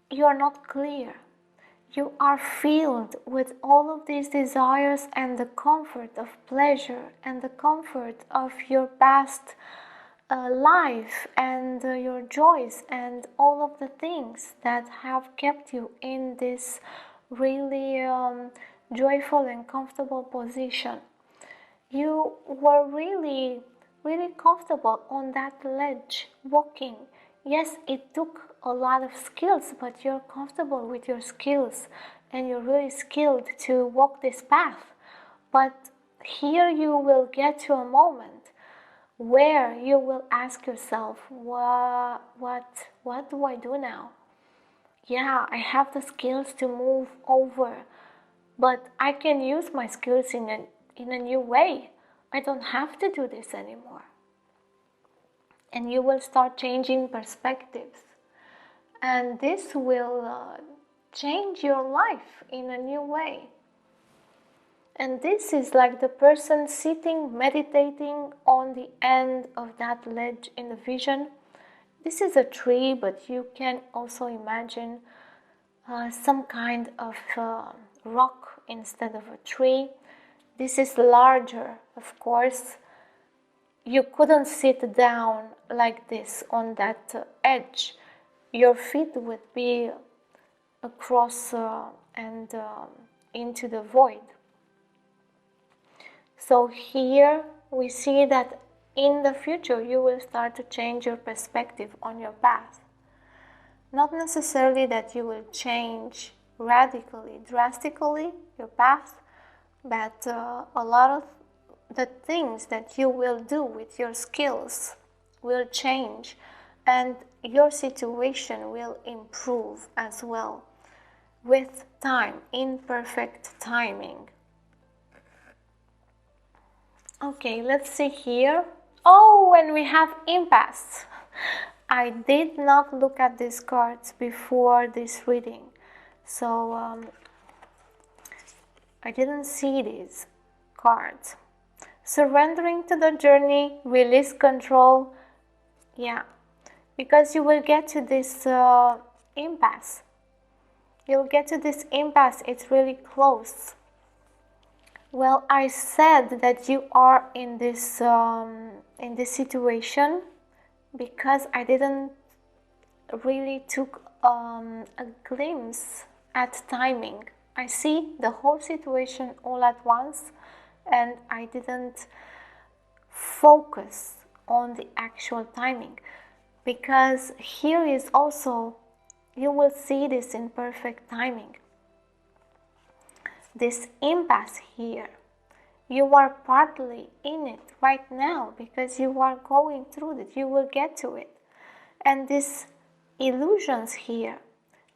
you are not clear. You are filled with all of these desires and the comfort of pleasure and the comfort of your past life and your joys and all of the things that have kept you in this really joyful and comfortable position. You were really, really comfortable on that ledge, walking. Yes, it took a lot of skills, but you're comfortable with your skills and you're really skilled to walk this path. But here you will get to a moment where you will ask yourself, what do I do now? Yeah, I have the skills to move over, but I can use my skills in a new way. I don't have to do this anymore. And you will start changing perspectives. And this will change your life in a new way. And this is like the person sitting, meditating on the end of that ledge in the vision. This is a tree, but you can also imagine some kind of rock instead of a tree. This is larger, of course. You couldn't sit down like this on that edge. Your feet would be across and into the void. So here we see that in the future you will start to change your perspective on your path. Not necessarily that you will change radically, drastically your path, but a lot of the things that you will do with your skills will change, and your situation will improve as well with time, in perfect timing. Okay, let's see here. Oh, and we have impasse. I did not look at these cards before this reading, so I didn't see these cards. Surrendering to the journey, release control. Yeah, because you will get to this impasse. You'll get to this impasse, it's really close. Well, I said that you are in this situation because I didn't really took a glimpse at timing. I see the whole situation all at once, and I didn't focus on the actual timing, because here is also, you will see this in perfect timing. This impasse here, you are partly in it right now because you are going through it. You will get to it. And these illusions here,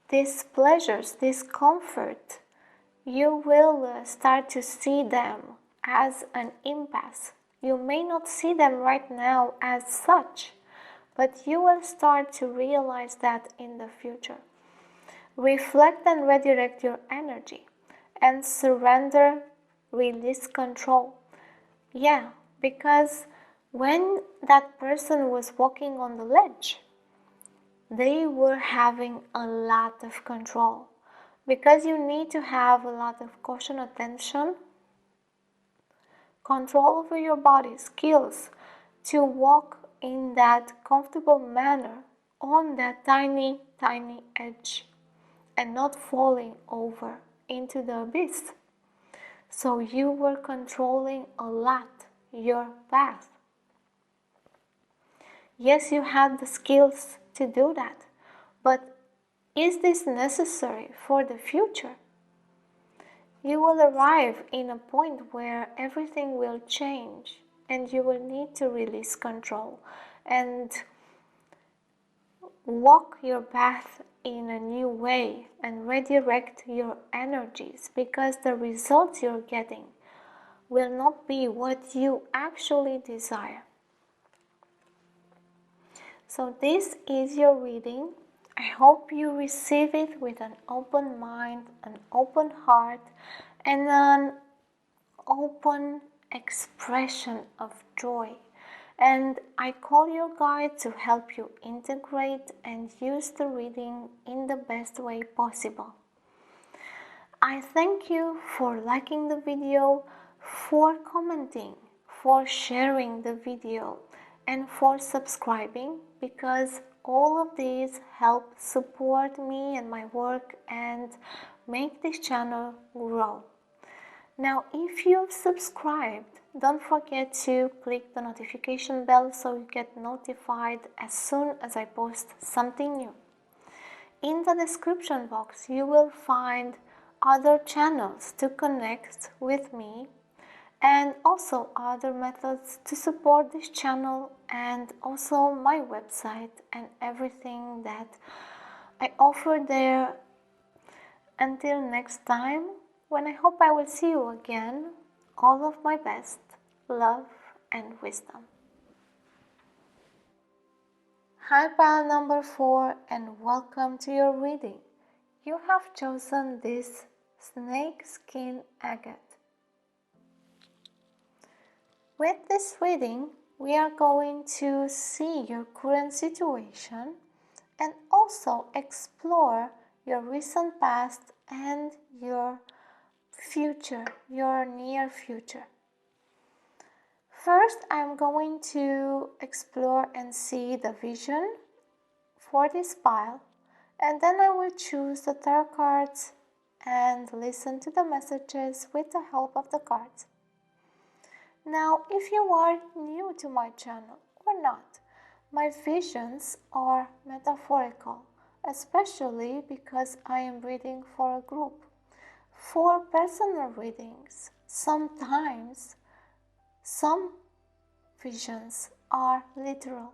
these pleasures, this comfort, you will start to see them as an impasse. You may not see them right now as such, but you will start to realize that in the future. Reflect and redirect your energy and surrender, release control. Yeah, because when that person was walking on the ledge, they were having a lot of control, because you need to have a lot of caution, attention, control over your body, skills to walk in that comfortable manner on that tiny, tiny edge and not falling over into the abyss. So you were controlling a lot your path. Yes, you had the skills to do that, but is this necessary for the future? You will arrive in a point where everything will change and you will need to release control and walk your path in a new way and redirect your energies, because the results you're getting will not be what you actually desire. So this is your reading. I hope you receive it with an open mind, an open heart, and an open expression of joy. And I call your guide to help you integrate and use the reading in the best way possible. I thank you for liking the video, for commenting, for sharing the video, and for subscribing, because all of these help support me and my work and make this channel grow. Now, if you've subscribed, don't forget to click the notification bell so you get notified as soon as I post something new. In the description box, you will find other channels to connect with me, and also other methods to support this channel, and also my website and everything that I offer there. Until next time, when I hope I will see you again, all of my best, love and wisdom. Hi, pile number 4, and welcome to your reading. You have chosen this snake skin agate. With this reading, we are going to see your current situation and also explore your recent past and your future, your near future. First, I'm going to explore and see the vision for this pile, and then I will choose the tarot cards and listen to the messages with the help of the cards. Now, if you are new to my channel or not, my visions are metaphorical, especially because I am reading for a group. For personal readings, sometimes some visions are literal,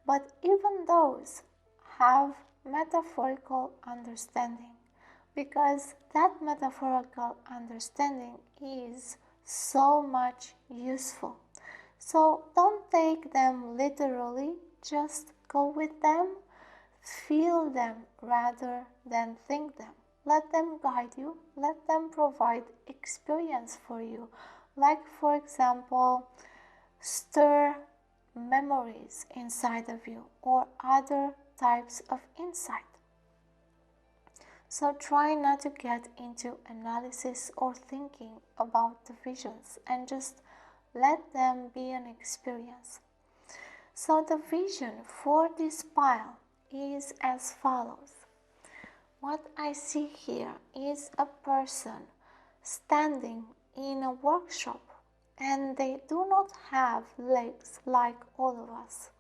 but even those have metaphorical understanding, because that metaphorical understanding is so much useful. So don't take them literally, just go with them, feel them rather than think them. Let them guide you, let them provide experience for you. Like, for example, stir memories inside of you or other types of insight. So try not to get into analysis or thinking about the visions, and just let them be an experience. So the vision for this pile is as follows. What I see here is a person standing in a workshop, and they do not have legs like all of us.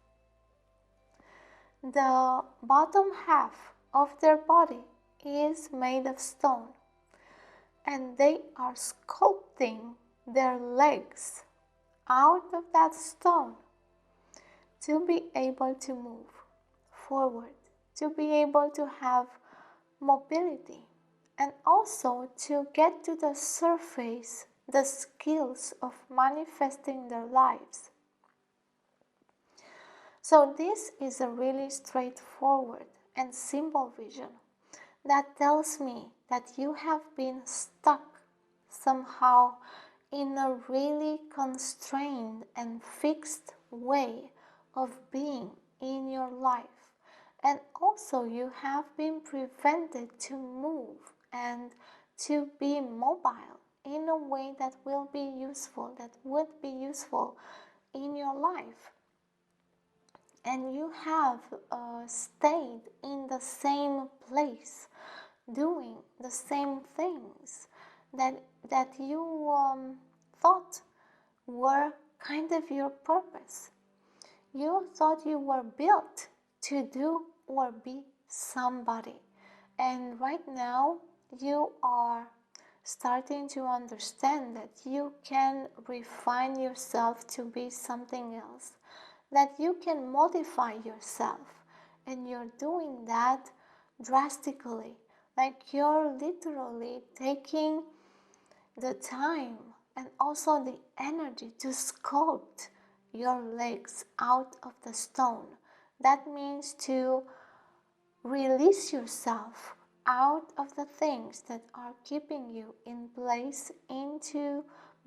The bottom half of their body is made of stone, and they are sculpting their legs out of that stone to be able to move forward, to be able to have mobility, and also to get to the surface the skills of manifesting their lives. So this is a really straightforward and simple vision that tells me that you have been stuck somehow in a really constrained and fixed way of being in your life. And also you have been prevented to move and to be mobile in a way that will be useful, that would be useful in your life. And you have stayed in the same place, doing the same things that you thought were kind of your purpose. You thought you were built to do or be somebody. And right now you are starting to understand that you can refine yourself to be something else, that you can modify yourself, and you're doing that drastically. Like, you're literally taking the time and also the energy to sculpt your legs out of the stone. That means to release yourself out of the things that are keeping you in place into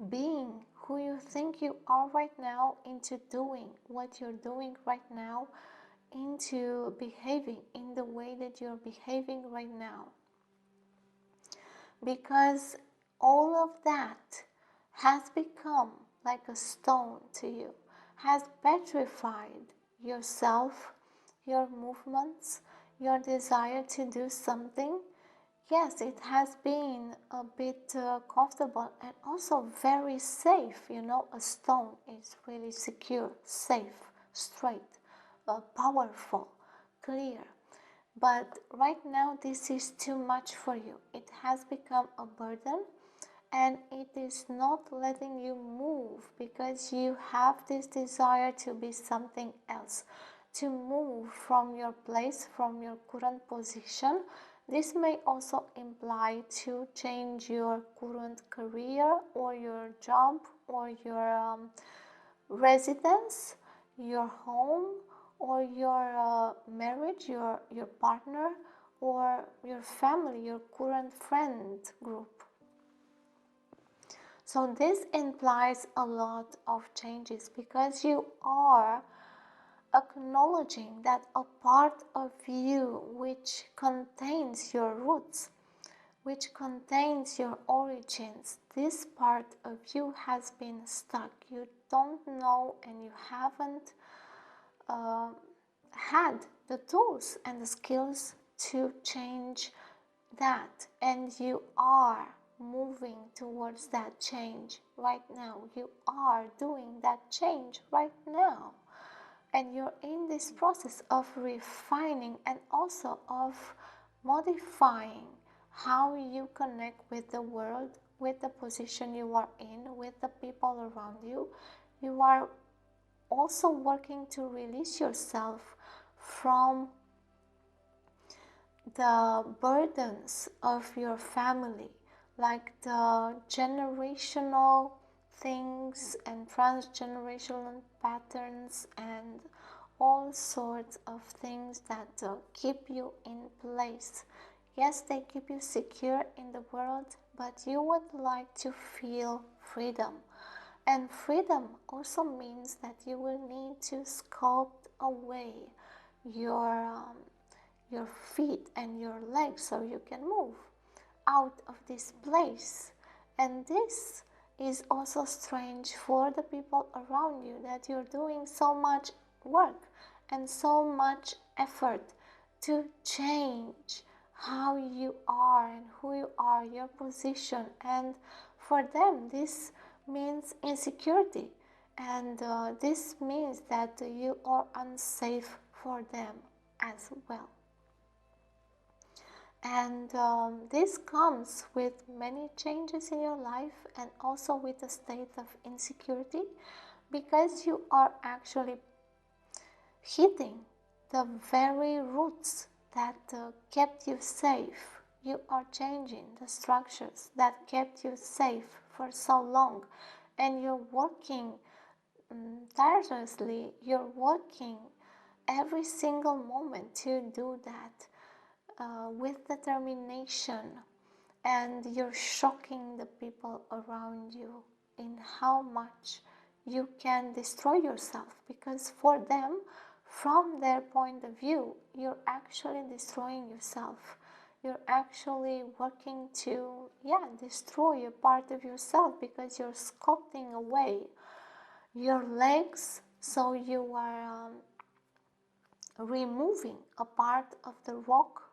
being who you think you are right now, into doing what you're doing right now, into behaving in the way that you're behaving right now. Because all of that has become like a stone to you, has petrified yourself, your movements, your desire to do something. Yes, it has been a bit comfortable and also very safe. You know, a stone is really secure, safe, straight, powerful, clear. But right now this is too much for you. It has become a burden, and it is not letting you move because you have this desire to be something else, to move from your place, from your current position. This may also imply to change your current career or your job or your residence, your home, or your marriage, your partner, or your family, your current friend group. So this implies a lot of changes because you are acknowledging that a part of you which contains your roots, which contains your origins, this part of you has been stuck. You don't know, and you haven't had the tools and the skills to change that, and you are moving towards that change right now. You are doing that change right now, and you're in this process of refining and also of modifying how you connect with the world, with the position you are in, with the people around you. You are also working to release yourself from the burdens of your family, like the generational things and transgenerational patterns and all sorts of things that keep you in place. Yes, they keep you secure in the world, but you would like to feel freedom. And freedom also means that you will need to sculpt away your your feet and your legs so you can move out of this place. And this is also strange for the people around you, that you're doing so much work and so much effort to change how you are and who you are, your position. And for them this means insecurity, and this means that you are unsafe for them as well. And this comes with many changes in your life and also with a state of insecurity, because you are actually hitting the very roots that kept you safe. You are changing the structures that kept you safe for so long, and you're working tirelessly. You're working every single moment to do that with determination, and you're shocking the people around you in how much you can destroy yourself, because for them, from their point of view, you're actually destroying yourself. You're actually working to destroy a part of yourself, because you're sculpting away your legs, so you are removing a part of the rock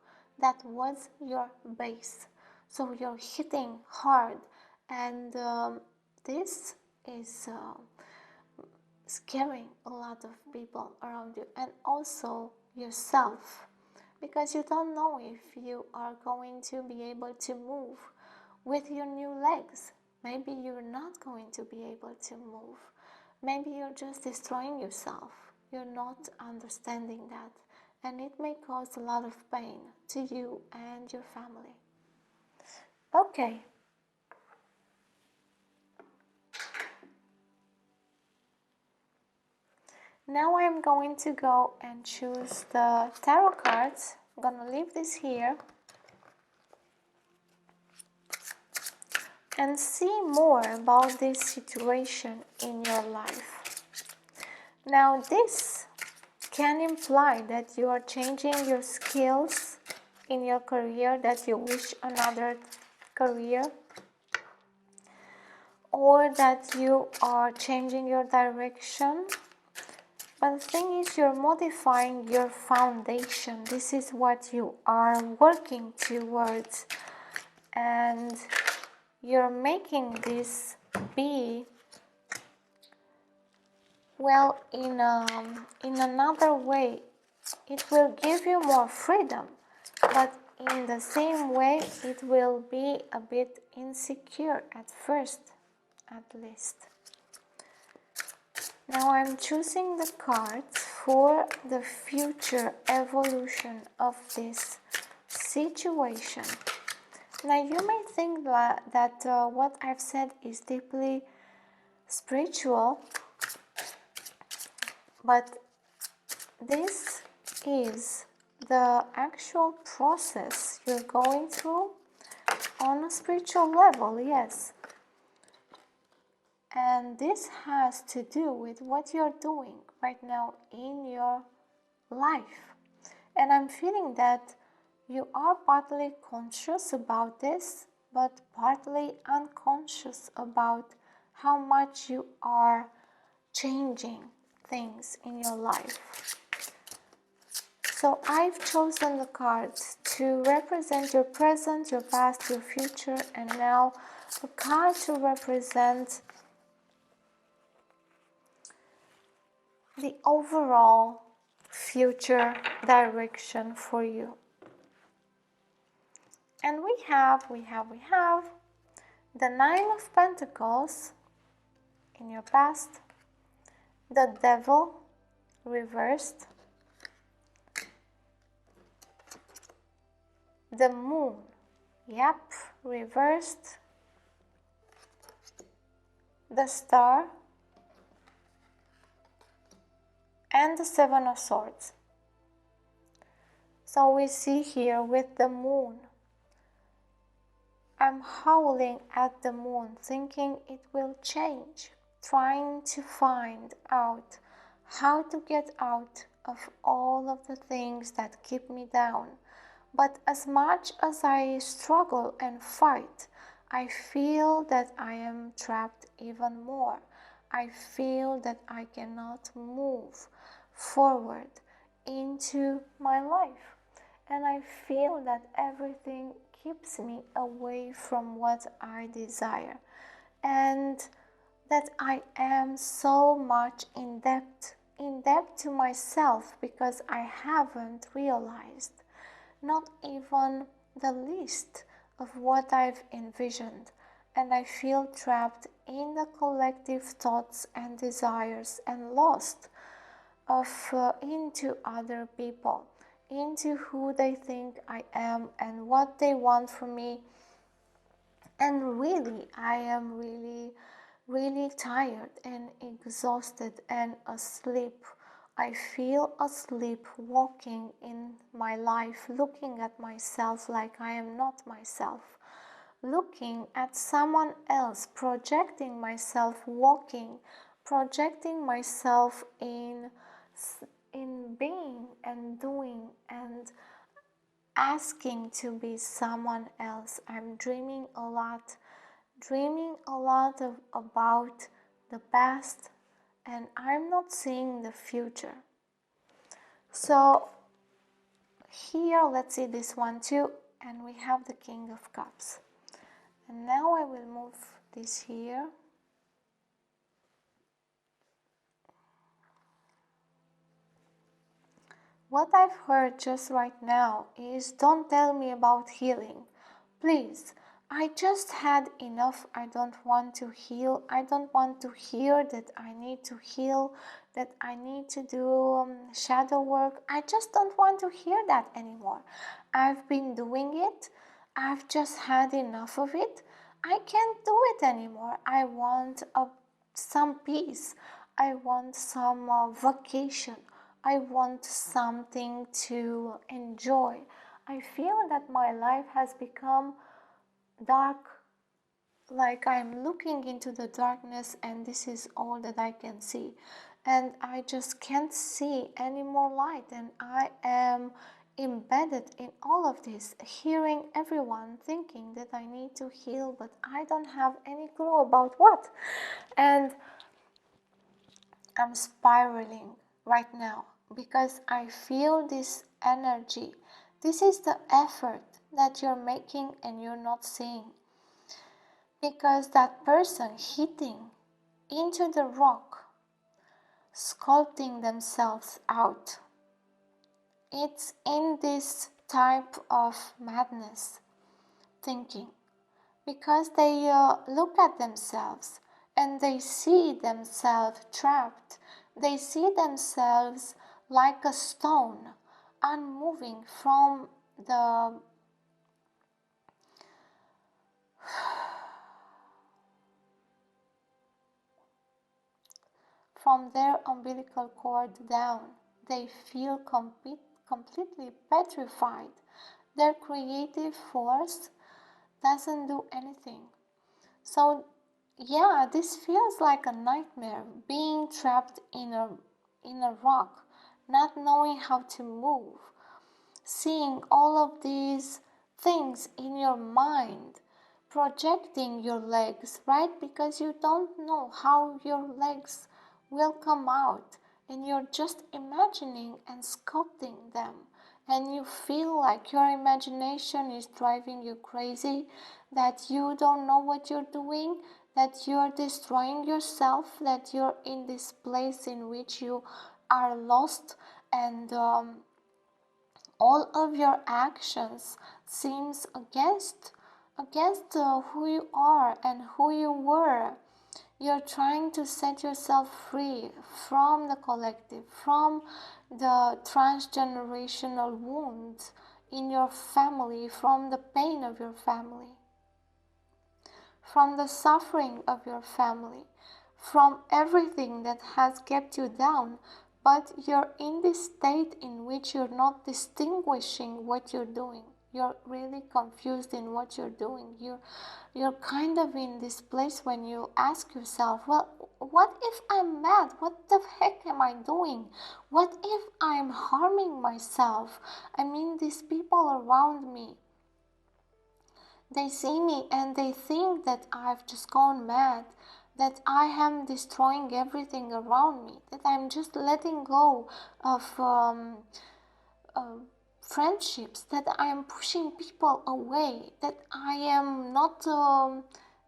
that was your base. So you're hitting hard, and this is scaring a lot of people around you and also yourself, because you don't know if you are going to be able to move with your new legs. Maybe you're not going to be able to move. Maybe you're just destroying yourself. You're not understanding that, and it may cause a lot of pain to you and your family. Okay. Now I'm going to go and choose the tarot cards. I'm gonna leave this here and see more about this situation in your life. Now this can imply that you are changing your skills in your career, that you wish another career, or that you are changing your direction. But the thing is, you're modifying your foundation. This is what you are working towards, and you're making this be well in another way. It will give you more freedom, but in the same way it will be a bit insecure at first, at least. Now I'm choosing the cards for the future evolution of this situation. Now you may think that what I've said is deeply spiritual, but this is the actual process you're going through on a spiritual level, yes. And this has to do with what you're doing right now in your life. And I'm feeling that you are partly conscious about this, but partly unconscious about how much you are changing things in your life. So I've chosen the cards to represent your present, your past, your future, and now a card to represent the overall future direction for you. And we have the Nine of Pentacles in your past, the devil reversed, the moon, yep, reversed, the star, and the Seven of Swords. So we see here with the moon, I'm howling at the moon, thinking it will change, trying to find out how to get out of all of the things that keep me down. But as much as I struggle and fight, I feel that I am trapped even more. I feel that I cannot move forward into my life. And I feel that everything keeps me away from what I desire. And that I am so much in debt to myself because I haven't realized not even the least of what I've envisioned, and I feel trapped in the collective thoughts and desires and lost into other people, into who they think I am and what they want from me. And really, I am really tired and exhausted and asleep. I feel asleep walking in my life, looking at myself like I am not myself, looking at someone else, projecting myself walking, projecting myself in being and doing and asking to be someone else. I'm dreaming a lot about the past, and I'm not seeing the future. So here, let's see this one too, and we have the King of Cups. And now I will move this here. What I've heard just right now is, don't tell me about healing. Please, I just had enough. I don't want to heal. I don't want to hear that I need to heal, that I need to do shadow work. I just don't want to hear that anymore. I've been doing it. I've just had enough of it. I can't do it anymore. I want some peace. I want some vacation. I want something to enjoy. I feel that my life has become dark, like I'm looking into the darkness and this is all that I can see. And I just can't see any more light, and I am embedded in all of this, hearing everyone thinking that I need to heal, but I don't have any clue about what. And I'm spiraling right now because I feel this energy. This is the effort that you're making and you're not seeing. Because that person hitting into the rock, sculpting themselves out, it's in this type of madness thinking. Because they look at themselves and they see themselves trapped. They see themselves like a stone, unmoving from their umbilical cord down. They feel completely petrified. Their creative force doesn't do anything. So yeah, this feels like a nightmare, being trapped in a rock, not knowing how to move, seeing all of these things in your mind, projecting your legs, right? Because you don't know how your legs will come out, and you're just imagining and sculpting them. And you feel like your imagination is driving you crazy, that you don't know what you're doing, that you're destroying yourself, that you're in this place in which you are lost, and all of your actions seems against who you are and who you were. You're trying to set yourself free from the collective, from the transgenerational wounds in your family, from the pain of your family, from the suffering of your family, from everything that has kept you down. But you're in this state in which you're not distinguishing what you're doing. You're really confused in what you're doing. You're kind of in this place when you ask yourself, well, what if I'm mad? What the heck am I doing? What if I'm harming myself? I mean, these people around me, they see me and they think that I've just gone mad, that I am destroying everything around me, that I'm just letting go of uh, friendships, that I am pushing people away, that I am not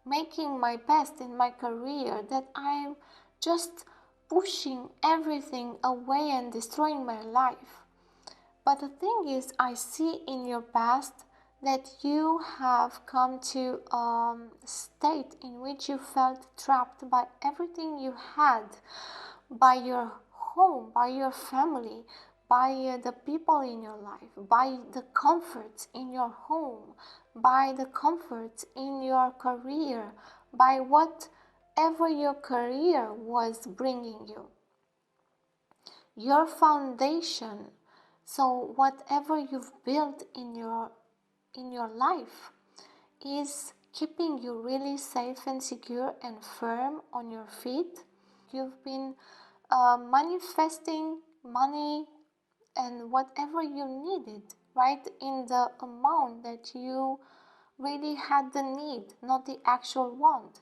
making my best in my career, that I'm just pushing everything away and destroying my life. But the thing is, I see in your past that you have come to a state in which you felt trapped by everything you had, by your home, by your family, by the people in your life, by the comforts in your home, by the comforts in your career, by whatever your career was bringing you, your foundation. So whatever you've built in your life is keeping you really safe and secure and firm on your feet. You've been manifesting money and whatever you needed, right, in the amount that you really had the need, not the actual want.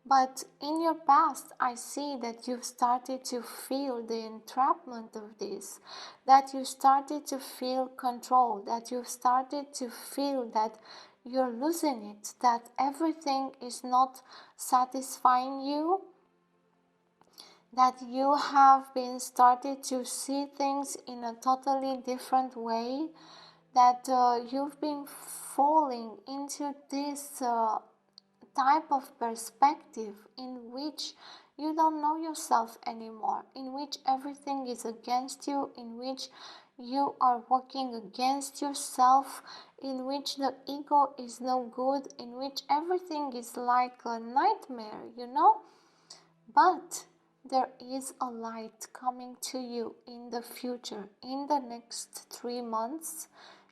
But in your past, I see that you've started to feel the entrapment of this, that you started to feel control, that you've started to feel that you're losing it, that everything is not satisfying you, that you have been started to see things in a totally different way, that you've been falling into this type of perspective in which you don't know yourself anymore, in which everything is against you, in which you are working against yourself, in which the ego is no good, in which everything is like a nightmare, you know? But there is a light coming to you in the future. In the next 3 months,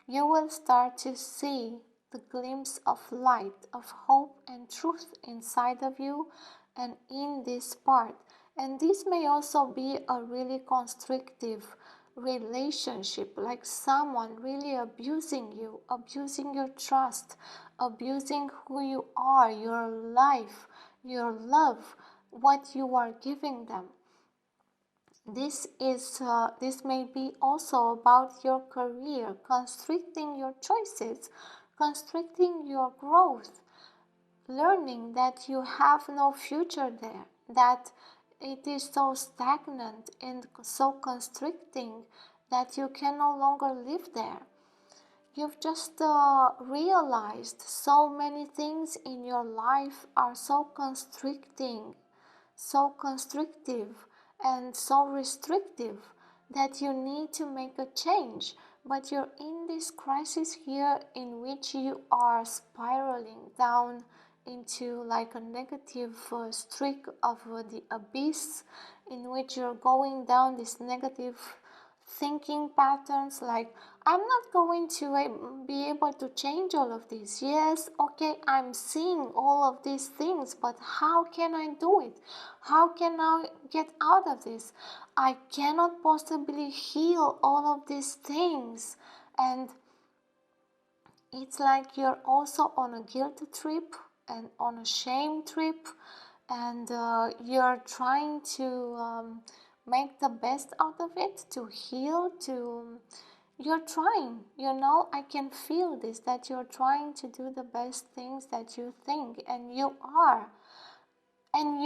you will start to see the glimpse of light, of hope and truth inside of you and in this part. And this may also be a really constrictive relationship, like someone really abusing you, abusing your trust, abusing who you are, your life, your love, what you are giving them. This may be also about your career, constricting your choices, constricting your growth, learning that you have no future there, that it is so stagnant and so constricting that you can no longer live there. You've just realized so many things in your life are so constricting, so constrictive and so restrictive that you need to make a change. But you're in this crisis here in which you are spiraling down into like a negative streak of the abyss, in which you're going down this negative thinking patterns, like I'm not going to be able to change all of this. Yes, okay, I'm seeing all of these things, but how can I do it? How can I get out of this? I cannot possibly heal all of these things. And it's like you're also on a guilt trip and on a shame trip, and you're trying to make the best out of it, to heal, to you're trying, I can feel this, that you're trying to do the best things that you think, and you are, in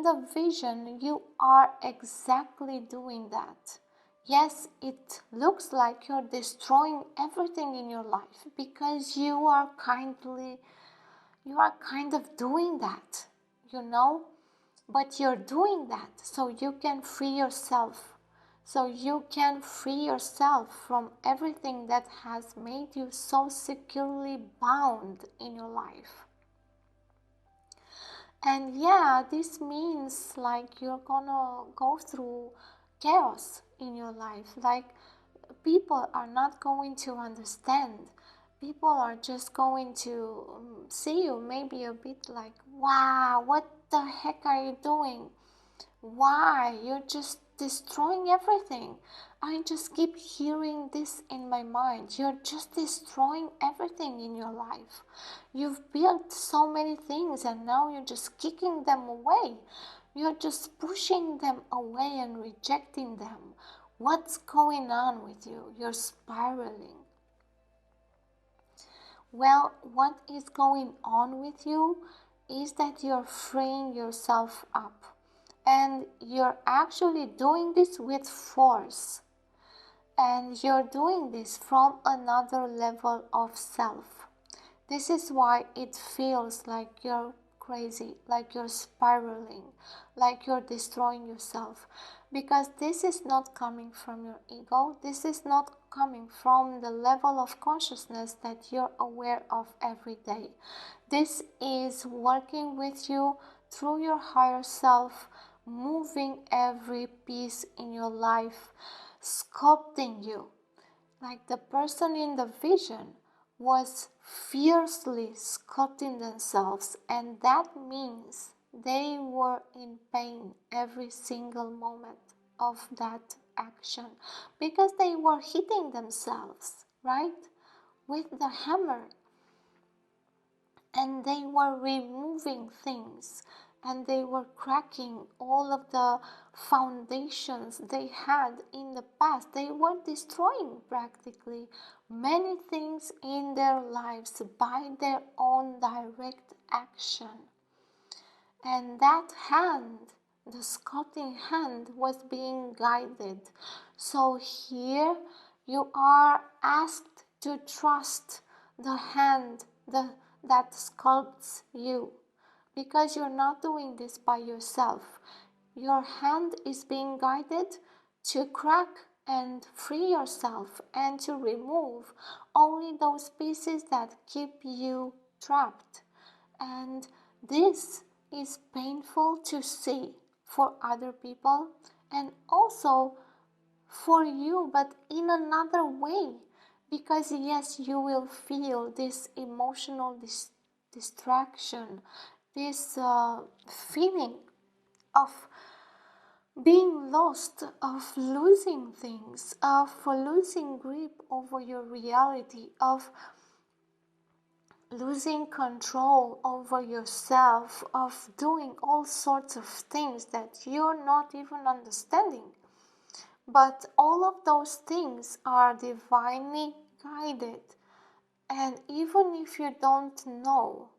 the vision, you are exactly doing that. Yes, it looks like you're destroying everything in your life because you are kind of doing that. but you're doing that so you can free yourself. So you can free yourself from everything that has made you so securely bound in your life. And yeah, this means like you're gonna go through chaos in your life. Like people are not going to understand. People are just going to see you maybe a bit like, wow, what the heck are you doing? Why? You're just destroying everything. I just keep hearing this in my mind. You're just destroying everything in your life. You've built so many things and now you're just kicking them away. You're just pushing them away and rejecting them. What's going on with you? You're spiraling. Well, what is going on with you is that you're freeing yourself up. And you're actually doing this with force. And you're doing this from another level of self. This is why it feels like you're crazy, like you're spiraling, like you're destroying yourself. Because this is not coming from your ego. This is not coming from the level of consciousness that you're aware of every day. This is working with you through your higher self, moving every piece in your life, sculpting you. Like the person in the vision was fiercely sculpting themselves, and that means they were in pain every single moment of that action because they were hitting themselves, right? With the hammer. And they were removing things and they were cracking all of the foundations they had in the past. They were destroying practically many things in their lives by their own direct action. And that hand, the sculpting hand, was being guided. So here you are asked to trust the hand that sculpts you, because you're not doing this by yourself. Your hand is being guided to crack and free yourself and to remove only those pieces that keep you trapped. And this is painful to see for other people and also for you, but in another way. Because yes, you will feel this emotional distraction, this feeling of being lost, of losing things, of losing grip over your reality, of losing control over yourself, of doing all sorts of things that you're not even understanding. But all of those things are divinely guided. And even if you don't know,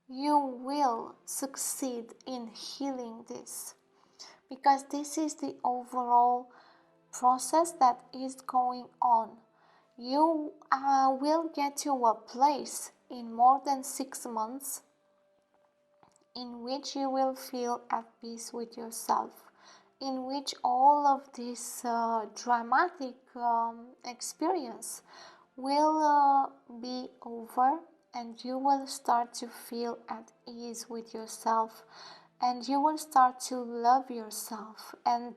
you will succeed in healing this. Because this is the overall process that is going on. You will get to a place in more than 6 months in which you will feel at peace with yourself, in which all of this dramatic experience will be over, and you will start to feel at ease with yourself, and you will start to love yourself and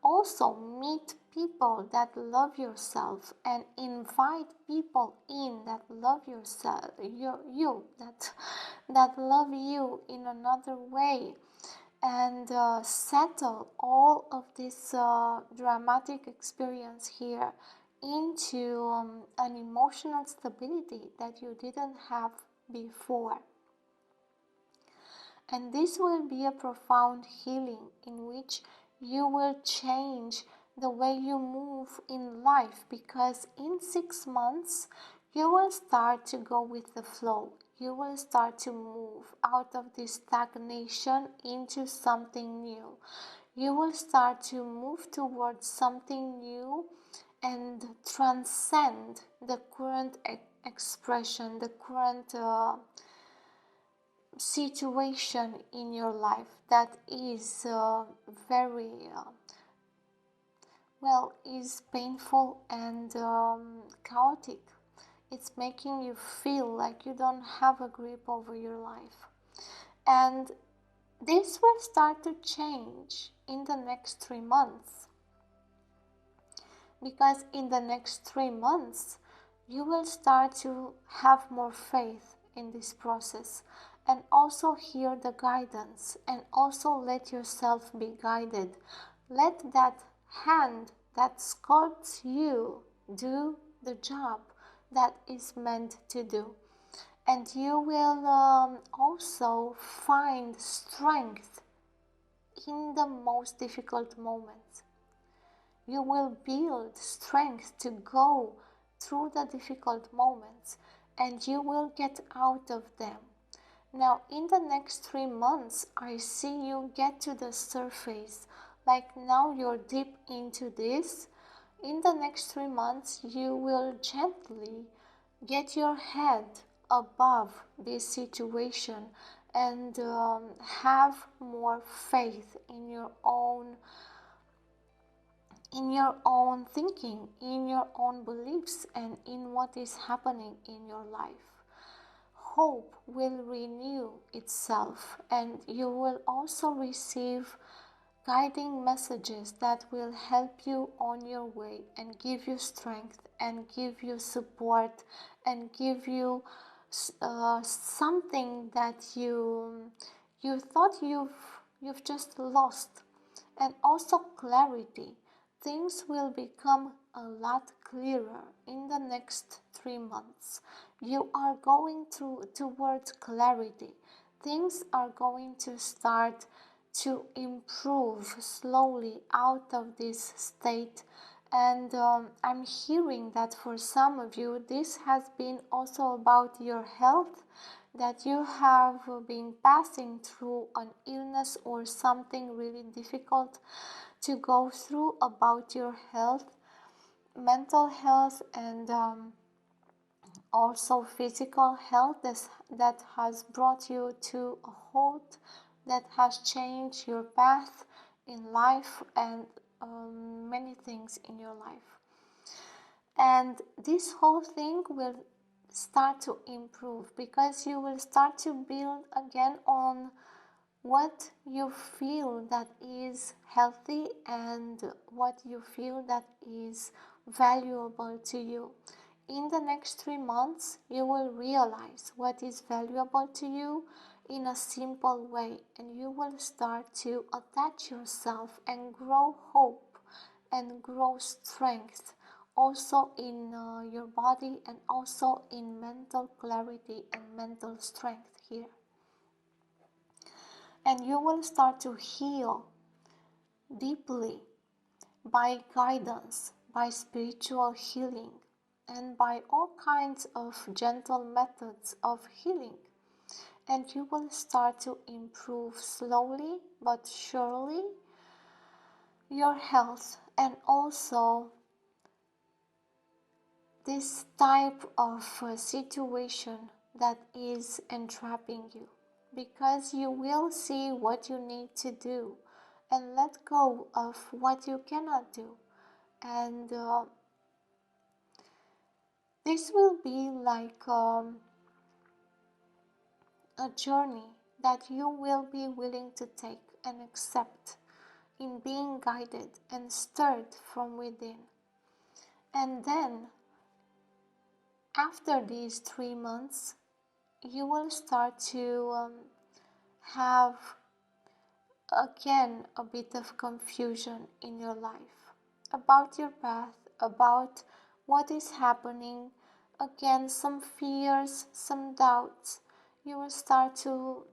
also meet people that love yourself and invite people in that love yourself, you that love you in another way, and settle all of this dramatic experience here into an emotional stability that you didn't have before. And this will be a profound healing in which you will change the way you move in life, because in 6 months you will start to go with the flow. You will start to move out of this stagnation into something new. You will start to move towards something new and transcend the current expression, the current situation in your life that is very is painful and chaotic. It's making you feel like you don't have a grip over your life. And this will start to change in the next 3 months. Because in the next 3 months, you will start to have more faith in this process and also hear the guidance and also let yourself be guided. Let that hand that sculpts you do the job that is meant to do. And you will also find strength in the most difficult moments. You will build strength to go through the difficult moments and you will get out of them. Now, in the next 3 months, I see you get to the surface. Like now you're deep into this. In the next 3 months, you will gently get your head above this situation and have more faith in your own thinking, in your own beliefs, and in what is happening in your life. Hope will renew itself, and you will also receive guiding messages that will help you on your way and give you strength and give you support and give you something that you thought you've just lost, and also clarity. Things will become a lot clearer in the next 3 months. You are going towards clarity. Things are going to start to improve slowly out of this state. And I'm hearing that for some of you, this has been also about your health, that you have been passing through an illness or something really difficult to go through about your health, mental health, and also physical health that has brought you to a halt, that has changed your path in life and many things in your life. And this whole thing will start to improve because you will start to build again on what you feel that is healthy and what you feel that is valuable to you. In the next 3 months, you will realize what is valuable to you in a simple way, and you will start to attach yourself and grow hope and grow strength also in your body and also in mental clarity and mental strength here. And you will start to heal deeply by guidance, by spiritual healing, and by all kinds of gentle methods of healing. And you will start to improve slowly but surely your health and also this type of situation that is entrapping you, because you will see what you need to do and let go of what you cannot do. And this will be like a journey that you will be willing to take and accept in being guided and stirred from within. And then after these 3 months, you will start to have again a bit of confusion in your life about your path, about what is happening. Again, some fears, some doubts. You will start to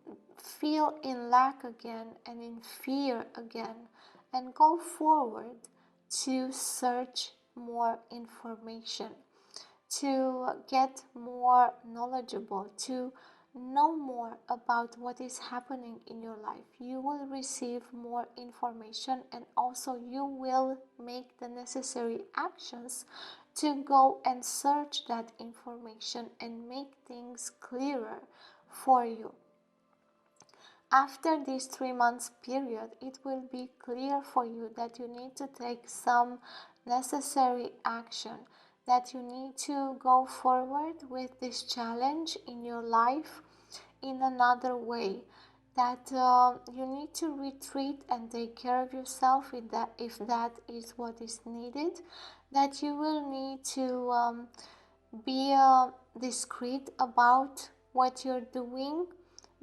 feel in lack again and in fear again, and go forward to search more information, to get more knowledgeable, to know more about what is happening in your life. You will receive more information and also you will make the necessary actions to go and search that information and make things clearer for you. after this 3 months period, it will be clear for you that you need to take some necessary action, that you need to go forward with this challenge in your life in another way, that you need to retreat and take care of yourself if that is what is needed, that you will need to be discreet about what you're doing,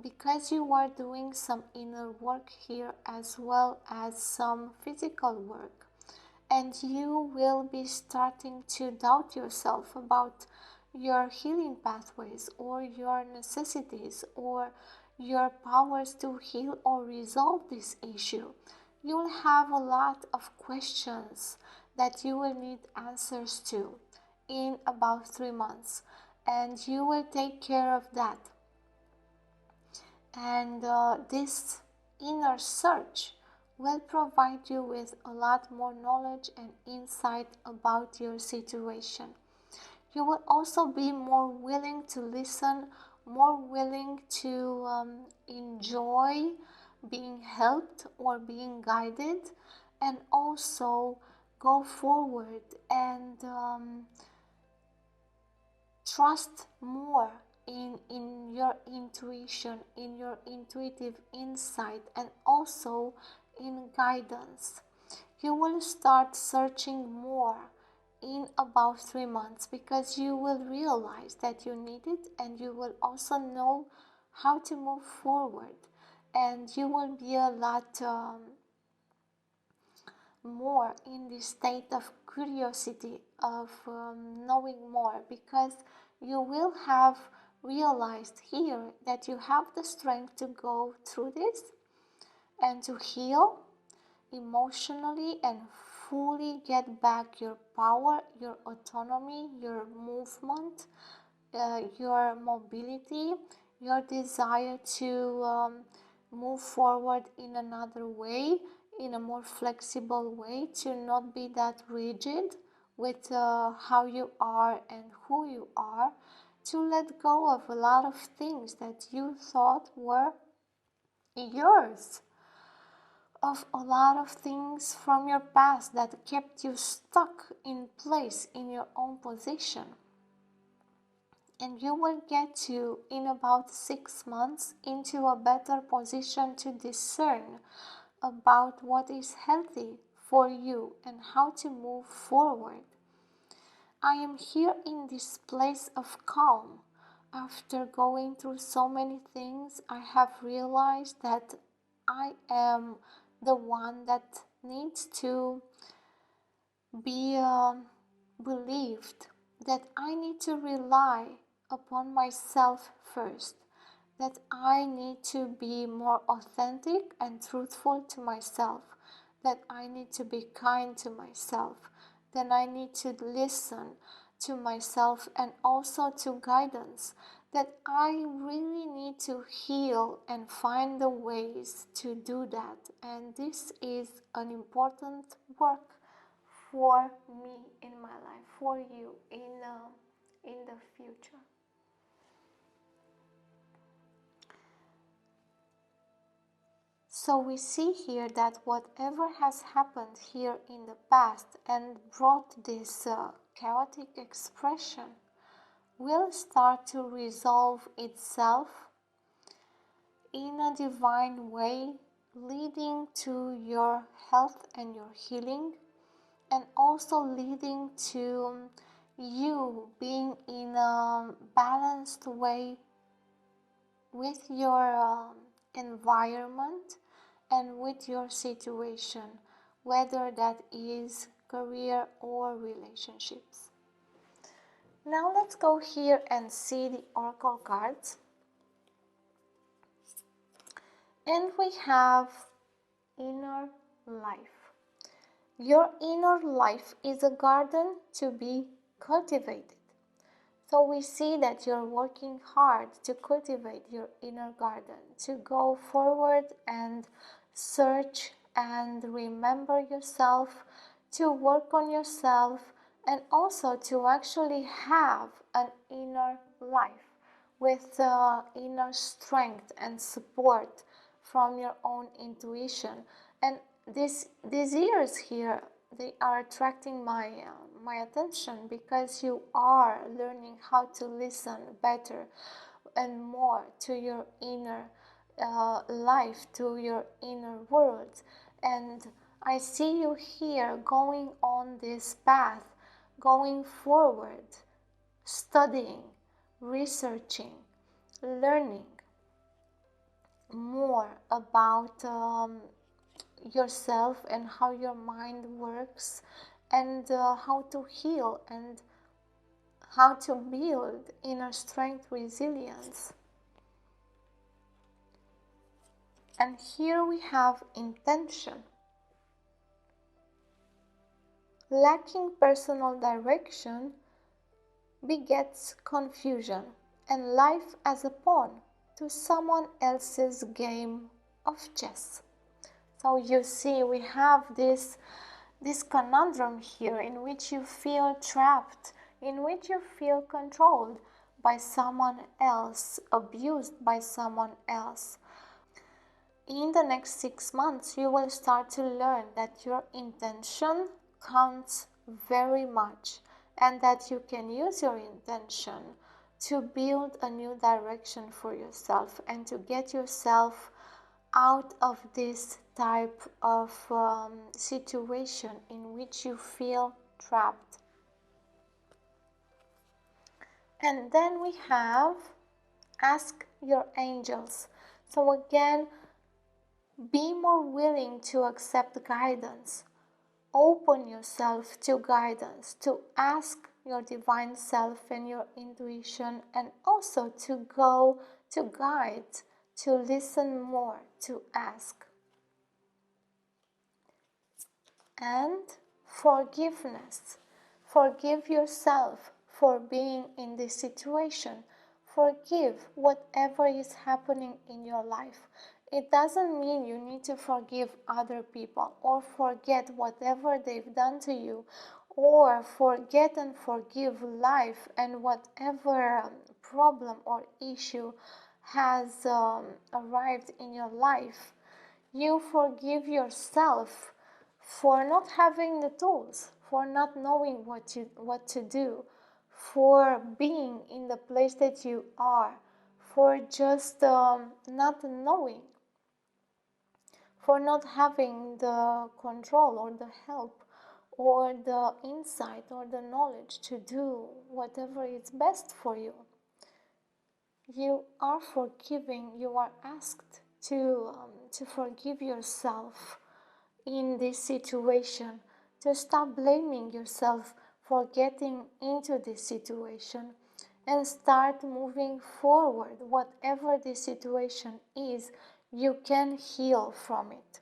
because you are doing some inner work here as well as some physical work, and you will be starting to doubt yourself about your healing pathways or your necessities or your powers to heal or resolve this issue. You'll have a lot of questions that you will need answers to in about 3 months, and you will take care of that. And this inner search will provide you with a lot more knowledge and insight about your situation. You will also be more willing to listen, more willing to enjoy being helped or being guided, and also go forward and trust more in your intuition, in your intuitive insight, and also in guidance. You will start searching more in about 3 months, because you will realize that you need it, and you will also know how to move forward, and you will be a lot more in this state of curiosity, of knowing more, because you will have realized here that you have the strength to go through this and to heal emotionally and fully get back your power, your autonomy, your movement, your mobility, your desire to move forward in another way, in a more flexible way, to not be that rigid with how you are and who you are, to let go of a lot of things that you thought were yours, of a lot of things from your past that kept you stuck in place in your own position. And you will get to, in about 6 months, into a better position to discern about what is healthy for you and how to move forward. I am here in this place of calm. After going through so many things, I have realized that I am the one that needs to be believed, that I need to rely upon myself first, that I need to be more authentic and truthful to myself, that I need to be kind to myself, that I need to listen to myself and also to guidance, that I really need to heal and find the ways to do that. And this is an important work for me in my life, for you in the future. So we see here that whatever has happened here in the past and brought this chaotic expression will start to resolve itself in a divine way, leading to your health and your healing, and also leading to you being in a balanced way with your environment and with your situation, whether that is career or relationships. Now let's go here and see the oracle cards. And we have inner life. Your inner life is a garden to be cultivated. So we see that you're working hard to cultivate your inner garden, to go forward and search and remember yourself, to work on yourself, and also to actually have an inner life with inner strength and support from your own intuition. And these ears here, they are attracting my attention because you are learning how to listen better and more to your inner life, to your inner world. And I see you here going on this path, going forward, studying, researching, learning more about yourself and how your mind works, and how to heal and how to build inner strength, resilience. And here we have intention. Lacking personal direction begets confusion and life as a pawn to someone else's game of chess. So you see, we have this conundrum here in which you feel trapped, in which you feel controlled by someone else, abused by someone else. In the next 6 months, you will start to learn that your intention counts very much, and that you can use your intention to build a new direction for yourself and to get yourself out of this type of situation in which you feel trapped. And then we have ask your angels. So again, be more willing to accept guidance. Open yourself to guidance, to ask your divine self and your intuition, and also to go to guide, to listen more, to ask. And forgiveness. Forgive yourself for being in this situation. Forgive whatever is happening in your life. It doesn't mean you need to forgive other people or forget whatever they've done to you, or forget and forgive life and whatever problem or issue has arrived in your life. You forgive yourself for not having the tools, for not knowing what to do, for being in the place that you are, for just not knowing, for not having the control or the help or the insight or the knowledge to do whatever is best for you. You are forgiving, you are asked to forgive yourself in this situation, to stop blaming yourself for getting into this situation and start moving forward. Whatever the situation is, you can heal from it.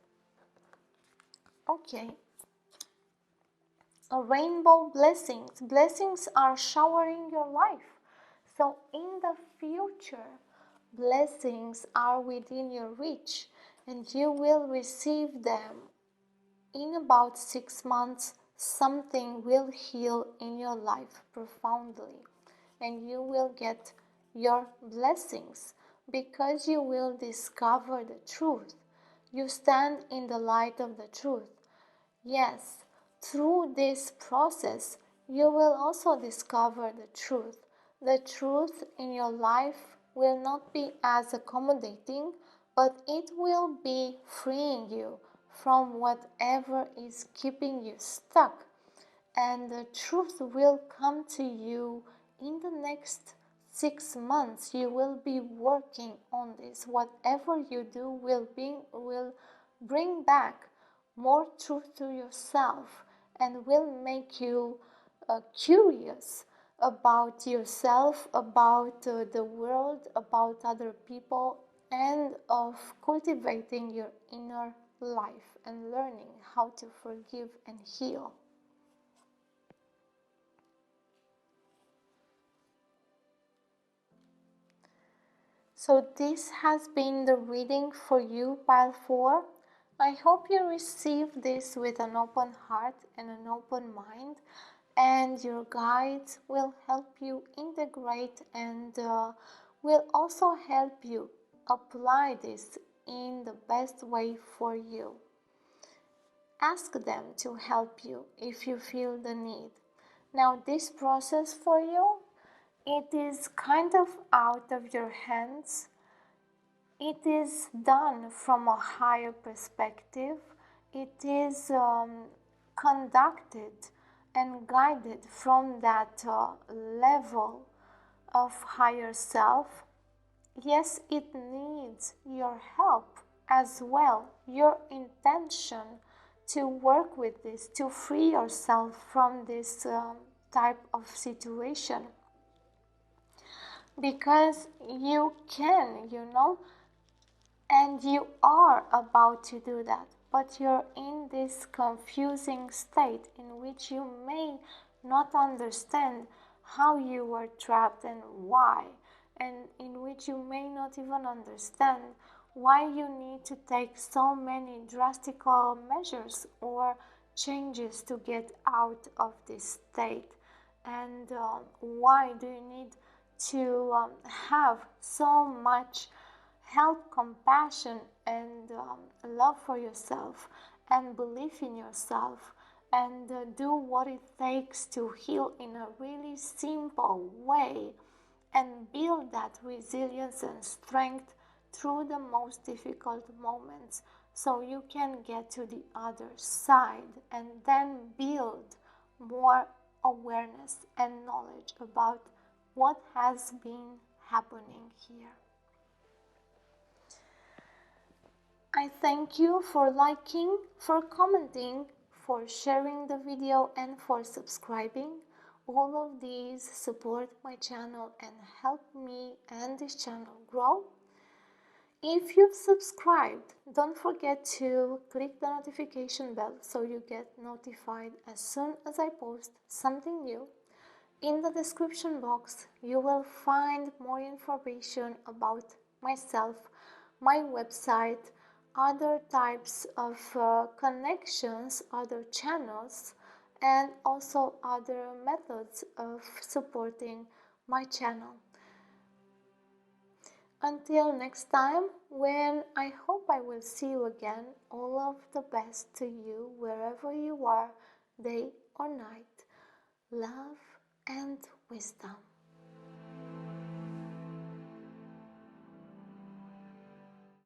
Okay. A rainbow blessings. Blessings are showering your life. So in the future, blessings are within your reach and you will receive them. In about 6 months, something will heal in your life profoundly, and you will get your blessings because you will discover the truth. You stand in the light of the truth. Yes, through this process, you will also discover the truth. The truth in your life will not be as accommodating, but it will be freeing you from whatever is keeping you stuck. And the truth will come to you in the next 6 months. You will be working on this. Whatever you do will bring back more truth to yourself and will make you curious about yourself, about the world, about other people, and of cultivating your inner life and learning how to forgive and heal. So this has been the reading for you, pile 4. I hope you receive this with an open heart and an open mind, and your guides will help you integrate and will also help you apply this in the best way for you. Ask them to help you if you feel the need. Now, this process for you, it is kind of out of your hands. It is done from a higher perspective. It is conducted and guided from that level of higher self. Yes, it needs your help as well, your intention to work with this, to free yourself from this type of situation. Because you can, and you are about to do that, but you're in this confusing state in which you may not understand how you were trapped and why, and in which you may not even understand why you need to take so many drastic measures or changes to get out of this state, and why do you need to have so much help, compassion, and love for yourself, and belief in yourself, and do what it takes to heal in a really simple way, and build that resilience and strength through the most difficult moments, so you can get to the other side and then build more awareness and knowledge about what has been happening here. I thank you for liking, for commenting, for sharing the video, and for subscribing. All of these support my channel and help me and this channel grow. If you've subscribed, don't forget to click the notification bell so you get notified as soon as I post something new. In the description box, you will find more information about myself, my website, other types of connections, other channels, and also other methods of supporting my channel. Until next time, when I hope I will see you again, all of the best to you wherever you are, day or night. Love and wisdom.